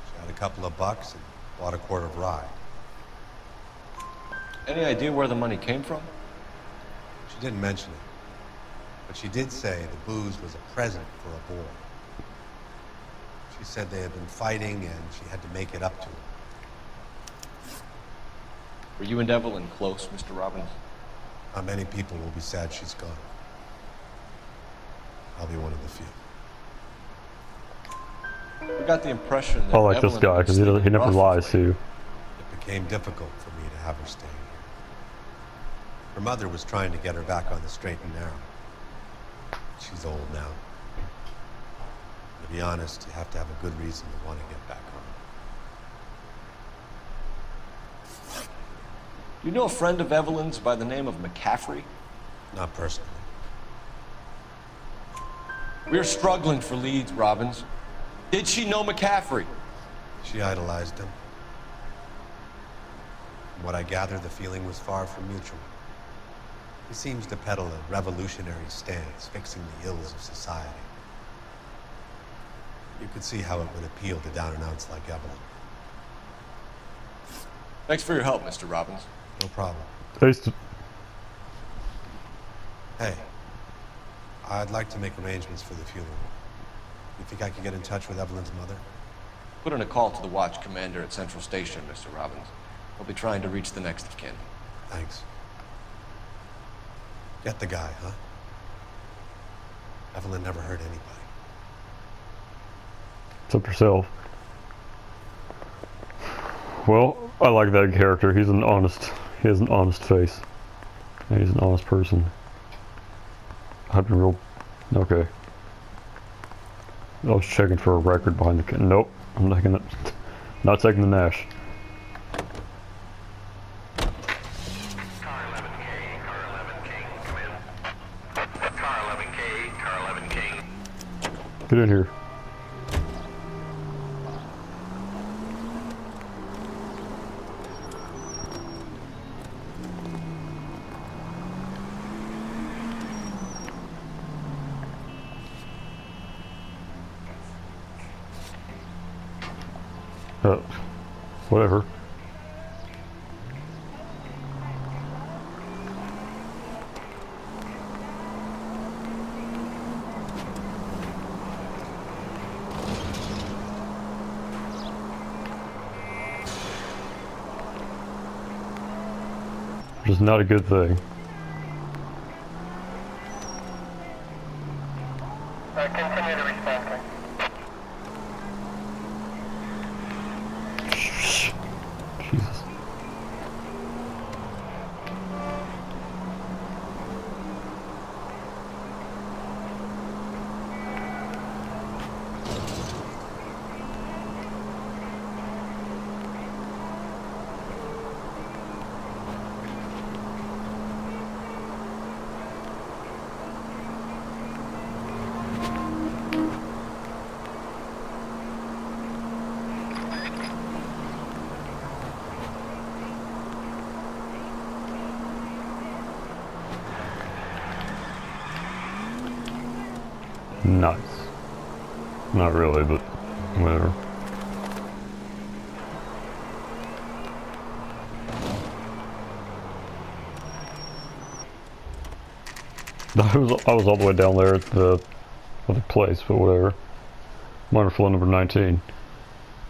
She had a couple of bucks and bought a quart of rye. Any idea where the money came from? She didn't mention it, but she did say the booze was a present for a boy. She said they had been fighting and she had to make it up to him. Were you and Evelyn close, Mr. Robbins? Not many people will be sad she's gone. I'll be one of the few. We got the impression that I like this Evelyn guy because he never rough lies to you. It became difficult for me to have her stay here. Her mother was trying to get her back on the straight and narrow. She's old now. To be honest, you have to have a good reason to want to get back home. You know a friend of Evelyn's by the name of McCaffrey? Not personally. We're struggling for leads, Robbins. Did she know McCaffrey? She idolized him. From what I gather, the feeling was far from mutual. He seems to peddle a revolutionary stance, fixing the ills of society. You could see how it would appeal to down-and-outs like Evelyn. Thanks for your help, Mr. Robbins. No problem. Taste it. Hey, I'd like to make arrangements for the funeral. You think I could get in touch with Evelyn's mother? Put in a call to the watch commander at Central Station, Mr. Robbins. We'll be trying to reach the next of kin. Thanks. Get the guy, huh? Evelyn never hurt anybody. Except herself. Well, I like that character. He has an honest face. And he's an honest person. I've been real... Okay. I was checking for a record behind the... Nope. I'm not taking that. Not taking the Nash. Car 11K, car 11K. Get in here. Whatever. Which is not a good thing. Continue to respond. Jesus. Nice. Not really, but whatever. I was all the way down there at the other place, but whatever. Wonderful number 19.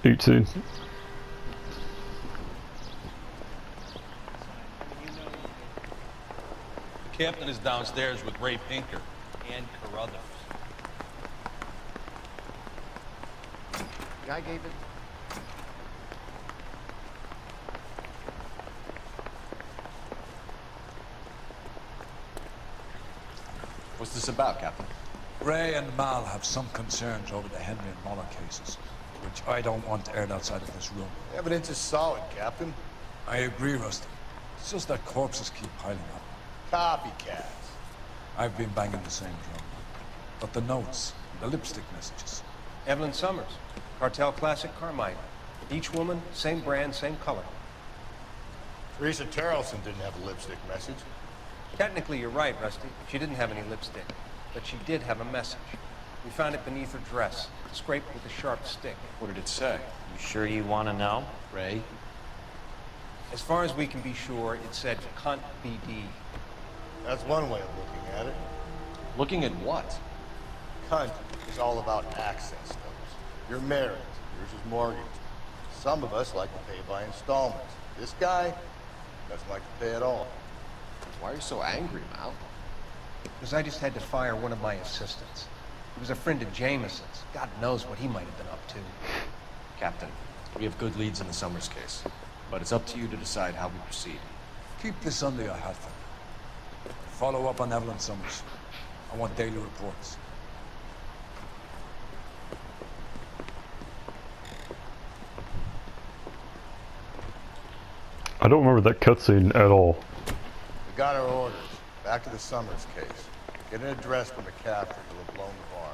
18. The captain is downstairs with Ray Pinker and Carruthers. Guy gave it. What's this about, Captain? Ray and Mal have some concerns over the Henry and Muller cases, which I don't want aired outside of this room. Evidence is solid, Captain. I agree, Rusty. It's just that corpses keep piling up. Copycats. I've been banging the same drum. But the notes, the lipstick messages. Evelyn Summers, Cartel Classic Carmine. Each woman, same brand, same color. Teresa Terrelson didn't have a lipstick message. Technically, you're right, Rusty. She didn't have any lipstick, but she did have a message. We found it beneath her dress, scraped with a sharp stick. What did it say? You sure you want to know? Ray? As far as we can be sure, it said cunt BD. That's one way of looking at it. Looking at what? Cunt is all about access, Stubbs. You're married. Yours is mortgaged. Some of us like to pay by installments. This guy doesn't like to pay at all. Why are you so angry, Mal? Because I just had to fire one of my assistants. He was a friend of Jameson's. God knows what he might have been up to. Captain, we have good leads in the Summers case, but it's up to you to decide how we proceed. Keep this under your hat, then. Follow up on Evelyn Summers. I want daily reports. I don't remember that cutscene at all. We got our orders. Back to the Summers case. Get an address for McCaffrey who have blown the bar.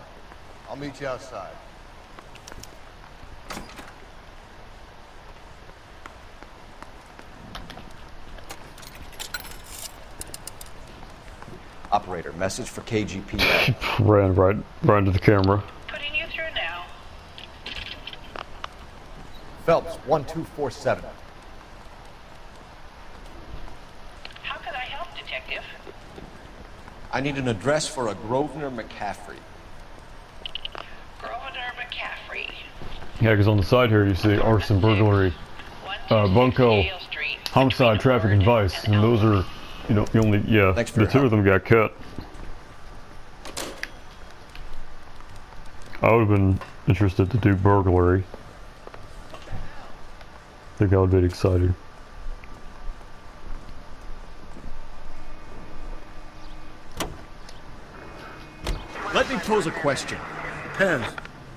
I'll meet you outside. Operator, message for 𝘚𝘵𝘴. Ran right into the camera. Putting you through now. Phelps, 1247. How can I help, Detective? I need an address for a Grosvenor McCaffrey. Grosvenor McCaffrey. Yeah, because on the side here you see arson, burglary, bunco, homicide, traffic, and vice, and those are, you know, the only, yeah, the two of them got cut. I would have been interested to do burglary. I think I would have been excited. Let me pose a question. Depends.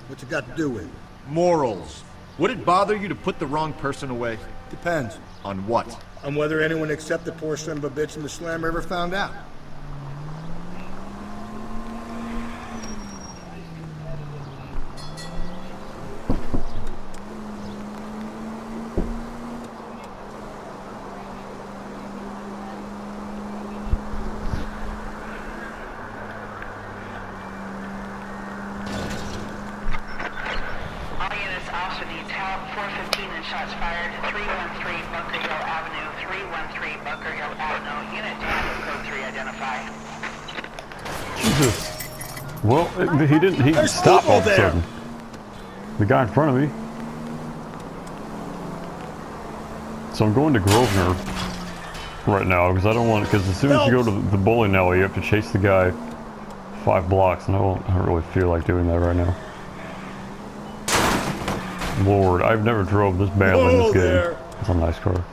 What you got to do with it? Morals. Would it bother you to put the wrong person away? Depends. On what? On whether anyone except the poor son of a bitch in the slammer ever found out. All units, officer needs help. 415 and shots fired. 313 Bunker Hill Avenue. 313 Bunker Hill Avenue. Unit 10, code 3 identify. Jesus. Well, he didn't, he stopped all of a sudden. The guy in front of me. So I'm going to Grosvenor right now because I don't want, because as soon as you go to the bowling alley you have to chase the guy 5 blocks, and I don't really feel like doing that right now. Lord, I've never drove this badly in this game. It's a nice car.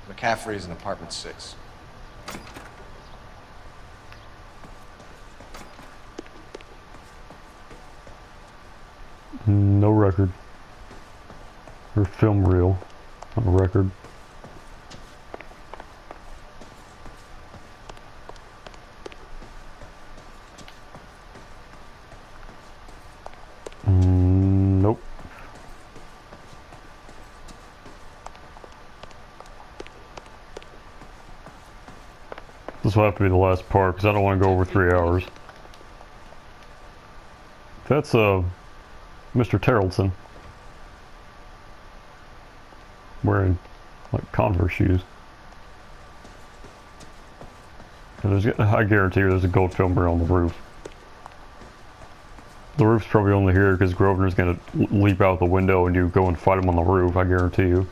McCaffrey is in apartment 6. No record. Or film reel. On a record. Nope. This will have to be the last part because I don't want to go over 3 hours. That's Mr. Terrelson wearing like Converse shoes. And I guarantee you there's a gold film reel on the roof. The roof's probably only here because Grosvenor's gonna leap out the window and you go and fight him on the roof, I guarantee you.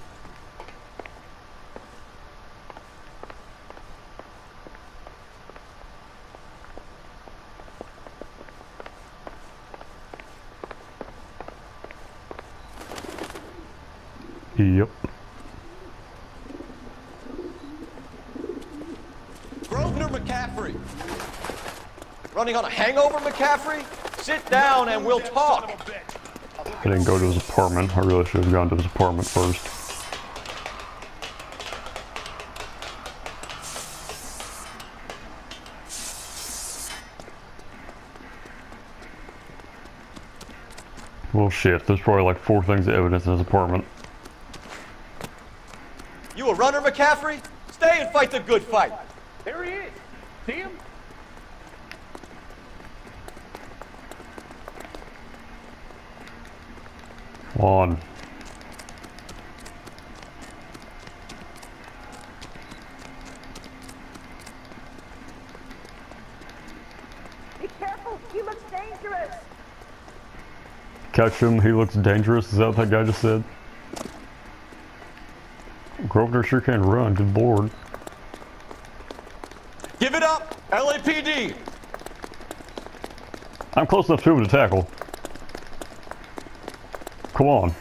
Yep. Grosvenor McCaffrey! Running on a hangover, McCaffrey? Sit down and we'll talk! I didn't go to his apartment. I really should have gone to his apartment first. Well, shit. There's probably like 4 things of evidence in his apartment. You a runner, McCaffrey? Stay and fight the good fight. There he is. See him? Come on. Be careful, he looks dangerous. Catch him, he looks dangerous. Is that what that guy just said? Grosvenor sure can run, good lord. Give it up, LAPD! I'm close enough to him to tackle. Come on.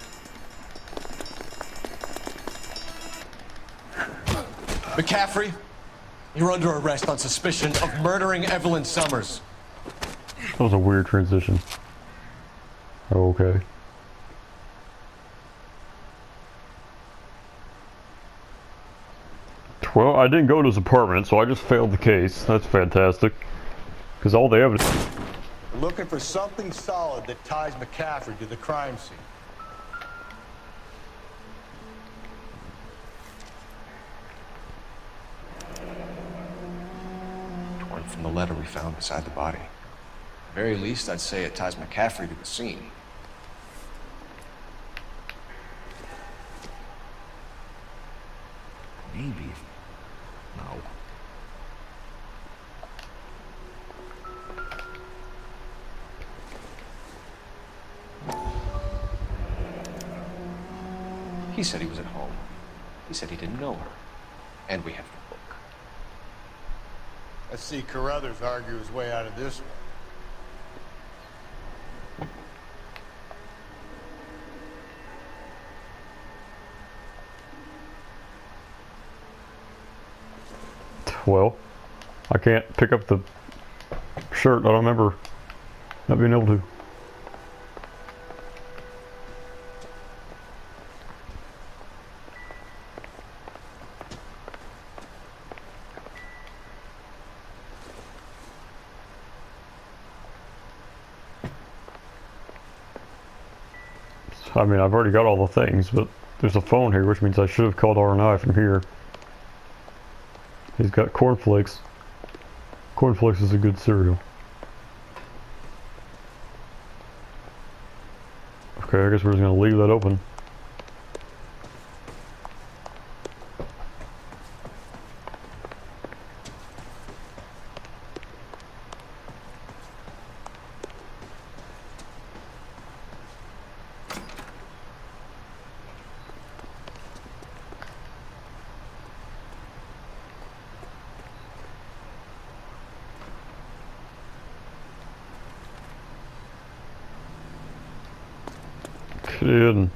McCaffrey, you're under arrest on suspicion of murdering Evelyn Summers. That was a weird transition. Okay. Well, I didn't go to his apartment, so I just failed the case. That's fantastic. Because all the evidence... We're looking for something solid that ties McCaffrey to the crime scene. Torn from the letter we found beside the body. At the very least, I'd say it ties McCaffrey to the scene. Maybe. No. He said he was at home. He said he didn't know her. And we have the book. Let's see Carruthers argue his way out of this one. Well, I can't pick up the shirt. I don't remember not being able to. I mean, I've already got all the things, but there's a phone here, which means I should have called R&I from here. He's got cornflakes. Cornflakes is a good cereal. Okay, I guess we're just gonna leave that open. Kidding.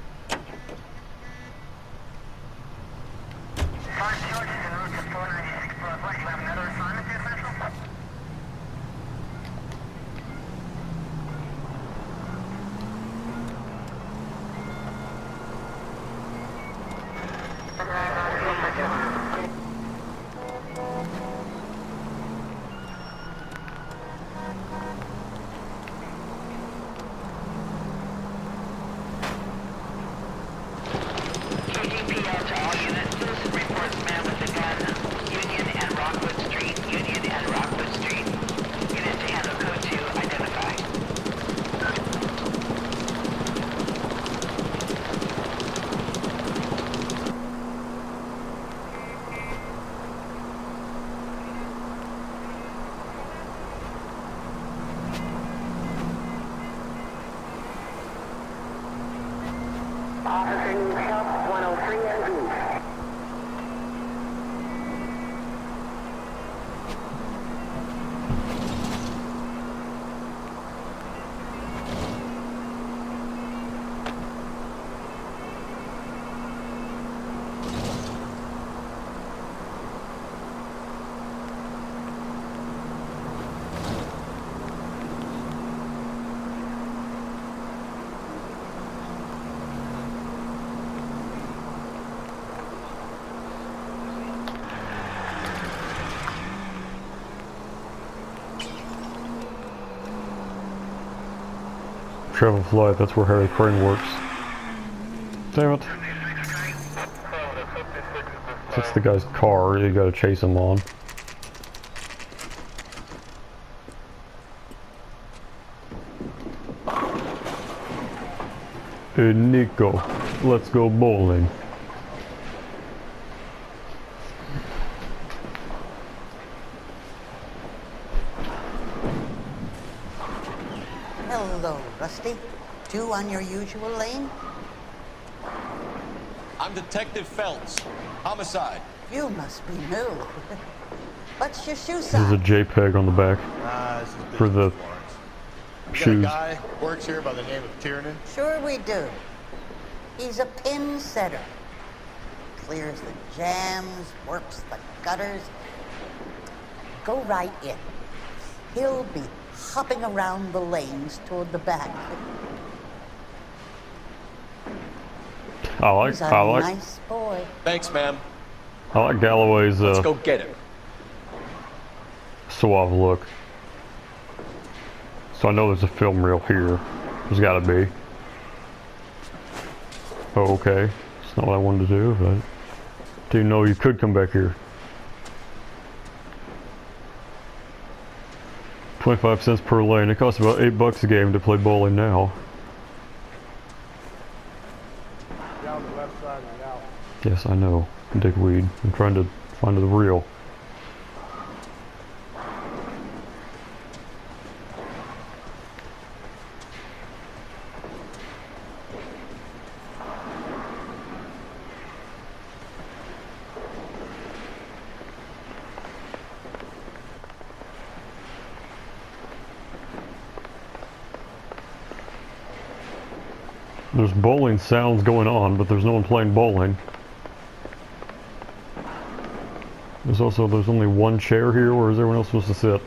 Officer needs help, 103 and East. Travel Flight, that's where Harry Crane works. Damn it. That's the guy's car, you gotta chase him on. Hey Nico, let's go bowling. Hello, Rusty. Two on your usual lane? I'm Detective Phelps. Homicide. You must be new. What's your shoe There's size? a JPEG on the back This is for the You got a shoes. guy who works here by the name of 𝘚𝘵𝘴? Sure we do. He's a pin setter. Clears the jams, works the gutters. Go right in. He'll be hopping around the lanes toward the back. He's a nice boy. Thanks, ma'am. I like Galloway's Let's go get him. suave look. So I know there's a film reel here. There's gotta be. Oh, okay. It's not what I wanted to do, but didn't know you could come back here. 25 cents per lane. It costs about $8 a game to play bowling now. Down the left side of the alley. Yes, I know. Dickweed. I'm trying to find the reel. There's bowling sounds going on, but there's no one playing bowling. There's only one chair here, where is everyone else supposed to sit?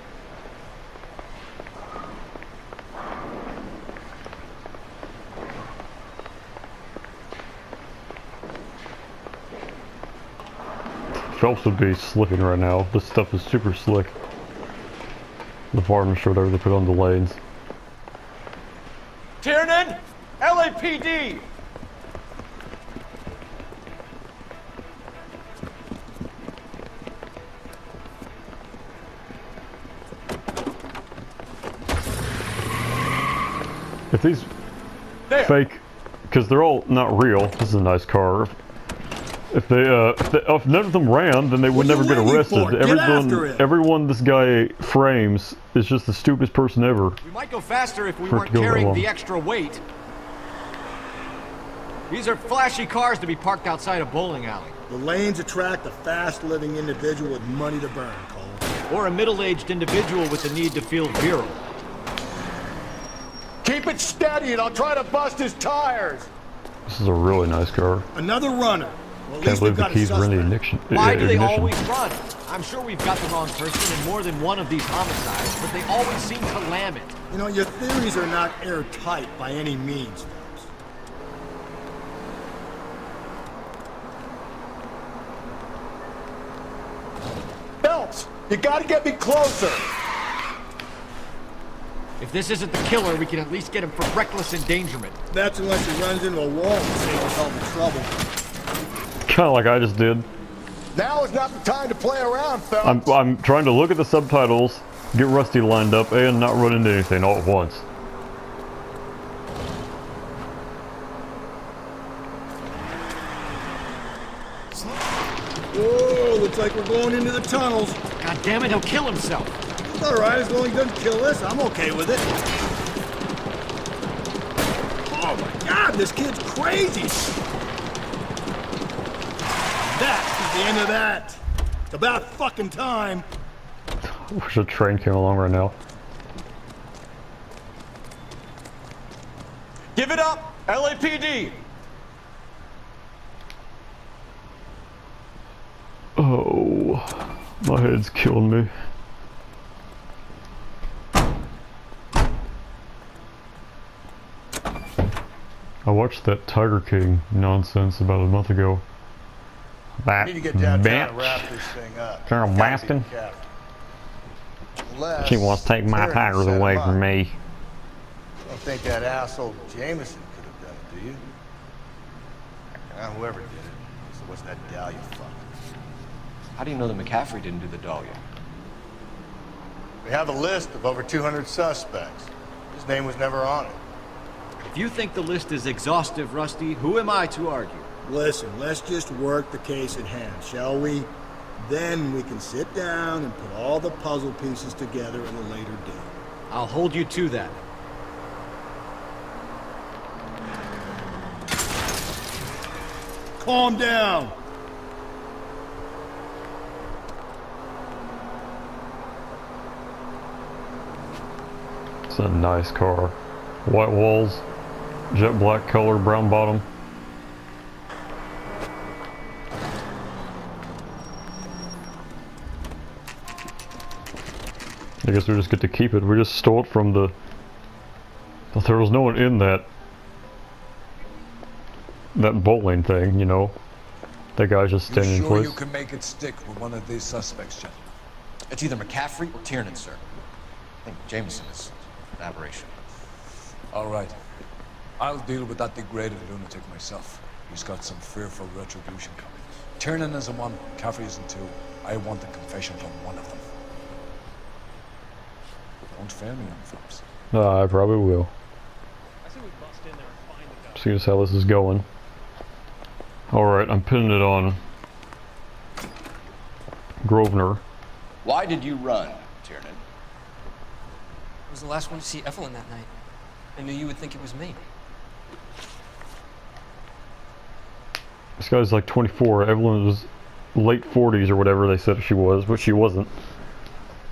Phelps would be slipping right now. This stuff is super slick. The varnish or whatever they put on the lanes. 𝘚𝘵𝘴! LAPD! If these fake, because they're all not real. This is a nice car. If none of them ran, then they would never get arrested. Everyone this guy frames is just the stupidest person ever. We might go faster if we For it weren't to go that carrying long. the extra weight. These are flashy cars to be parked outside a bowling alley. The lanes attract a fast-living individual with money to burn, Cole. Or a middle-aged individual with the need to feel virile. Keep it steady and I'll try to bust his tires. This is a really nice car. Another runner. Well, at Can't least believe we've the got a keys were in the suspect. ignition. Why do they ignition. always run? I'm sure we've got the wrong person in more than one of these homicides, but they always seem to lam it. You know, your theories are not airtight by any means, folks. Phelps, you gotta get me closer. If this isn't the killer, we can at least get him for reckless endangerment. That's unless he runs into a wall and saves himself in trouble. Kind of like I just did. Now is not the time to play around, Phelps. I'm trying to look at the subtitles, get Rusty lined up, and not run into anything all at once. Whoa, looks like we're going into the tunnels. God damn it, he'll kill himself. It's all right, as long as he doesn't kill us, I'm okay with it. Oh my God, this kid's crazy. That's the end of that. It's about fucking time. I wish a train came along right now. Give it up, LAPD! Oh, my head's killing me. I watched that Tiger King nonsense about a month ago. That We need to get downtown bitch. and wrap this thing up. Carol Gotta be Baskin. kept. Unless She wants to take my Aaron tigers set away him from up. me. Don't think that asshole Jameson could have done it, do you? Whoever did it. So what's that Dahlia fuck? How do you know that McCaffrey didn't do the Dahlia? We have a list of over 200 suspects. His name was never on it. If you think the list is exhaustive, Rusty, who am I to argue? Listen, let's just work the case at hand, shall we? Then we can sit down and put all the puzzle pieces together at a later date. I'll hold you to that. Calm down. It's a nice car. White walls, jet black color, brown bottom. I guess we just get to keep it. We just stole it from the... There was no one in that bowling thing, you know. That guy's just standing in sure place. You can make it stick with one of these suspects, gentlemen? It's either McCaffrey or Tiernan, sir. I think Jameson is an aberration. All right. I'll deal with that degraded lunatic myself. He's got some fearful retribution coming. Tiernan is in one, McCaffrey is in two. I want the confession from one of them. Don't fail me, young fellas. I probably will. See just how this is going. Alright, I'm pinning it on Grosvenor. Why did you run, Tiernan? I was the last one to see Evelyn that night. I knew you would think it was me. This guy's like 24. Evelyn was late 40s or whatever they said she was, but she wasn't.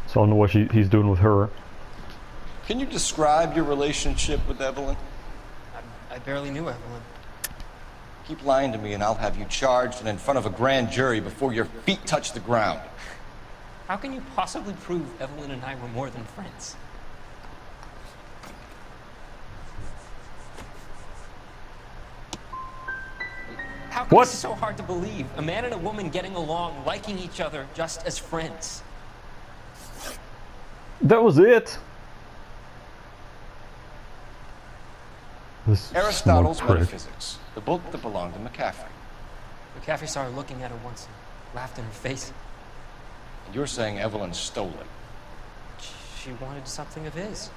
So I don't know what he's doing with her. Can you describe your relationship with Evelyn? I barely knew Evelyn. Keep lying to me and I'll have you charged and in front of a grand jury before your feet touch the ground. How can you possibly prove Evelyn and I were more than friends? How come this is so hard to believe? A man and a woman getting along, liking each other just as friends. That was it. This Aristotle's smart prick. Metaphysics, the book that belonged to McCaffrey. McCaffrey saw her looking at her once and laughed in her face. And you're saying Evelyn stole it. She wanted something of his.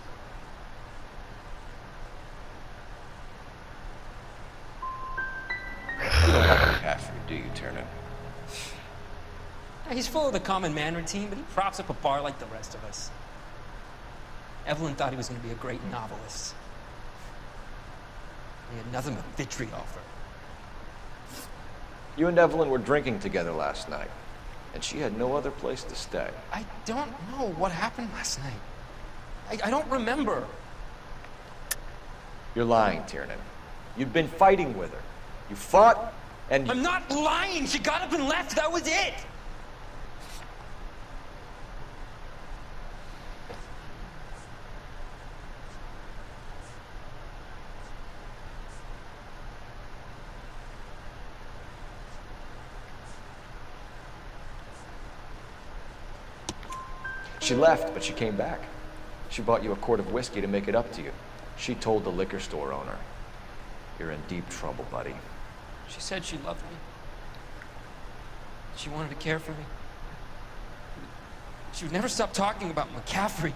You don't like McCaffrey, do you, Tiernan? He's full of the common man routine, but he props up a bar like the rest of us. Evelyn thought he was going to be a great novelist. He had nothing but vitriol for her. You and Evelyn were drinking together last night, and she had no other place to stay. I don't know what happened last night. I don't remember. You're lying, Tiernan. You've been fighting with her. You fought, and I'm not lying! She got up and left, that was it! She left, but she came back. She bought you a quart of whiskey to make it up to you. She told the liquor store owner. You're in deep trouble, buddy. She said she loved me. She wanted to care for me. She would never stop talking about McCaffrey.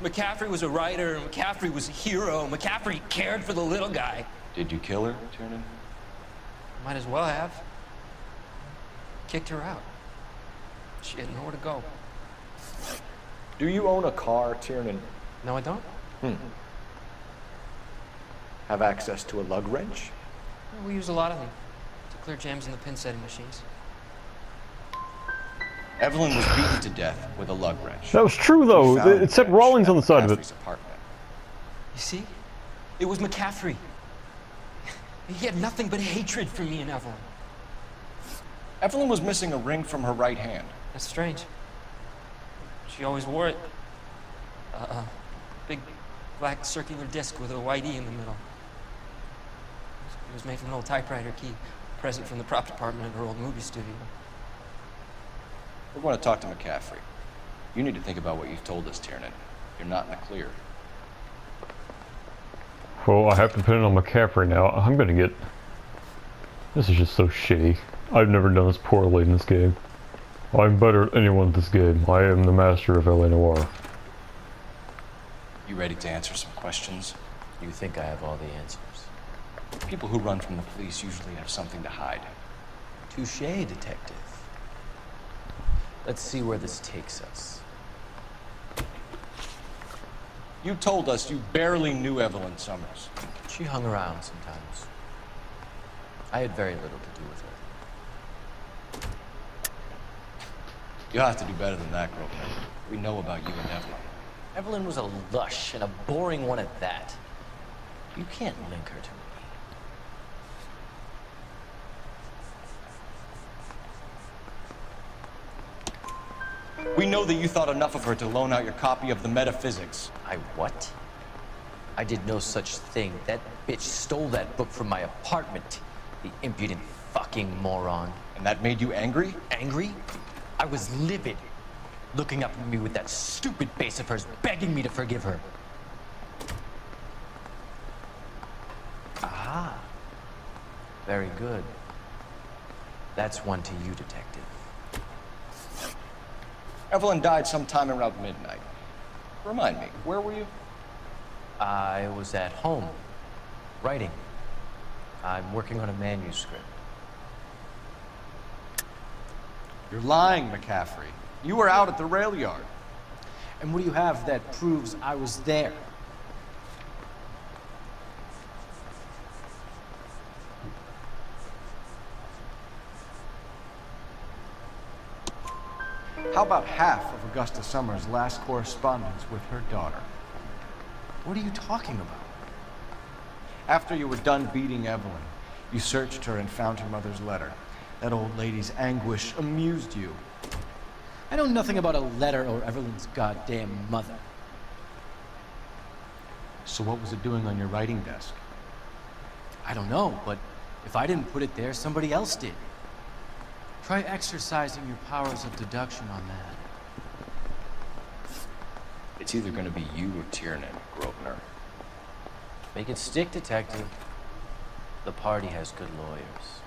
McCaffrey was a writer, McCaffrey was a hero, McCaffrey cared for the little guy. Did you kill her, Tiernan? Might as well have. Kicked her out. She had nowhere to go. Do you own a car, Tiernan? No, I don't. Have access to a lug wrench? We use a lot of them to clear jams in the pin setting machines. Evelyn was beaten to death with a lug wrench. That was true, though. It said Rawlings on the side of it. Apartment. You see? It was McCaffrey. He had nothing but hatred for me and Evelyn. Evelyn was missing a ring from her right hand. That's strange. She always wore it. Big black circular disc with a white E in the middle. It was made from an old typewriter key, a present from the prop department at her old movie studio. We want to talk to McCaffrey. You need to think about what you've told us, Tiernan. You're not in the clear. Well, I have to pin it on McCaffrey now. I'm gonna get... This is just so shitty. I've never done this poorly in this game. I'm better at anyone at this game. I am the master of LA Noire. You ready to answer some questions? You think I have all the answers? People who run from the police usually have something to hide. Touché, detective. Let's see where this takes us. You told us you barely knew Evelyn Summers. She hung around sometimes. I had very little to do with her. You'll have to do better than that, Grosvenor. We know about you and Evelyn. Evelyn was a lush, and a boring one at that. You can't link her to me. We know that you thought enough of her to loan out your copy of the Metaphysics. I what? I did no such thing. That bitch stole that book from my apartment. The impudent fucking moron. And that made you angry? Angry? I was livid. Looking up at me with that stupid face of hers, begging me to forgive her. Aha. Very good. That's one to you, detective. Evelyn died sometime around midnight. Remind me, where were you? I was at home, writing. I'm working on a manuscript. You're lying, McCaffrey. You were out at the rail yard. And what do you have that proves I was there? How about half of Augusta Summers' last correspondence with her daughter? What are you talking about? After you were done beating Evelyn, you searched her and found her mother's letter. That old lady's anguish amused you. I know nothing about a letter or Evelyn's goddamn mother. So what was it doing on your writing desk? I don't know, but if I didn't put it there, somebody else did. Try exercising your powers of deduction on that. It's either going to be you or Tiernan, Grosvenor. Make it stick, detective. The party has good lawyers.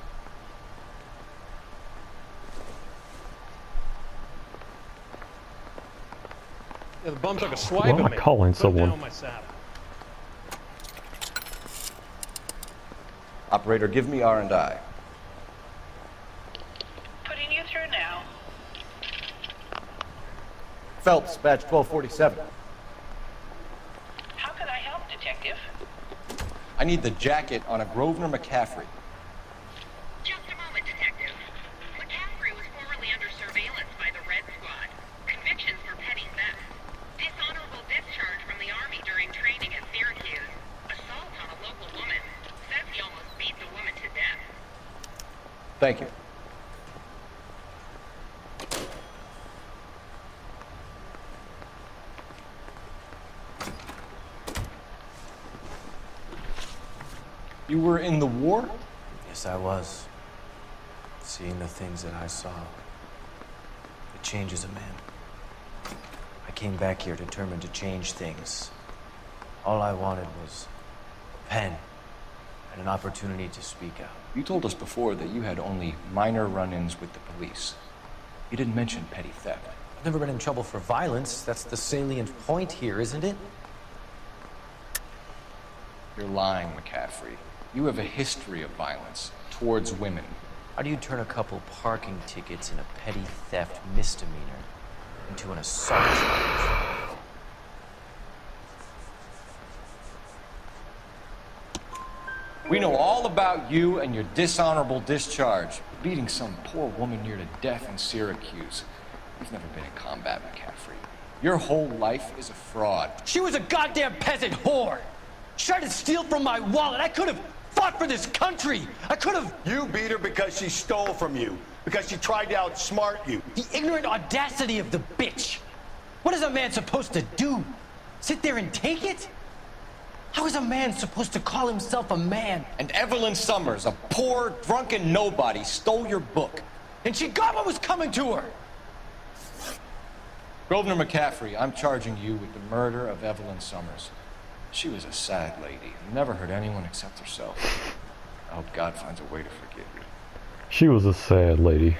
Yeah, the bum took a swipe Why am I calling someone? Operator, give me R&I. Putting you through now. Phelps, badge 1247. How can I help, detective? I need the jacket on a Grosvenor McCaffrey. Just a moment, detective. McCaffrey was formerly under surveillance by the Red Squad. Convictions for petty theft. Dishonorable discharge from the Army during training at Syracuse. Assault on a local woman. Says he almost beat the woman to death. Thank you. You were in the war? Yes, I was. Seeing the things that I saw, it changes a man. I came back here determined to change things. All I wanted was a pen and an opportunity to speak out. You told us before that you had only minor run-ins with the police. You didn't mention petty theft. I've never been in trouble for violence. That's the salient point here, isn't it? You're lying, McCaffrey. You have a history of violence towards women. How do you turn a couple parking tickets and a petty theft misdemeanor into an assault charge? We know all about you and your dishonorable discharge. Beating some poor woman near to death in Syracuse. You've never been in combat, McCaffrey. Your whole life is a fraud. She was a goddamn peasant whore! She tried to steal from my wallet. I could have fought for this country. I could have... You beat her because she stole from you. Because she tried to outsmart you. The ignorant audacity of the bitch. What is a man supposed to do? Sit there and take it? How is a man supposed to call himself a man? And Evelyn Summers, a poor, drunken nobody, stole your book. And she got what was coming to her. Grosvenor McCaffrey, I'm charging you with the murder of Evelyn Summers. She was a sad lady who never hurt anyone except herself. I hope God finds a way to forgive her. She was a sad lady.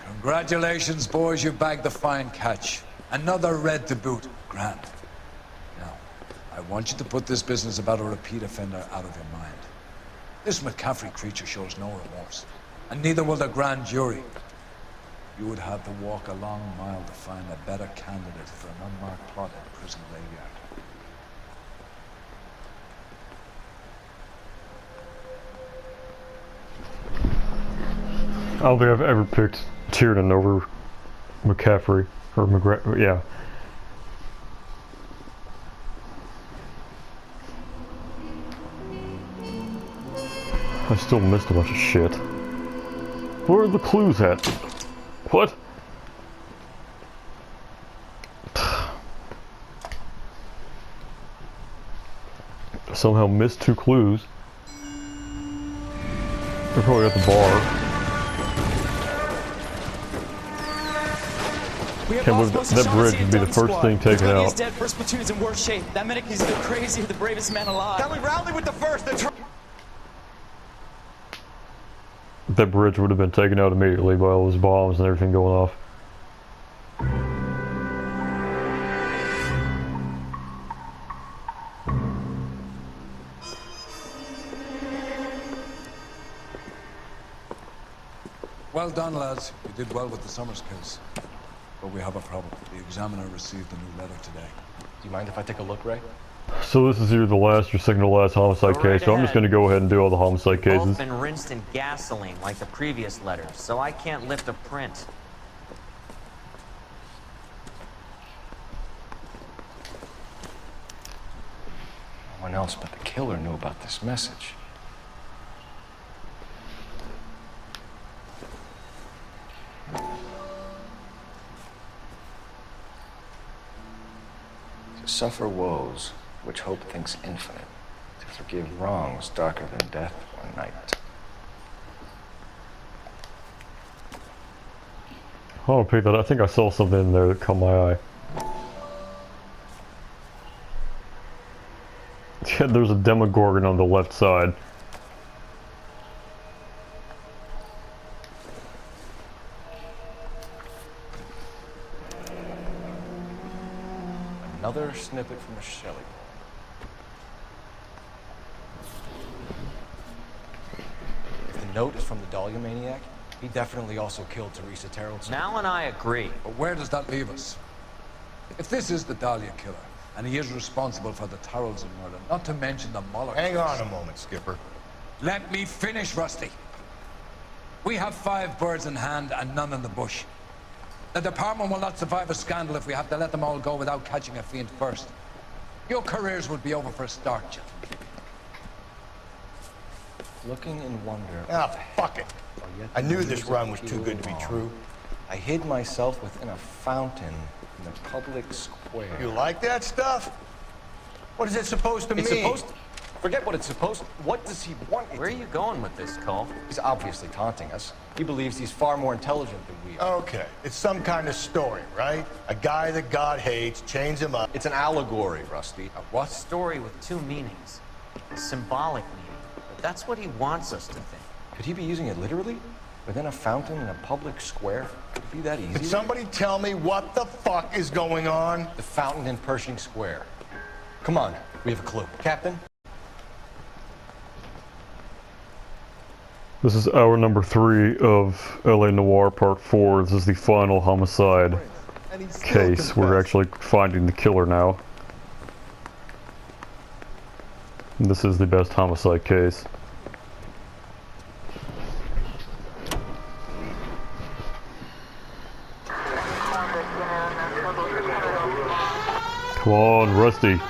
Congratulations, boys, you bagged the fine catch. Another red to boot. Grand. Now, I want you to put this business about a repeat offender out of your mind. This McCaffrey creature shows no remorse, and neither will the grand jury. You would have to walk a long mile to find a better candidate for an unmarked plot at prison graveyard. I don't think I've ever picked Tiernan over McCaffrey, or McGrath, yeah. I still missed a bunch of shit. Where are the clues at? What? Somehow missed 2 clues. They're probably at the bar. Can't believe that bridge would be the first thing taken out. He's dead. First platoon's in worse shape. That medic is either crazy or the bravest man alive. Can we rally with the first? That bridge would have been taken out immediately by all those bombs and everything going off. Well done, lads. You did well with the Summers case. But we have a problem. The examiner received a new letter today. Do you mind if I take a look, Ray? So this is either the last or second to last homicide case, so I'm just going to go ahead and do all the homicide cases. Both been rinsed in gasoline like the previous letters, so I can't lift a print. No one else but the killer knew about this message. To suffer woes which hope thinks infinite, to forgive wrongs darker than death or night. I'll pick that. I think I saw something in there that caught my eye. Yeah, there's a Demogorgon on the left side. Another snippet from a Shelley poem. If the note is from the Dahlia maniac, he definitely also killed Teresa Terrell's. Mal and I agree. But where does that leave us? If this is the Dahlia killer, and he is responsible for the Terrells murder, not to mention the Muller Hang case. on a moment, Skipper. Let me finish, Rusty. We have 5 birds in hand and none in the bush. The department will not survive a scandal if we have to let them all go without catching a fiend first. Your careers would be over for a start, gentlemen. Looking in wonder. Ah, fuck it. I knew this run was too good to be true. I hid myself within a fountain in the public square. You like that stuff? What is it supposed to It's mean? supposed to... Forget what it's supposed to... What does he want? Where are you going with this, Cole? He's obviously taunting us. He believes he's far more intelligent than we are. Okay, it's some kind of story, right? A guy that God hates, chains him up. It's an allegory, Rusty. A what? Story with 2 meanings. A symbolic meaning. But that's what he wants us to think. Could he be using it literally? Within a fountain in a public square? Could it be that easy? Can somebody tell me what the fuck is going on? The fountain in Pershing Square. Come on, we have a clue. Captain? This is hour number 3 of LA Noire Part 4. This is the final homicide case. We're actually finding the killer now. And this is the best homicide case. Come on, Rusty.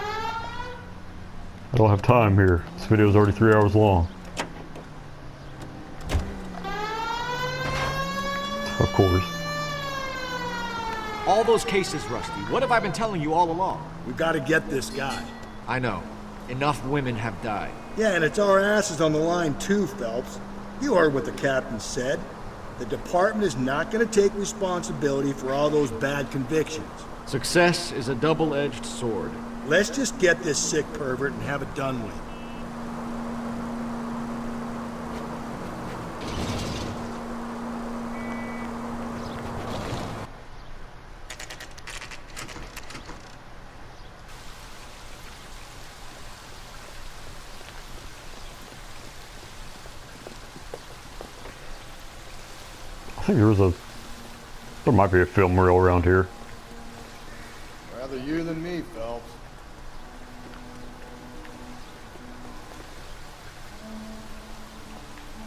I don't have time here. This video is already 3 hours long. Of course. All those cases, Rusty. What have I been telling you all along? We gotta get this guy. I know. Enough women have died. Yeah, and it's our asses on the line too, Phelps. You heard what the captain said. The department is not gonna take responsibility for all those bad convictions. Success is a double-edged sword. Let's just get this sick pervert and have it done with. I think there might be a film reel around here. Rather you than me, Phelps.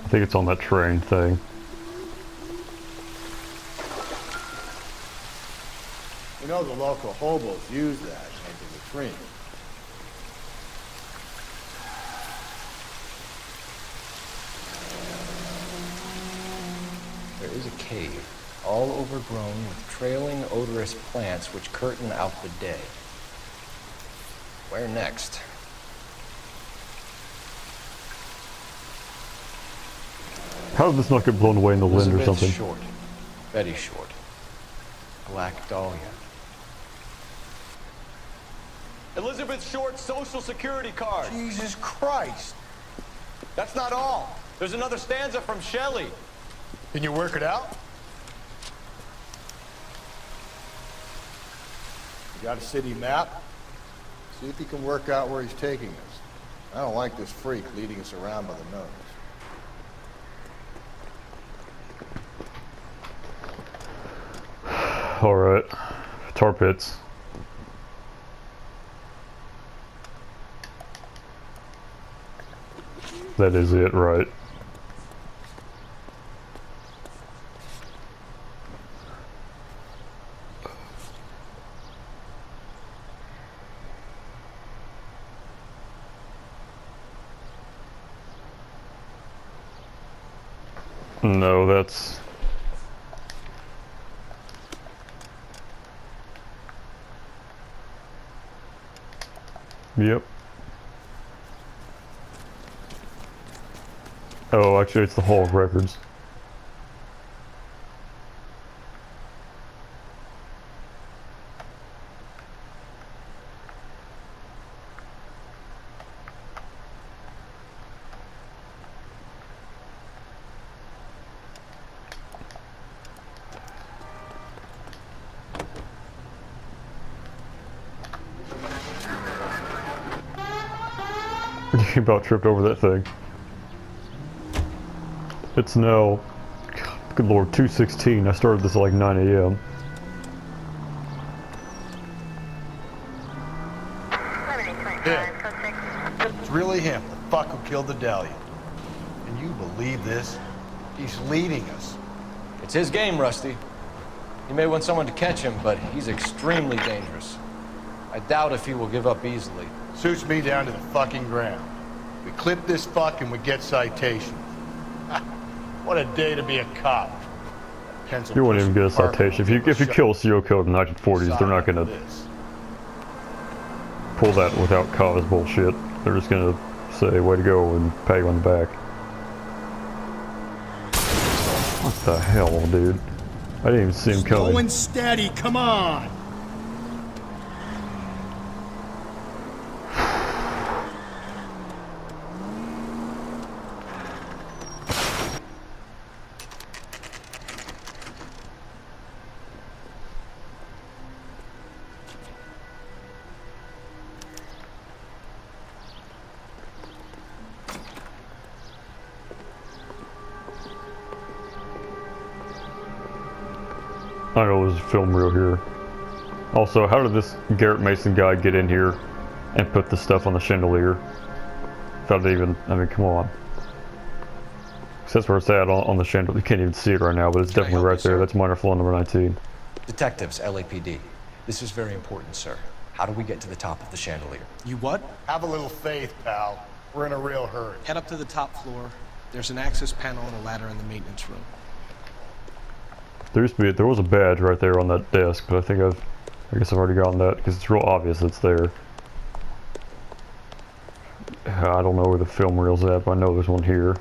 I think it's on that train thing. You know the local hobos use that into the cream. There is a cave, all overgrown with trailing, odorous plants which curtain out the day. Where next? How did this not get blown away in the wind or Elizabeth something? Short. Betty Short. Black Dahlia. Elizabeth Short's social security card. Jesus Christ. That's not all. There's another stanza from Shelley. Can you work it out? You got a city map? See if you can work out where he's taking us. I don't like this freak leading us around by the nose. Alright. Tar pits. That is it, right? No, that's... Yep. Oh, actually it's the Hall of Records. You about tripped over that thing. It's now, good lord, 2:16. I started this at like 9 a.m. It's really him, the fuck who killed the Dahlia. Can you believe this? He's leading us. It's his game, Rusty. He may want someone to catch him, but he's extremely dangerous. I doubt if he will give up easily. Suits me down to the fucking ground. We clip this fuck and we get citations. What a day to be a cop. You won't even get a citation. If you kill a serial killer in the 1940s, they're not gonna pull that without cause bullshit. They're just gonna say, way to go, and pat you on the back. What the hell, dude? I didn't even see him coming. Slow and steady, come on! I don't know, there's a film reel here. Also, how did this Garrett Mason guy get in here and put the stuff on the chandelier? Without even, I mean, come on. That's where it's at on the chandelier. You can't even see it right now, but it's definitely right there. That's minor flaw number 19. Detectives, LAPD. This is very important, sir. How do we get to the top of the chandelier? You what? Have a little faith, pal. We're in a real hurry. Head up to the top floor. There's an access panel and a ladder in the maintenance room. There was a badge right there on that desk, but I guess I've already gotten that because it's real obvious it's there. I don't know where the film reel's at, but I know there's one here.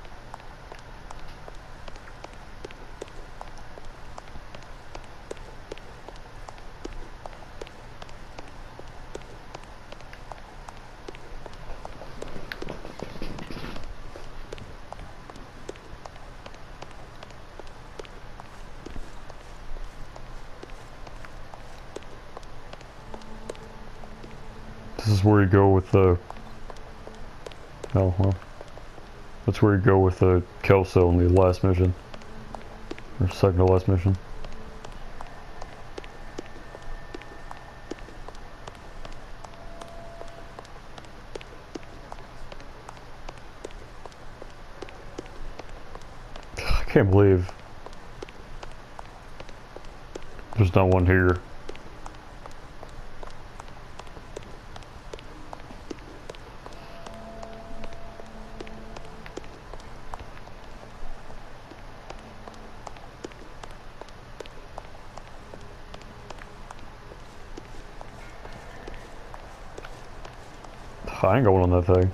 is where you go with the... Oh, well. That's where you go with the Kelso in the last mission. Or second to last mission. I can't believe there's not one here. I ain't going on that thing.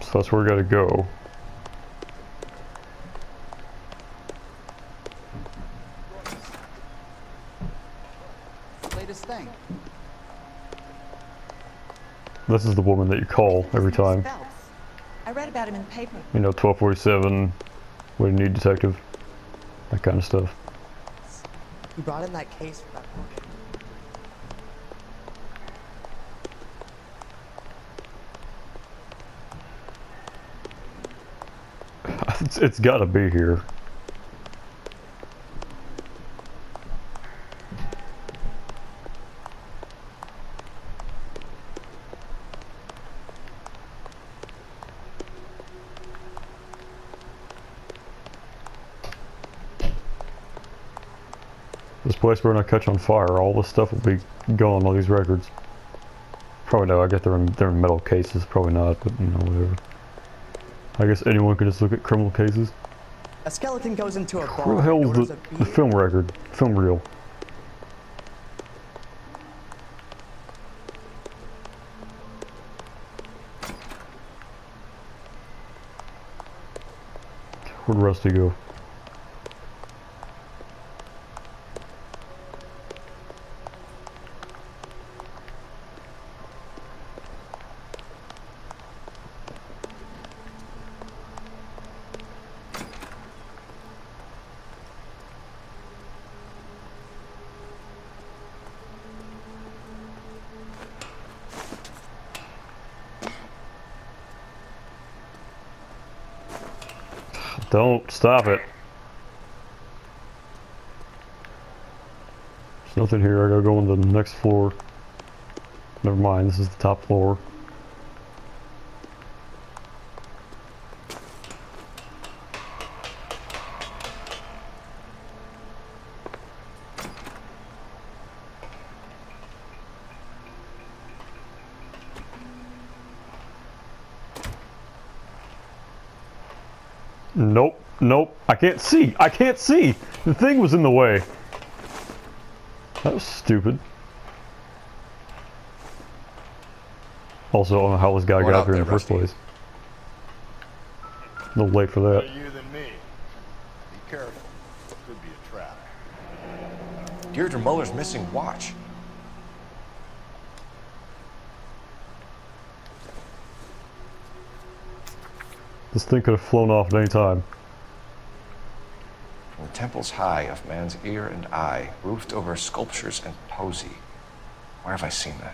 So that's where we gotta go. Latest thing. This is the woman that you call every time. I read about him in the paper. You know, 1247, what do you need, detective? That kind of stuff. He brought in that case for that woman. It's gotta be here. This place better not catch on fire. All this stuff will be gone, all these records. Probably no, I get they're in metal cases, probably not, but you know, whatever. I guess anyone can just look at criminal cases. A skeleton goes into a bar. Where the hell is the film record? Film reel? Where'd Rusty go? Don't stop it. There's nothing here. I gotta go on the next floor. Never mind, this is the top floor. Nope, nope, I can't see, I can't see! The thing was in the way. That was stupid. Also, I don't know how this guy got up here in the first place. A little late for that. Better you than me. Be careful. Could be a trap. Deirdre Muller's missing watch. This thing could have flown off at any time. From the temple's high of man's ear and eye, roofed over sculptures and poesy. Where have I seen that?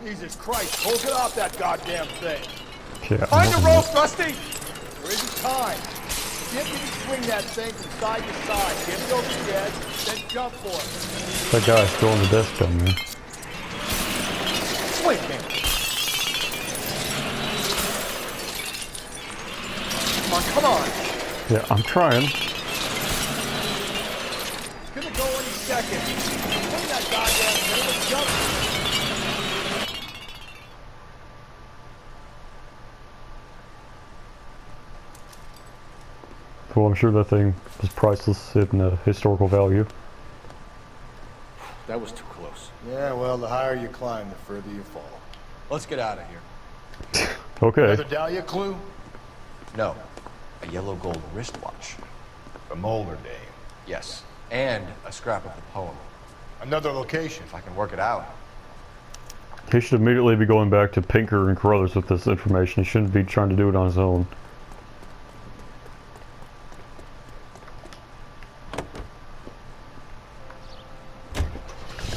Jesus Christ, hold it off that goddamn thing. Yeah, Find the rope, Rusty! There isn't time. See if you can swing that thing from side to side. Get it over the edge, then jump for it. That guy's still on the desk down there. Swing him. Come on. Yeah, I'm trying. It's gonna go any second. Swing that goddamn thing and jump. Well, I'm sure that thing was priceless in historical value. That was too close. Yeah, well, the higher you climb, the further you fall. Let's get out of here. Okay. Another Dahlia clue? No. A yellow gold wristwatch. The Molder dame. Yes, and a scrap of the poem. Another location. If I can work it out. He should immediately be going back to Pinker and Carruthers with this information. He shouldn't be trying to do it on his own.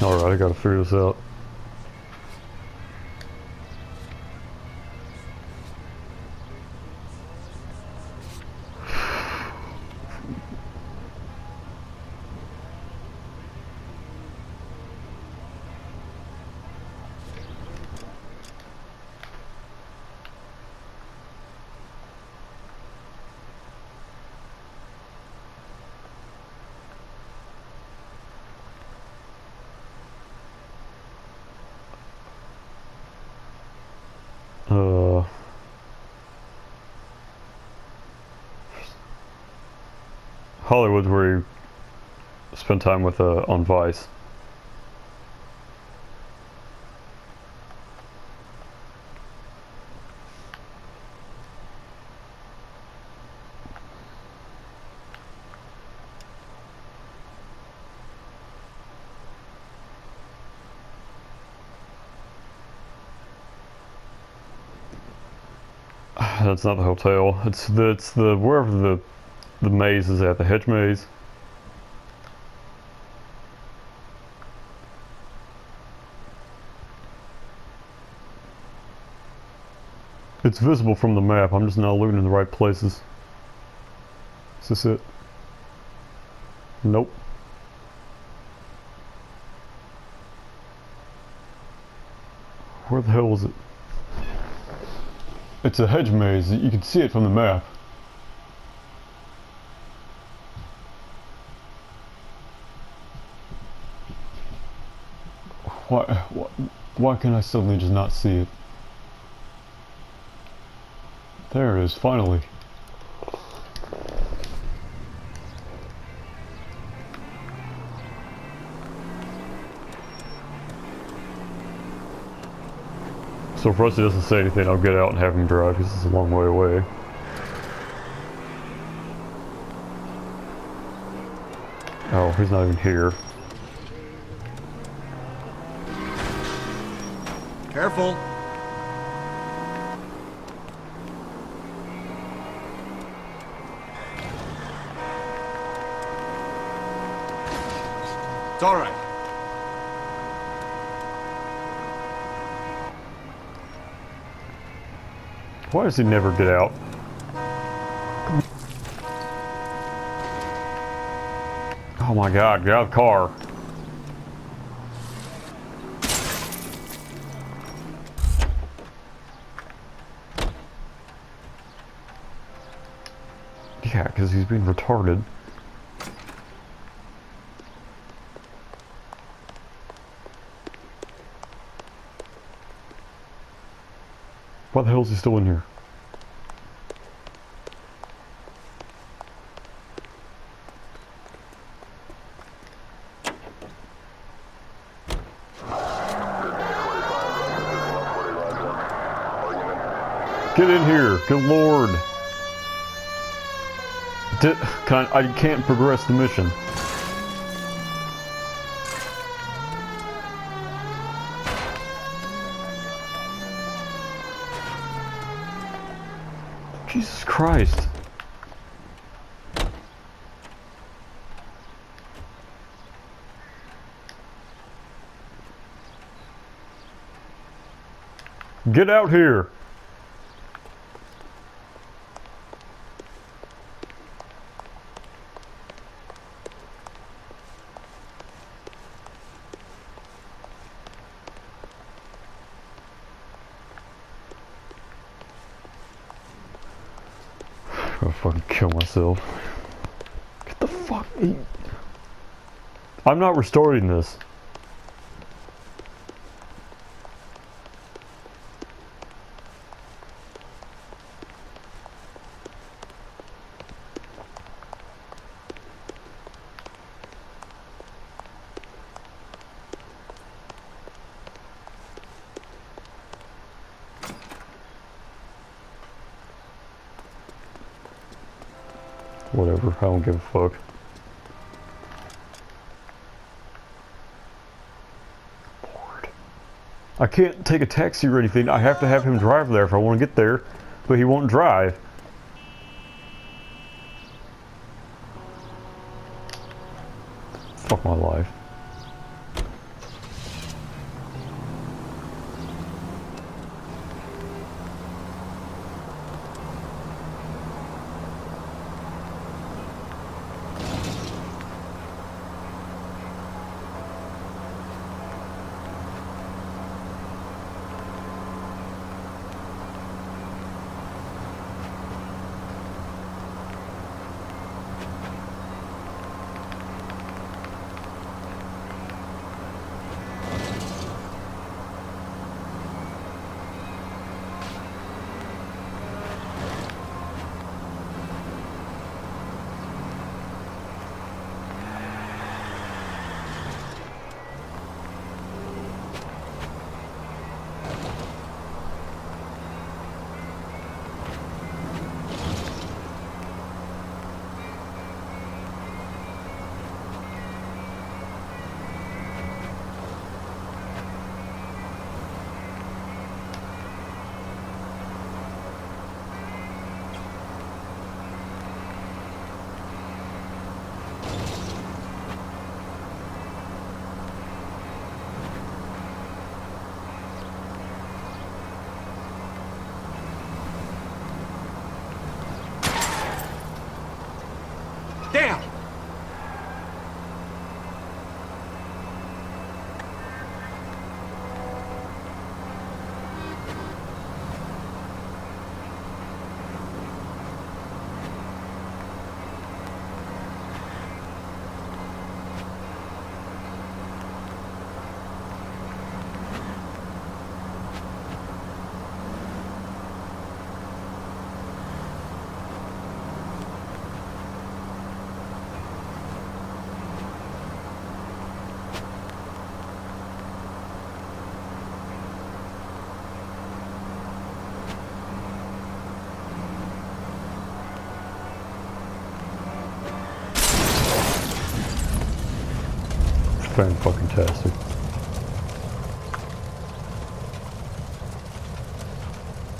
Alright, I gotta figure this out. Hollywood's where he spent time with on Vice. That's not the hotel. It's the wherever the maze is at, the hedge maze. It's visible from the map. I'm just not looking in the right places. Is this it? Nope. Where the hell is it? It's a hedge maze. You can see it from the map. Why can I suddenly just not see it? There it is, finally. So if Rusty doesn't say anything, I'll get out and have him drive, because it's a long way away. Oh, he's not even here. Careful. It's all right. Why does he never get out? Oh my God, get out of the car. Yeah, because he's being retarded. Why the hell is he still in here? Get in here, good lord. I can't progress the mission. Jesus Christ. Get out here. I'll fucking kill myself. Get the fuck. I'm not restoring this. Whatever, I don't give a fuck. Lord. I can't take a taxi or anything. I have to have him drive there if I want to get there, but he won't drive. Fuck my life. Damn! Fan-fucking-tastic.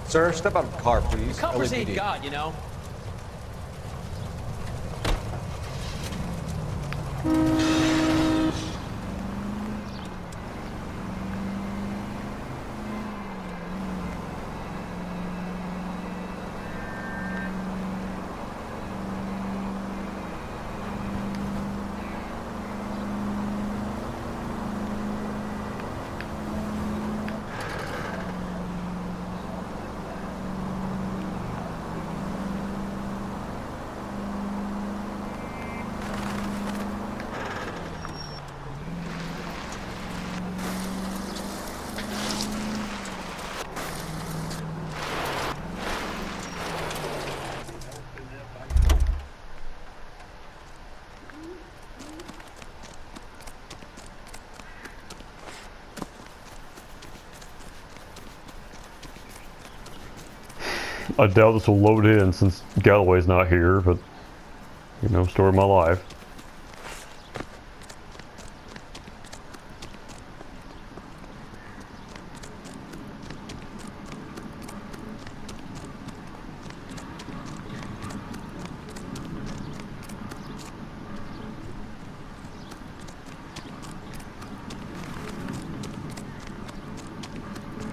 Sir, step out of the car, please. Can't proceed, LAPD. God, you know. I doubt this will load in since Galloway's not here, but, you know, story of my life.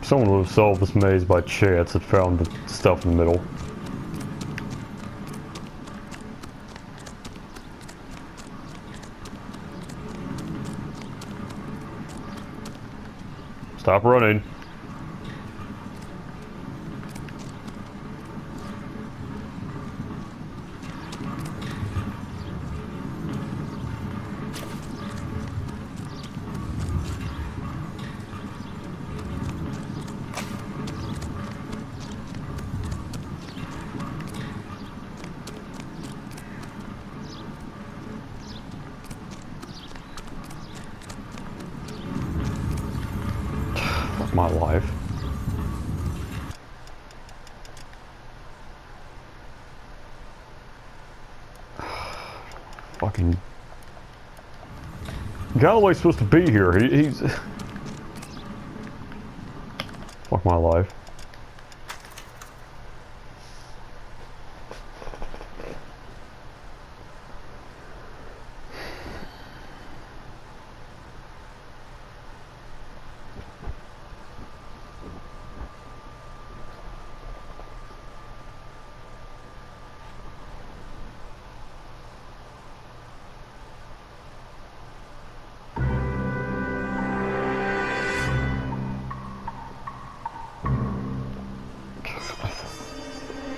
Someone would have solved this maze by chance and found the stuff in the middle. Stop running. My life. Fucking... Galloway's supposed to be here. He's... Fuck my life.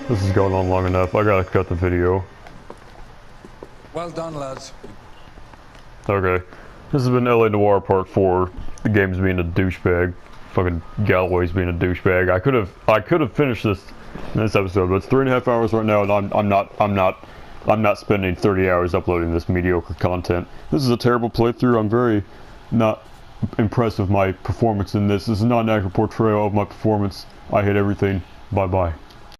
This is going on long enough. I gotta cut the video. Well done, lads. Okay. This has been LA Noire Part 4. The game's being a douchebag. Fucking Galloway's being a douchebag. I could have finished this in this episode, but it's 3.5 hours right now, and I'm not spending 30 hours uploading this mediocre content. This is a terrible playthrough. I'm very not impressed with my performance in this. This is not an accurate portrayal of my performance. I hate everything. Bye bye.